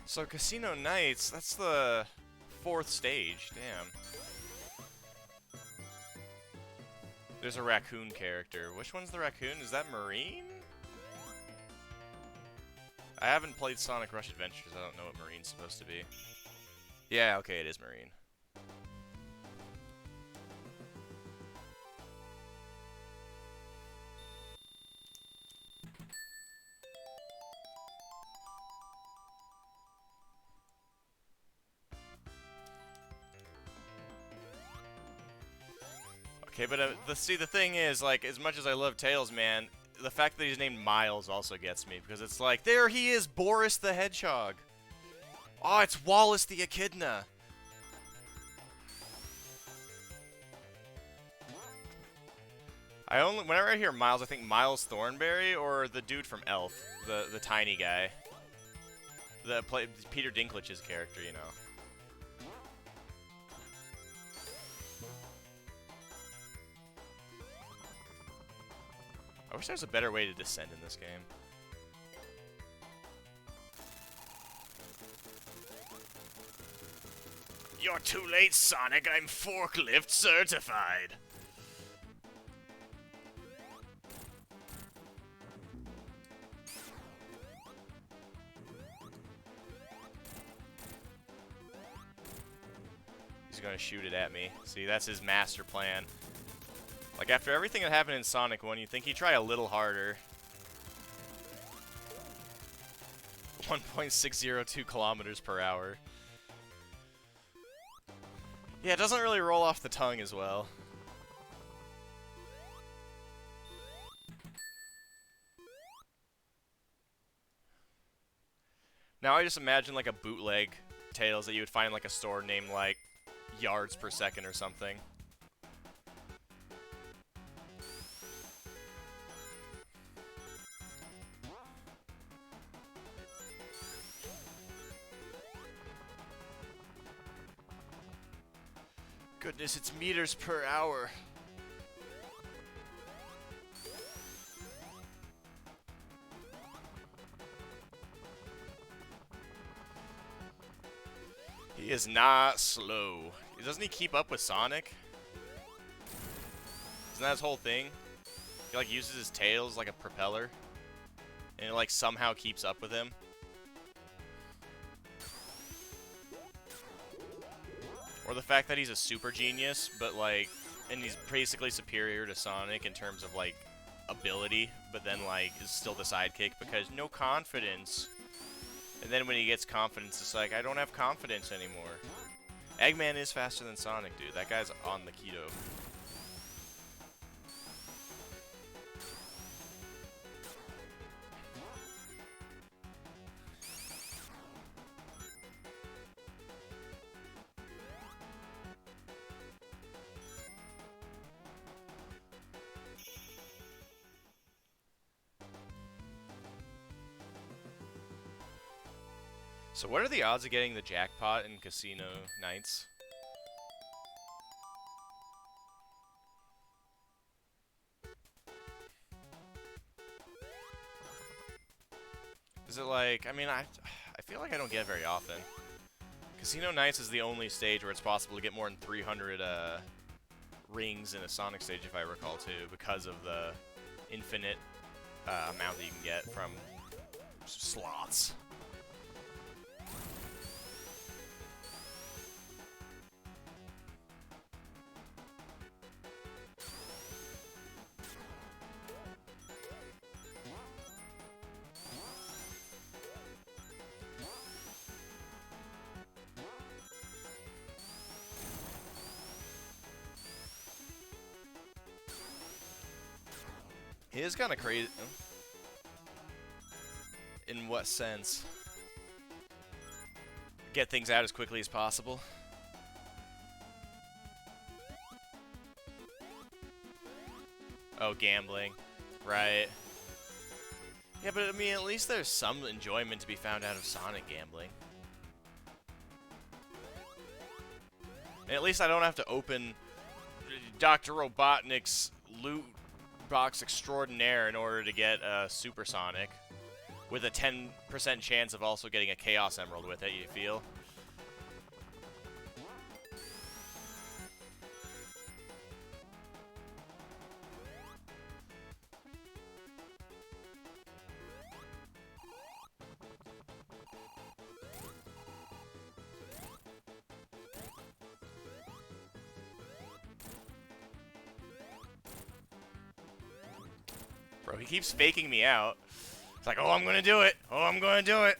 So Casino Nights, that's the 4th stage. Damn. There's a raccoon character. Which one's the raccoon? Is that Marine? I haven't played Sonic Rush Adventures. I don't know what Marine's supposed to be. Yeah, okay, it is Marine. Okay, but the thing is, like, as much as I love Tails, man, the fact that he's named Miles also gets me, because it's like, there he is, Boris the Hedgehog. Oh, it's Wallace the Echidna. Whenever I hear Miles, I think Miles Thornberry or the dude from Elf, the tiny guy, Peter Dinklage's character, you know. I wish there was a better way to descend in this game. You're too late, Sonic. I'm forklift certified. He's gonna shoot it at me. See, that's his master plan. Like, after everything that happened in Sonic 1, you'd think he'd try a little harder. 1.602 kilometers per hour. Yeah, it doesn't really roll off the tongue as well. Now I just imagine, like, a bootleg Tails that you would find in, like, a store named, like, Yards Per Second or something. Goodness, it's meters per hour. He is not slow. Doesn't he keep up with Sonic? Isn't that his whole thing? He, like, uses his tail as, like, a propeller. And it, like, somehow keeps up with him. Or the fact that he's a super genius, but, like, and he's basically superior to Sonic in terms of, like, ability, but then, like, is still the sidekick because no confidence. And then when he gets confidence, it's like, I don't have confidence anymore. Eggman is faster than Sonic, dude. That guy's on the keto. So what are the odds of getting the jackpot in Casino Nights? Is it like, I mean, I feel like I don't get it very often. Casino Nights is the only stage where it's possible to get more than 300 rings in a Sonic stage, if I recall, too, because of the infinite amount that you can get from slots. It is kind of crazy. In what sense? Get things out as quickly as possible. Oh, gambling. Right. Yeah, but I mean, at least there's some enjoyment to be found out of Sonic gambling. And at least I don't have to open Dr. Robotnik's loot box extraordinaire in order to get a Super Sonic. With a 10% chance of also getting a Chaos Emerald with it, you feel? Bro, he keeps faking me out. It's like, oh, I'm gonna do it. Oh, I'm gonna do it.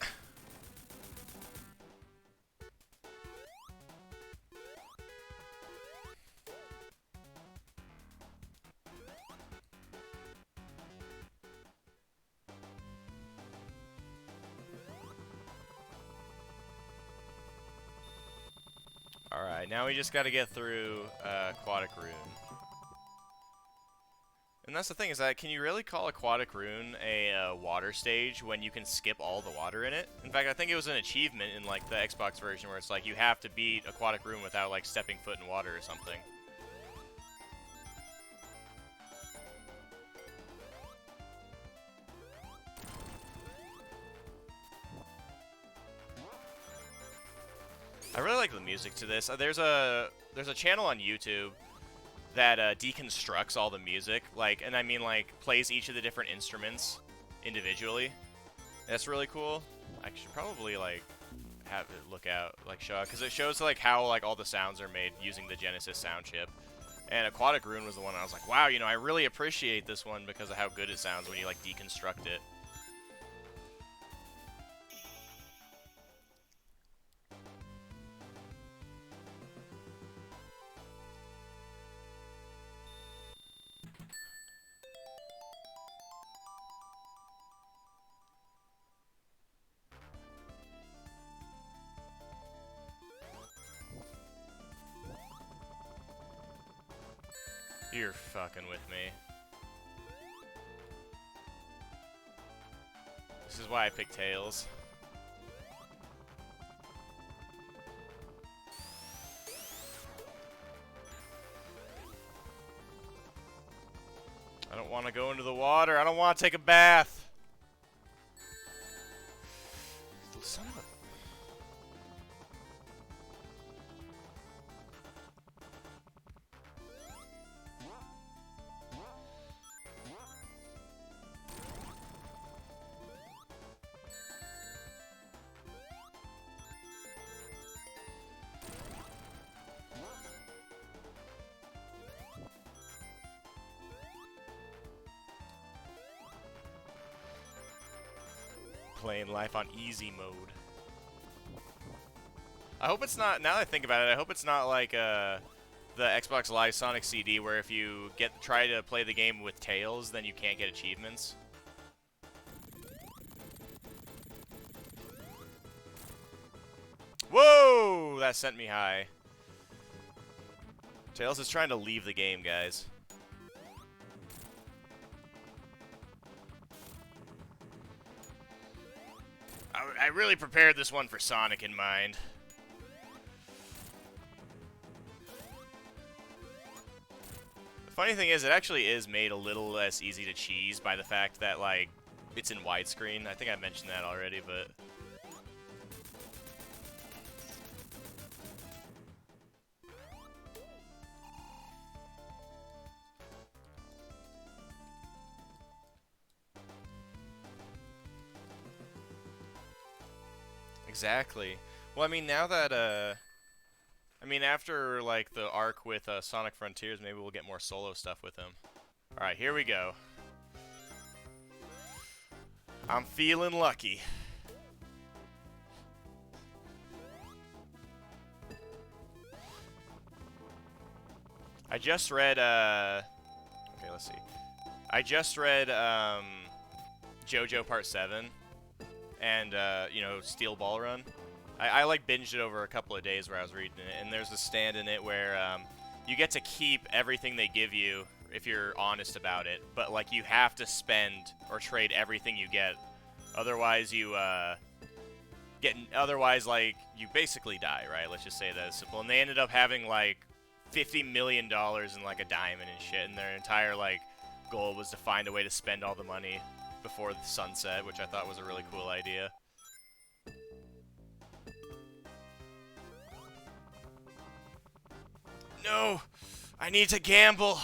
Alright, now we just gotta get through Aquatic Rune. And that's the thing, is that can you really call Aquatic Rune a water stage when you can skip all the water in it? In fact, I think it was an achievement in like the Xbox version where it's like you have to beat Aquatic Rune without like stepping foot in water or something. I really like the music to this. There's a channel on YouTube that deconstructs all the music, like, and I mean like plays each of the different instruments individually. That's really cool. I should probably like have it look out, like show out, because it shows like how like all the sounds are made using the Genesis sound chip. And Aquatic Rune was the one I was like, wow, you know, I really appreciate this one because of how good it sounds when you like deconstruct it. You're fucking with me. This is why I picked Tails. I don't want to go into the water. I don't want to take a bath. Son of a... Playing life on easy mode. I hope it's not, now that I think about it, I hope it's not like the Xbox Live Sonic CD where if you try to play the game with Tails, then you can't get achievements. Whoa! That sent me high. Tails is trying to leave the game, guys. I really prepared this one for Sonic in mind. The funny thing is, it actually is made a little less easy to cheese by the fact that, like, it's in widescreen. I think I mentioned that already, but... Exactly. Well, I mean, now that, I mean, after, like, the arc with Sonic Frontiers, maybe we'll get more solo stuff with him. Alright, here we go. I'm feeling lucky. I just read, okay, let's see. I just read, JoJo Part 7 and, you know, Steel Ball Run. I like, binged it over a couple of days where I was reading it, and there's a stand in it where, you get to keep everything they give you if you're honest about it, but, like, you have to spend or trade everything you get. Otherwise, otherwise, like, you basically die, right? Let's just say that it's simple. And they ended up having, like, $50 million in, like, a diamond and shit, and their entire, like, goal was to find a way to spend all the money before the sunset, which I thought was a really cool idea. No! I need to gamble!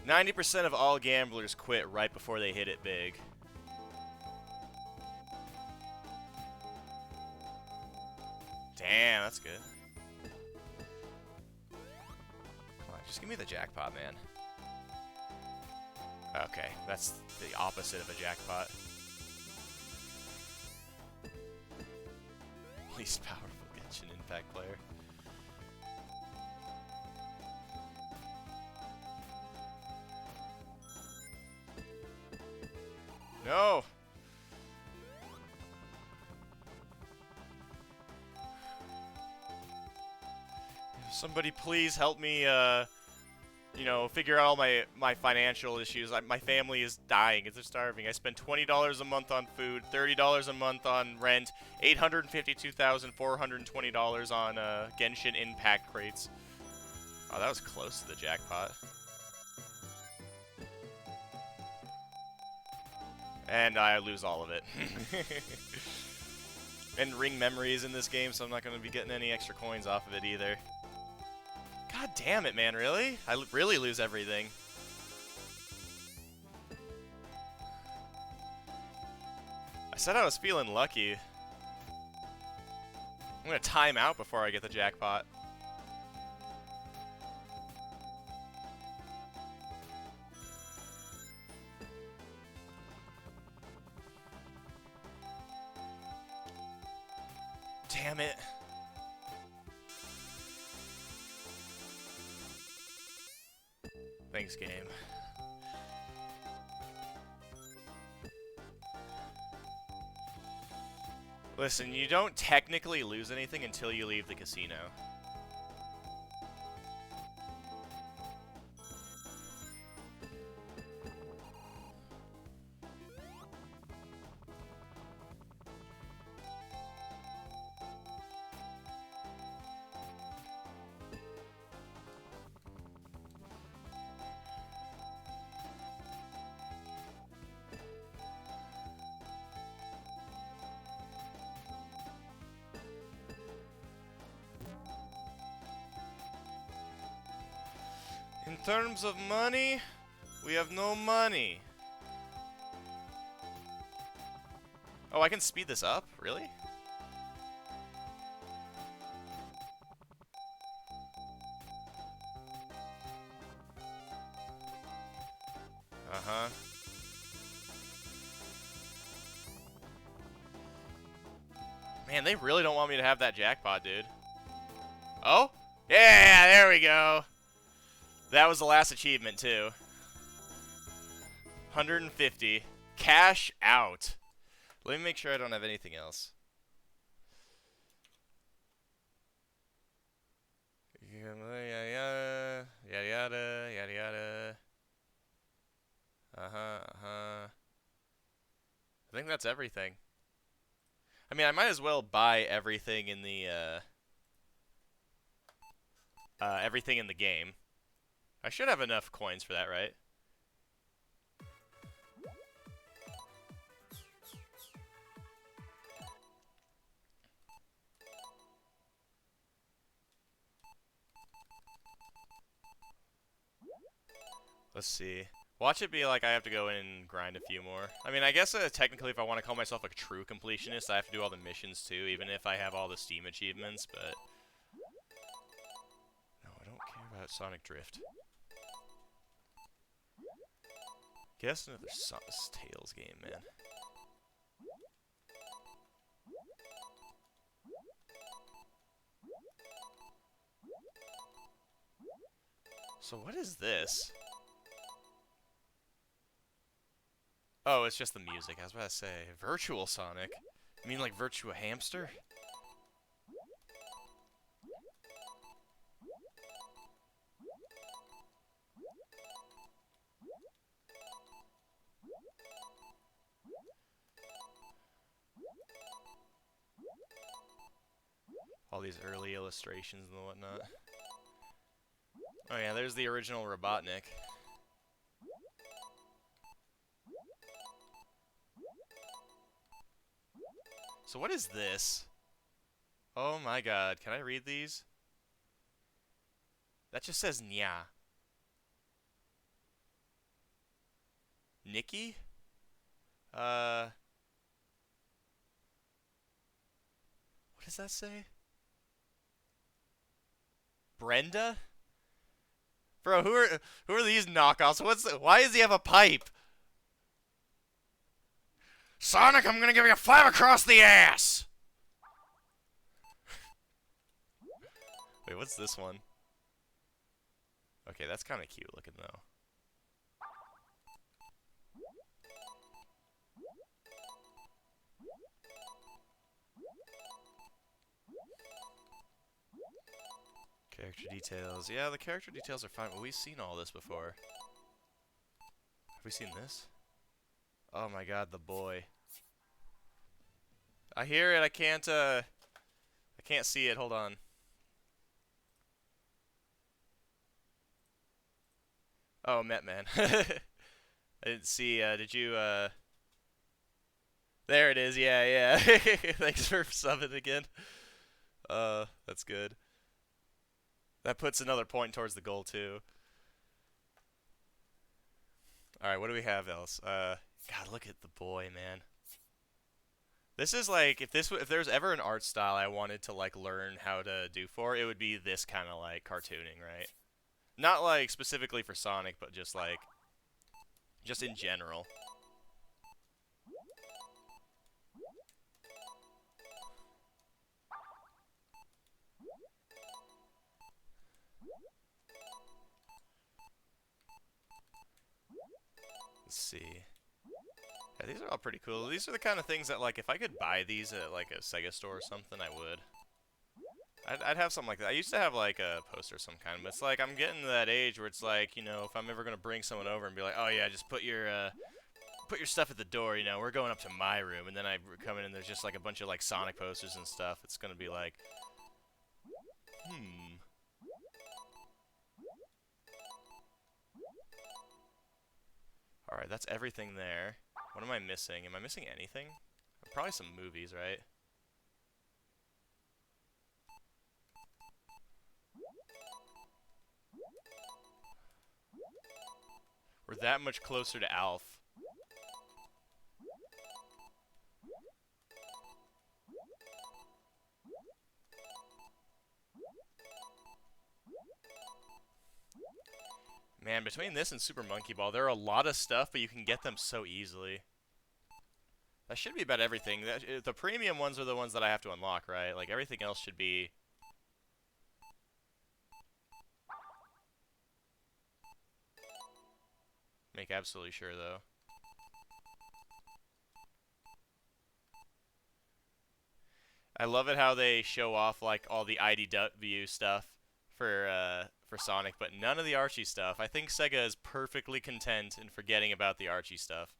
90% of all gamblers quit right before they hit it big. Damn, that's good. Come on, just give me the jackpot, man. Okay, that's the opposite of a jackpot. Least powerful Genshin Impact player. No! Somebody please help me, you know, figure out all my financial issues. My family is dying. They're starving. I spend $20 a month on food, $30 a month on rent, $852,420 on Genshin Impact crates. Oh, that was close to the jackpot. And I lose all of it. And ring memories in this game, so I'm not going to be getting any extra coins off of it either. God damn it, man, really? I really lose everything. I said I was feeling lucky. I'm gonna time out before I get the jackpot. Damn it. Thanks, game. Listen, you don't technically lose anything until you leave the casino. In terms of money, we have no money. Oh, I can speed this up? Really? Uh-huh. Man, they really don't want me to have that jackpot, dude. Oh? Yeah, there we go. That was the last achievement, too. 150. Cash out. Let me make sure I don't have anything else. Yada yada, yada yada, yada yada. I think that's everything. I mean, I might as well buy everything in the everything in the game. I should have enough coins for that, right? Let's see. Watch it be like I have to go in and grind a few more. I mean, I guess technically if I want to call myself a true completionist, I have to do all the missions too, even if I have all the Steam achievements, but... No, I don't care about Sonic Drift. Guess another Tails game, man. So what is this? Oh, it's just the music. I was about to say, Virtual Sonic? You mean like Virtua Hamster? All these early illustrations and whatnot. Oh yeah, there's the original Robotnik. So what is this? Oh my god, can I read these? That just says Nya. Nikki? What does that say? Brenda? Bro, who are these knockoffs? Why does he have a pipe? Sonic, I'm gonna give you a 5 across the ass! Wait, what's this one? Okay, that's kind of cute looking though. Character details. Yeah, the character details are fine, but we've seen all this before. Have we seen this? Oh my god, the boy. I hear it, I can't see it, hold on. Oh, Metman. I didn't see, did you, There it is, yeah, yeah. Thanks for subbing again. That's good. That puts another point towards the goal, too. Alright, what do we have else? God, look at the boy, man. This is like, if there's ever an art style I wanted to, like, learn how to do for, it would be this kind of, like, cartooning, right? Not, like, specifically for Sonic, but just, like, just in general. Let's see. Yeah, these are all pretty cool. These are the kind of things that, like, if I could buy these at, like, a Sega store or something, I would. I'd have something like that. I used to have, like, a poster of some kind, but it's like, I'm getting to that age where it's like, you know, if I'm ever gonna bring someone over and be like, oh yeah, just put your stuff at the door, you know, we're going up to my room, and then I come in and there's just, like, a bunch of, like, Sonic posters and stuff, it's gonna be like, Alright, that's everything there. What am I missing? Am I missing anything? Probably some movies, right? We're that much closer to Alf. Man, between this and Super Monkey Ball, there are a lot of stuff, but you can get them so easily. That should be about everything. The premium ones are the ones that I have to unlock, right? Like, everything else should be... Make absolutely sure, though. I love it how they show off, like, all the IDW stuff for Sonic, but none of the Archie stuff. I think Sega is perfectly content in forgetting about the Archie stuff.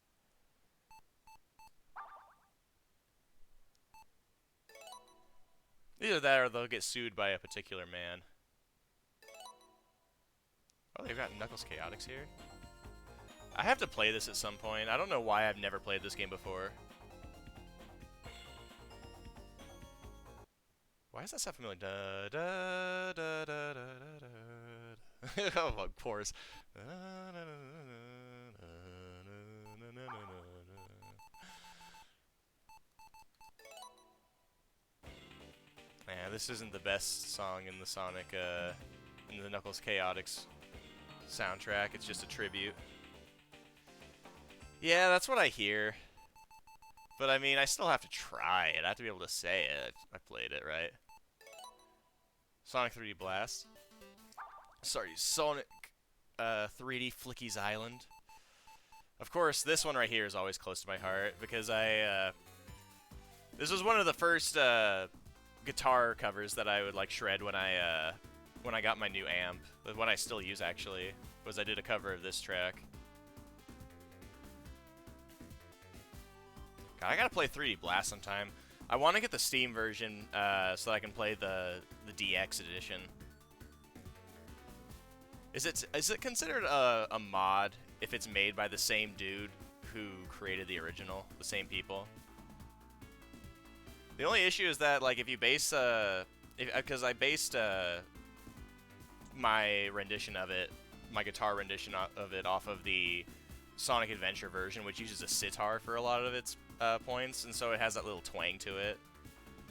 Either that or they'll get sued by a particular man. Oh, they've got Knuckles Chaotix here. I have to play this at some point. I don't know why I've never played this game before. Why is that so familiar? Da, da, da, da, da, da, da. Oh, of course. Man, this isn't the best song in the Sonic, in the Knuckles Chaotix soundtrack. It's just a tribute. Yeah, that's what I hear. But I mean, I still have to try it. I have to be able to say it. I played it, right? Sonic 3D Blast. Sorry, Sonic 3D Flicky's Island. Of course, this one right here is always close to my heart because this was one of the first guitar covers that I would like shred when I got my new amp. What I still use actually was I did a cover of this track. God, I gotta play 3D Blast sometime. I want to get the Steam version so that I can play the DX edition. Is it considered a mod if it's made by the same dude who created the original, the same people? The only issue is that like if you base because I based my rendition of it, my guitar rendition of it off of the Sonic Adventure version, which uses a sitar for a lot of its points, and so it has that little twang to it.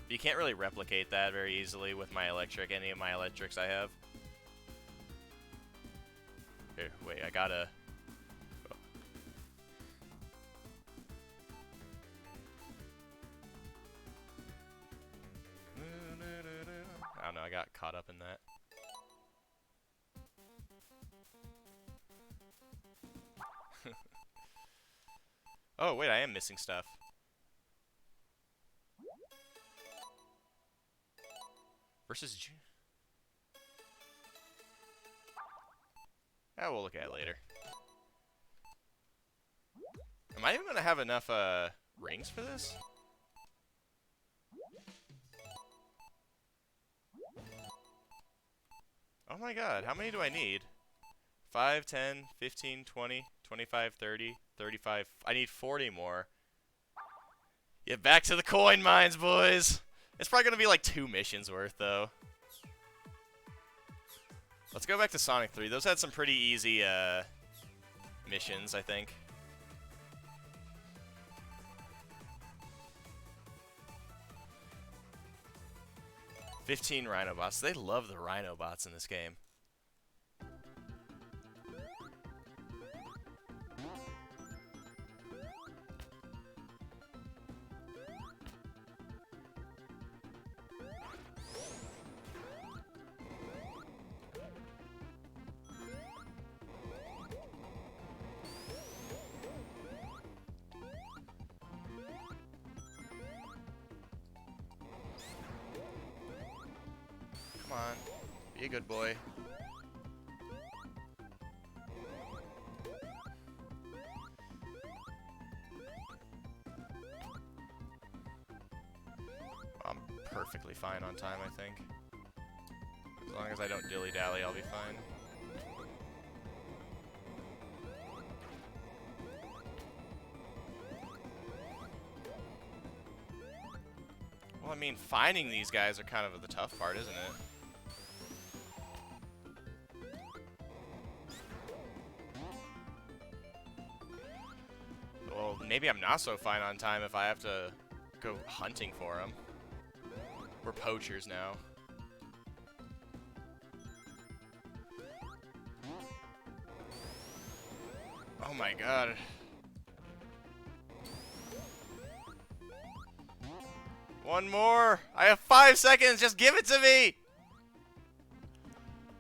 You can't really replicate that very easily with my electric, any of my electrics I have. Here, wait, I gotta... Oh. I don't know, I got caught up in that. Oh, wait, I am missing stuff. Versus June. Yeah, we'll look at it later. Am I even gonna have enough rings for this? Oh my god, how many do I need? 5, 10, 15, 20, 25, 30, 35. I need 40 more. Get back to the coin mines, boys! It's probably gonna be like 2 missions worth, though. Let's go back to Sonic 3. Those had some pretty easy missions, I think. "15 Rhinobots." They love the Rhinobots in this game. Come on, be a good boy. I'm perfectly fine on time, I think. As long as I don't dilly-dally, I'll be fine. Well, I mean, finding these guys are kind of the tough part, isn't it? Well, maybe I'm not so fine on time if I have to go hunting for them. We're poachers now. Oh my god. One more! I have 5 seconds! Just give it to me!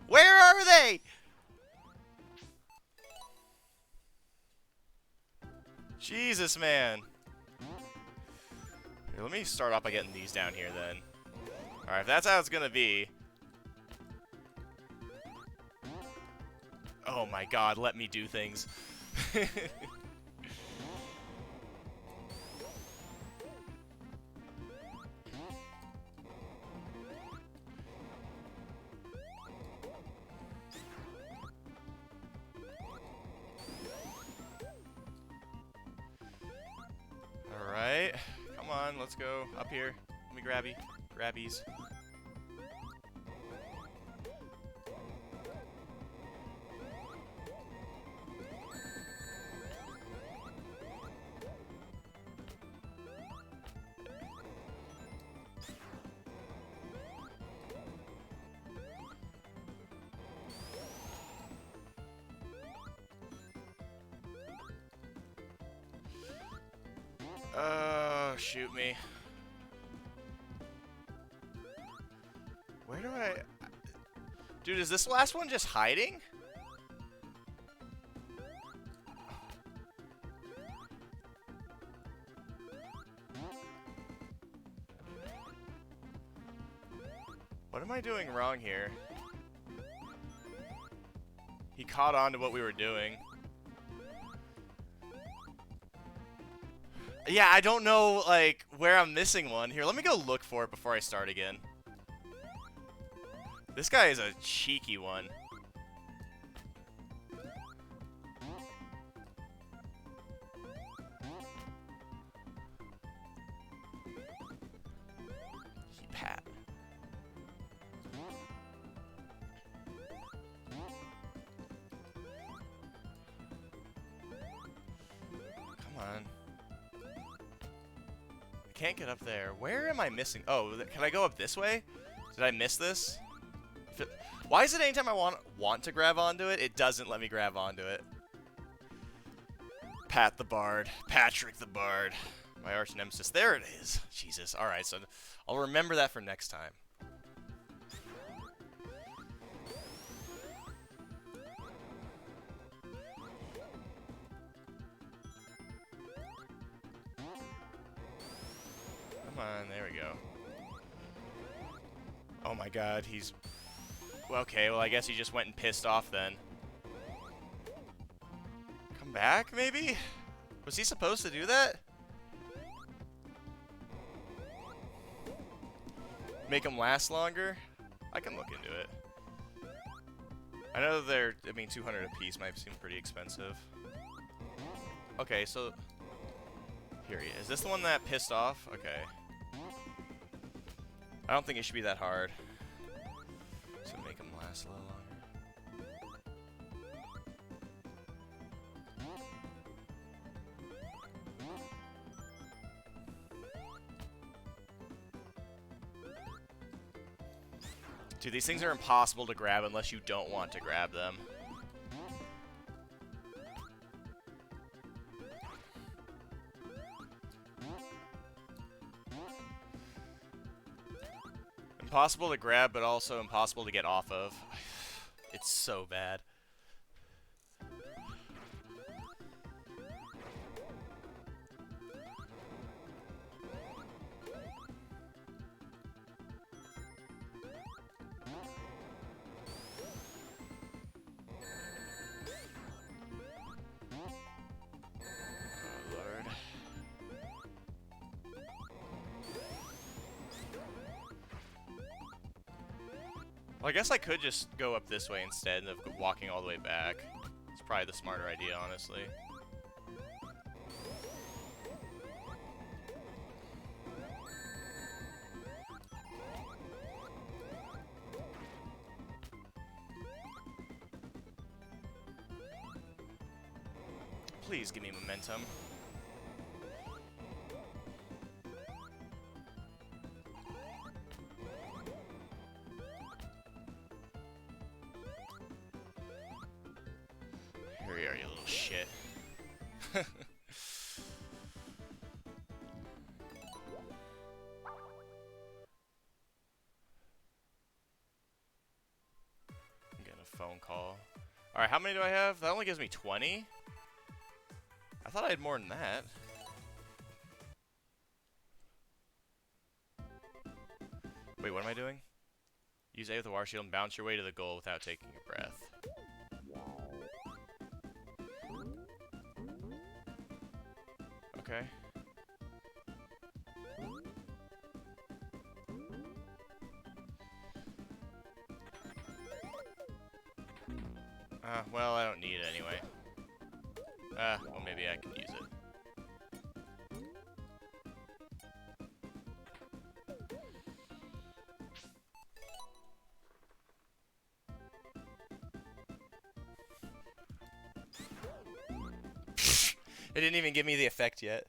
Where are they? Jesus, man. Here, let me start off by getting these down here, then. Alright, if that's how it's gonna be... Oh my god, let me do things. Let's go up here. Let me grabbies. Oh, shoot me. Where do I... Dude, is this last one just hiding? What am I doing wrong here? He caught on to what we were doing. Yeah, I don't know, like, where I'm missing one. Here, let me go look for it before I start again. This guy is a cheeky one. Pat. Come on. I can't get up there. Where am I missing? Oh, can I go up this way? Did I miss this? Why is it anytime I want to grab onto it, it doesn't let me grab onto it? Pat the Bard. Patrick the Bard. My arch nemesis. There it is. Jesus. Alright, so I'll remember that for next time. Come on, there we go. Oh my god, he's... Okay, well I guess he just went and pissed off then. Come back, maybe? Was he supposed to do that? Make him last longer? I can look into it. I know they're... I mean, 200 a piece might seem pretty expensive. Okay, so... Here he is. Is this the one that pissed off? Okay. I don't think it should be that hard. So make him last a little longer. Dude, these things are impossible to grab unless you don't want to grab them. Impossible to grab, but also impossible to get off of. It's so bad. Well, I guess I could just go up this way instead of walking all the way back. It's probably the smarter idea, honestly. Please give me momentum. Here you are, you little shit. I'm getting a phone call. Alright, how many do I have? That only gives me 20? I thought I had more than that. Wait, what am I doing? Use A with the water shield and bounce your way to the goal without taking a breath. Okay. Well, I don't need it anyway. Well, maybe I can use it. It didn't even give me the effect yet.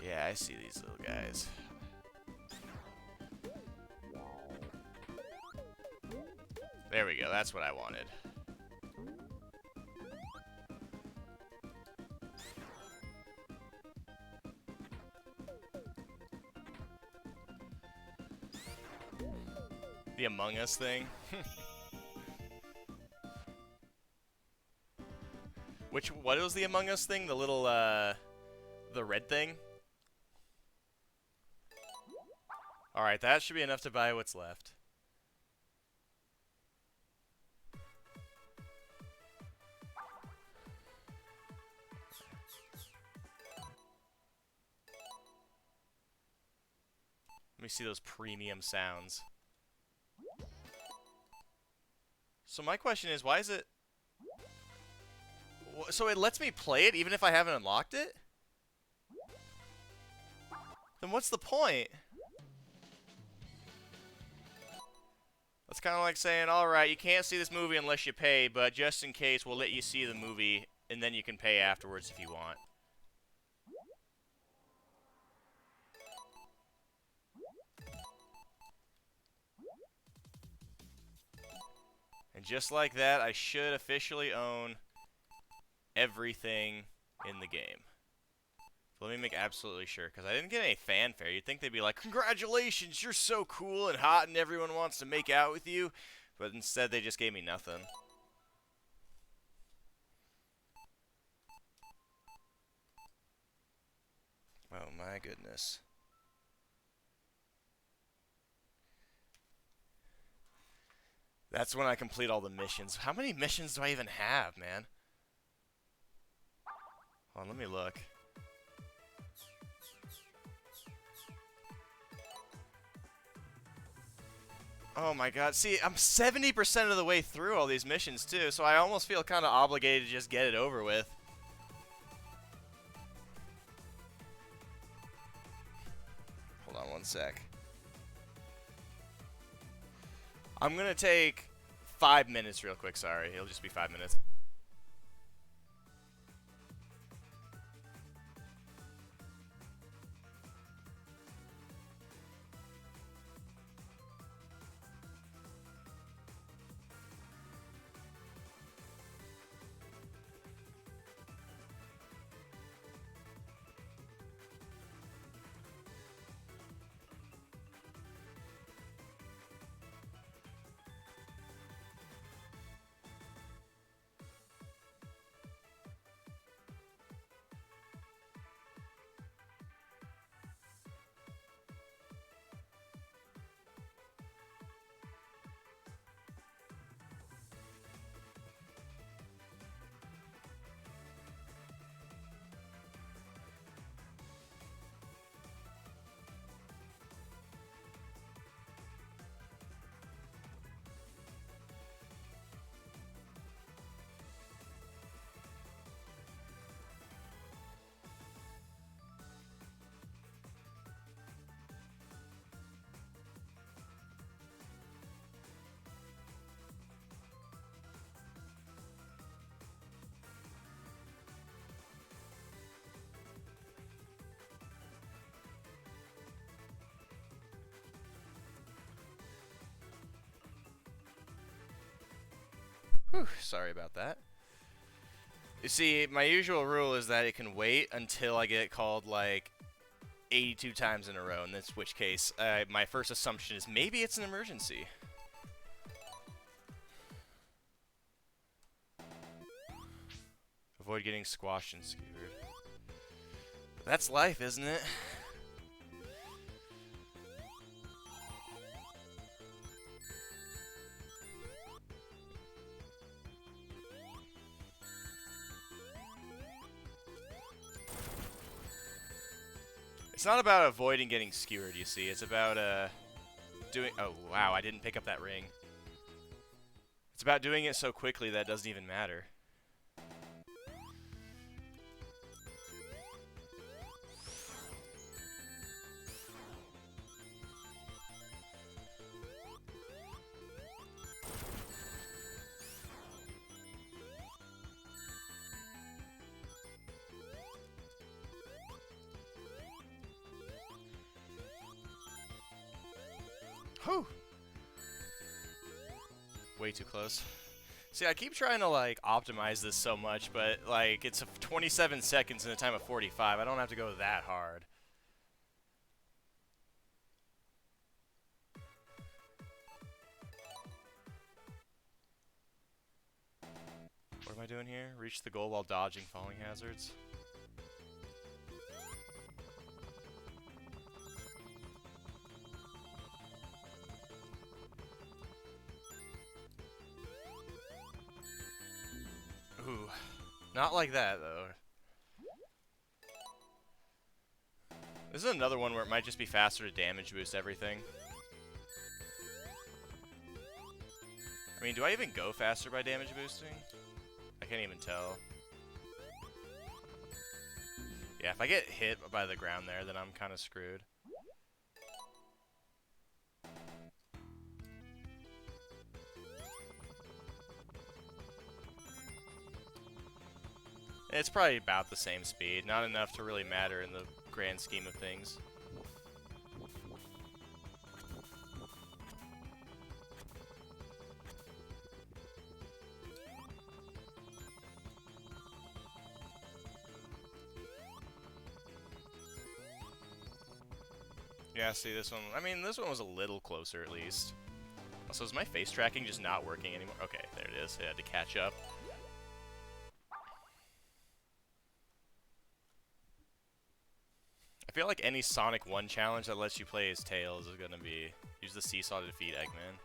Yeah, I see these little guys. There we go, that's what I wanted. The Among Us thing. What was the Among Us thing? The little, the red thing? Alright, that should be enough to buy what's left. Let me see those premium sounds. So my question is, why is it... So it lets me play it even if I haven't unlocked it? Then what's the point? That's kind of like saying, alright, you can't see this movie unless you pay, but just in case, we'll let you see the movie, and then you can pay afterwards if you want. And just like that, I should officially own everything in the game. So let me make absolutely sure, because I didn't get any fanfare. You'd think they'd be like, congratulations, you're so cool and hot and everyone wants to make out with you. But instead, they just gave me nothing. Oh my goodness. That's when I complete all the missions. How many missions do I even have, man? Hold on, let me look. Oh my god. See, I'm 70% of the way through all these missions, too, so I almost feel kind of obligated to just get it over with. Hold on one sec. I'm gonna take 5 minutes real quick, sorry. It'll just be 5 minutes. Whew, sorry about that. You see, my usual rule is that it can wait until I get called, like, 82 times in a row, in which case, my first assumption is maybe it's an emergency. Avoid getting squashed and skewered. That's life, isn't it? It's not about avoiding getting skewered, you see. It's about, doing... Oh, wow, I didn't pick up that ring. It's about doing it so quickly that it doesn't even matter. Whew. Way too close. See, I keep trying to, like, optimize this so much, but, like, it's 27 seconds in a time of 45. I don't have to go that hard. What am I doing here? Reach the goal while dodging falling hazards. Ooh. Not like that, though. This is another one where it might just be faster to damage boost everything. I mean, do I even go faster by damage boosting? I can't even tell. Yeah, if I get hit by the ground there, then I'm kind of screwed. It's probably about the same speed, not enough to really matter in the grand scheme of things. Yeah, see this one, I mean, this one was a little closer at least. Also, is my face tracking just not working anymore? Okay, there it is, I had to catch up. I feel like any Sonic 1 challenge that lets you play as Tails is gonna be use the seesaw to defeat Eggman.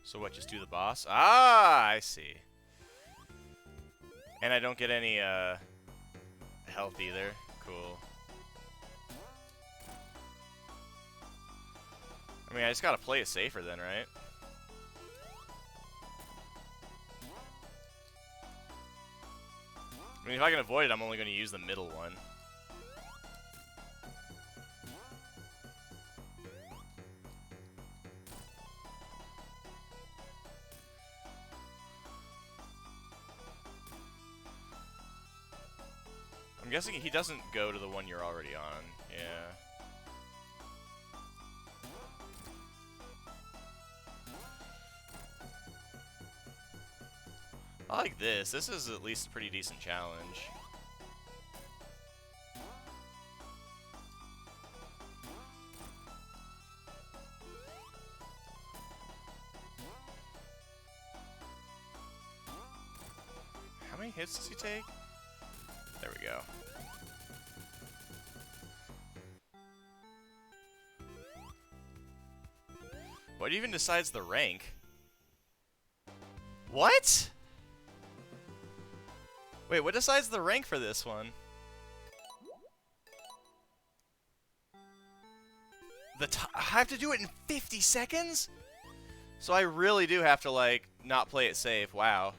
So what, just do the boss? Ah, I see. And I don't get any health either. Cool. I mean, I just gotta play it safer then, right? I mean, if I can avoid it, I'm only gonna use the middle one. I'm guessing he doesn't go to the one you're already on. Yeah. I like this. This is at least a pretty decent challenge. How many hits does he take? There we go. What even decides the rank? What? Wait, what decides the rank for this one? I have to do it in 50 seconds? So I really do have to, like, not play it safe. Wow.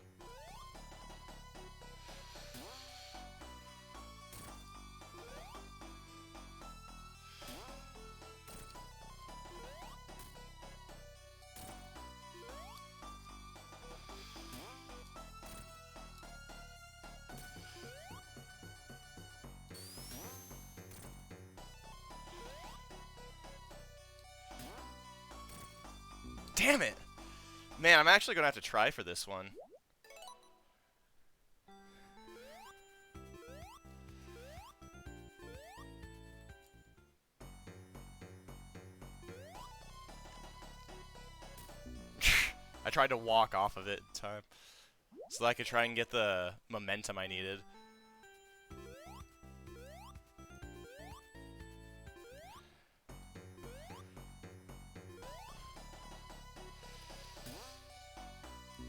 Damn it! Man, I'm actually gonna have to try for this one. I tried to walk off of it in time, so that I could try and get the momentum I needed.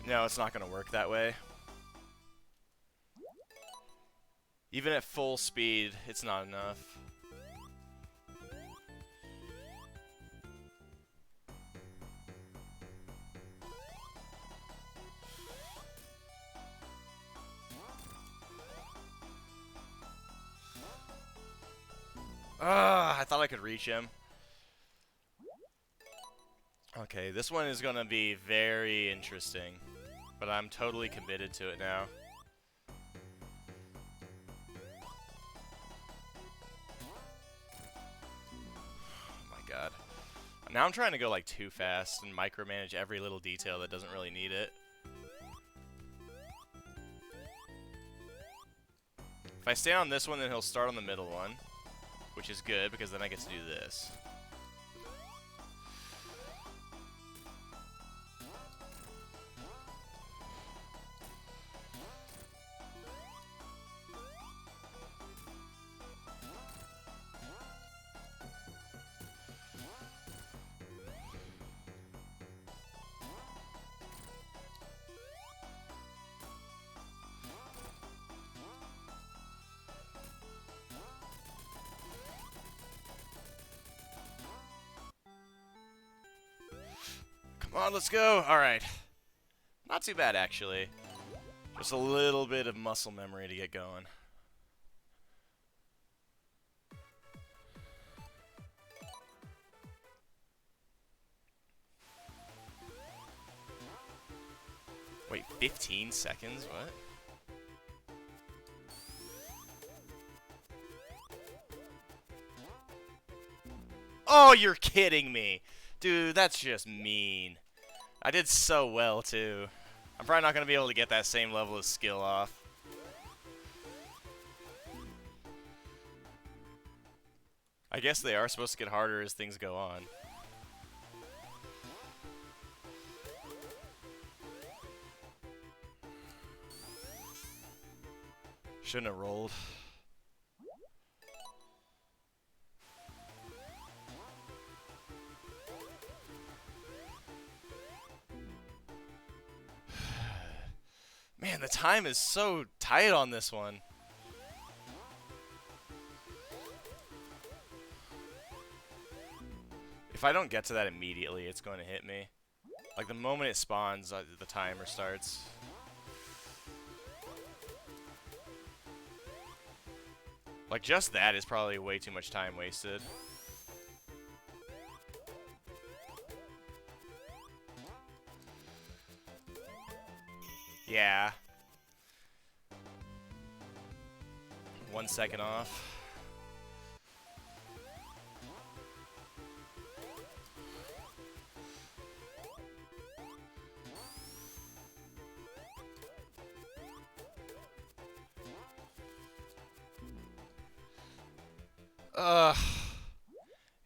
No, it's not gonna work that way. Even at full speed, it's not enough. I thought I could reach him. Okay, this one is gonna be very interesting, but I'm totally committed to it now. God. Now I'm trying to go like too fast and micromanage every little detail that doesn't really need it. If I stay on this one, then he'll start on the middle one, which is good because then I get to do this. Come on, let's go. All right. Not too bad, actually. Just a little bit of muscle memory to get going. Wait, 15 seconds? What? Oh, you're kidding me. Dude, that's just mean. I did so well, too. I'm probably not going to be able to get that same level of skill off. I guess they are supposed to get harder as things go on. Shouldn't have rolled. Man, the time is so tight on this one. If I don't get to that immediately, it's going to hit me. Like, the moment it spawns, the timer starts. Like, just that is probably way too much time wasted. Yeah. 1 second off. Ugh.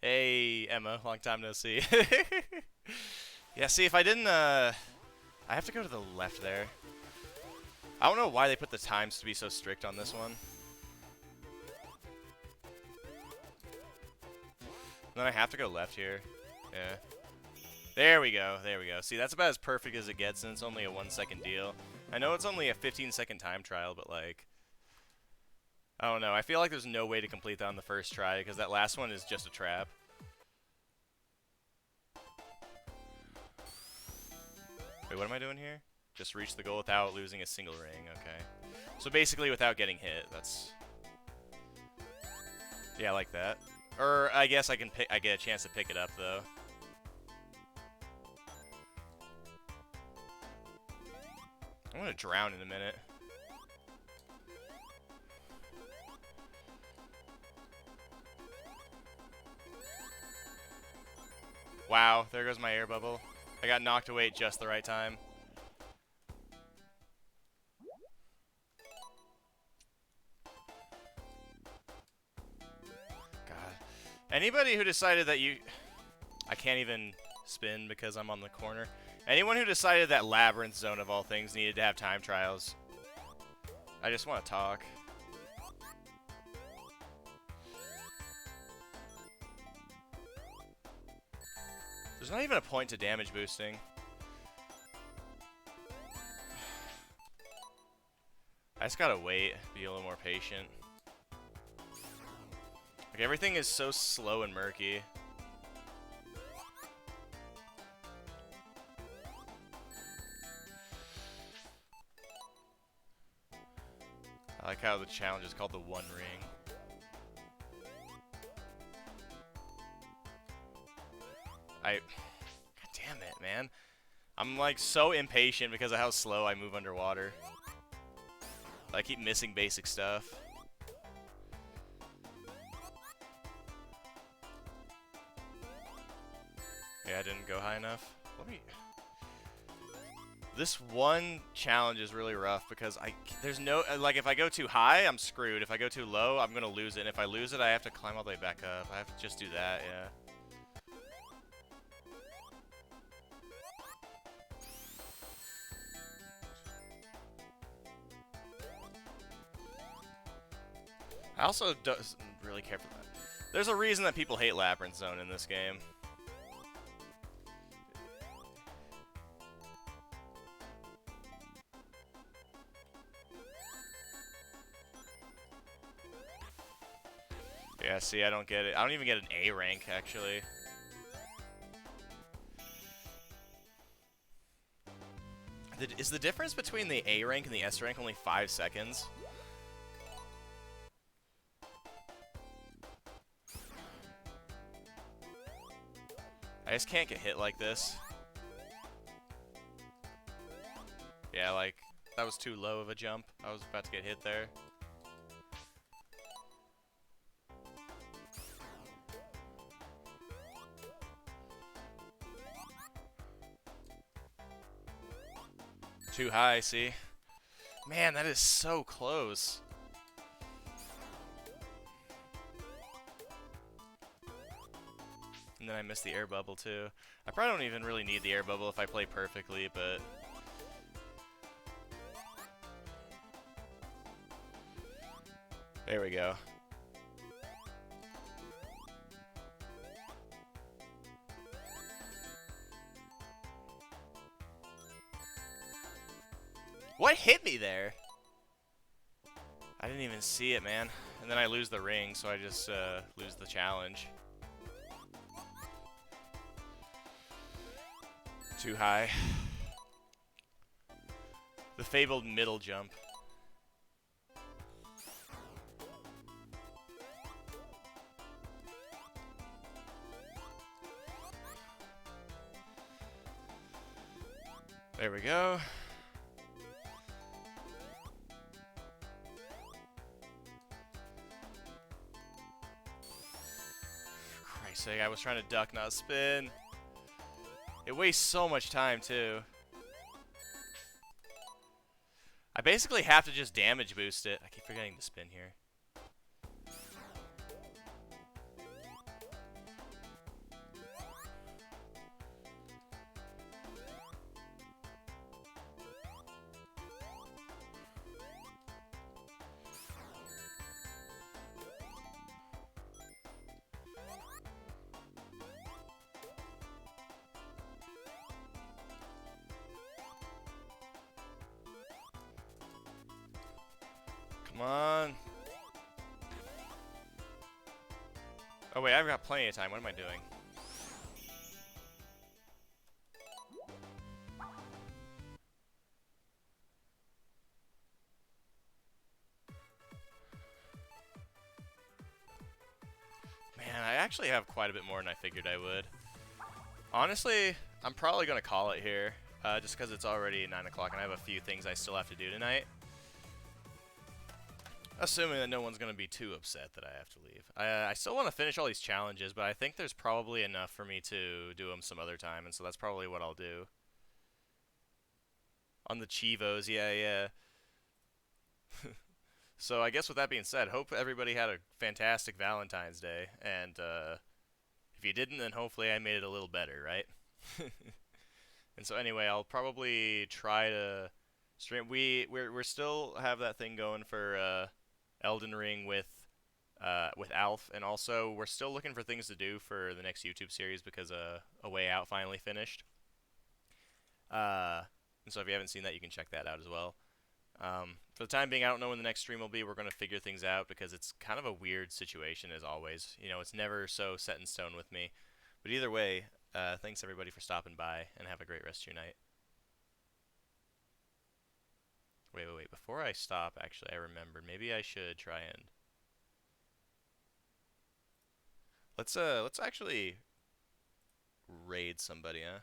Hey, Emma. Long time no see. Yeah, see, if I didn't, I have to go to the left there. I don't know why they put the times to be so strict on this one. Then I have to go left here. Yeah. There we go. There we go. See, that's about as perfect as it gets, and it's only a 1 second deal. I know it's only a 15-second time trial, but, like, I don't know. I feel like there's no way to complete that on the first try, because that last one is just a trap. Wait, what am I doing here? Just reach the goal without losing a single ring. Okay. So basically without getting hit. That's... Yeah, I like that. Or I guess I get a chance to pick it up, though. I'm gonna drown in a minute. Wow, there goes my air bubble. I got knocked away at just the right time. God. Anybody who decided that you... I can't even spin because I'm on the corner. Anyone who decided that Labyrinth Zone, of all things, needed to have time trials. I just want to talk. There's not even a point to damage boosting. I just gotta wait, be a little more patient. Like, everything is so slow and murky. I like how the challenge is called the One Ring. God damn it, man. I'm like so impatient because of how slow I move underwater. I keep missing basic stuff. Okay, I didn't go high enough. Let me. This one challenge is really rough because there's no like if I go too high, I'm screwed. If I go too low, I'm gonna lose it. And if I lose it, I have to climb all the way back up. I have to just do that. Yeah. I also don't really care for that. There's a reason that people hate Labyrinth Zone in this game. Yeah, see, I don't get it. I don't even get an A rank, actually. Is the difference between the A rank and the S rank only 5 seconds? I just can't get hit like this. Yeah, like, that was too low of a jump. I was about to get hit there. Too high, see? Man, that is so close. And then I missed the air bubble, too. I probably don't even really need the air bubble if I play perfectly, but... There we go. What hit me there? I didn't even see it, man. And then I lose the ring, so I just lose the challenge. Too high. The fabled middle jump. There we go. For Christ's sake, I was trying to duck, not spin. It wastes so much time, too. I basically have to just damage boost it. I keep forgetting to spin here. Come on. Oh wait, I've got plenty of time. What am I doing? Man, I actually have quite a bit more than I figured I would. Honestly, I'm probably going to call it here, just because it's already 9 o'clock and I have a few things I still have to do tonight. Assuming that no one's going to be too upset that I have to leave. I still want to finish all these challenges, but I think there's probably enough for me to do them some other time, and so that's probably what I'll do. On the Chivos, yeah. So I guess with that being said, hope everybody had a fantastic Valentine's Day, and if you didn't, then hopefully I made it a little better, right? And so anyway, I'll probably try to stream. We're still have that thing going for Elden Ring with Alf, and also we're still looking for things to do for the next YouTube series because A Way Out finally finished. And so if you haven't seen that, you can check that out as well. For the time being, I don't know when the next stream will be. We're going to figure things out because it's kind of a weird situation as always. You know, it's never so set in stone with me. But either way, thanks everybody for stopping by, and have a great rest of your night. Wait. Before I stop, actually, I remembered. Maybe I should try and... Let's actually raid somebody, huh?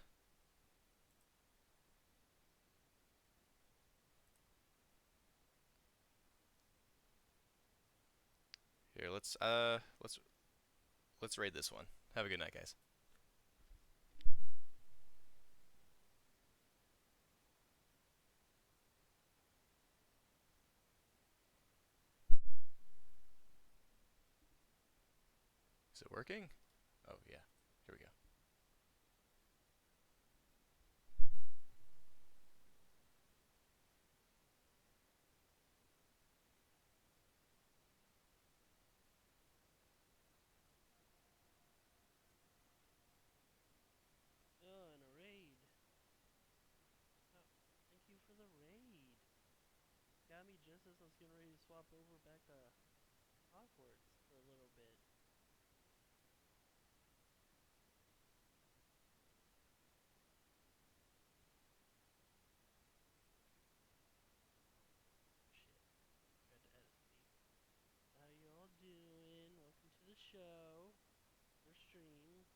Here, let's raid this one. Have a good night, guys. it working? Oh, yeah. Here we go. Oh, and a raid. Oh, thank you for the raid. Got me just as I was getting ready to swap over back to Hogwarts for a little bit. Shit, tried to edit me. How y'all doing? Welcome to the show. Or stream.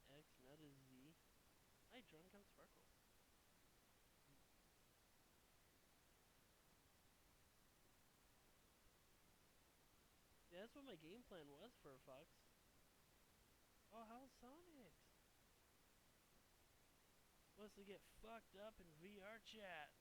An X, not a Z. Hi, Drunken Sparkle. Yeah, that's what my game plan was for Fox. Oh, how's Sonics? Wants to get fucked up in VR chat.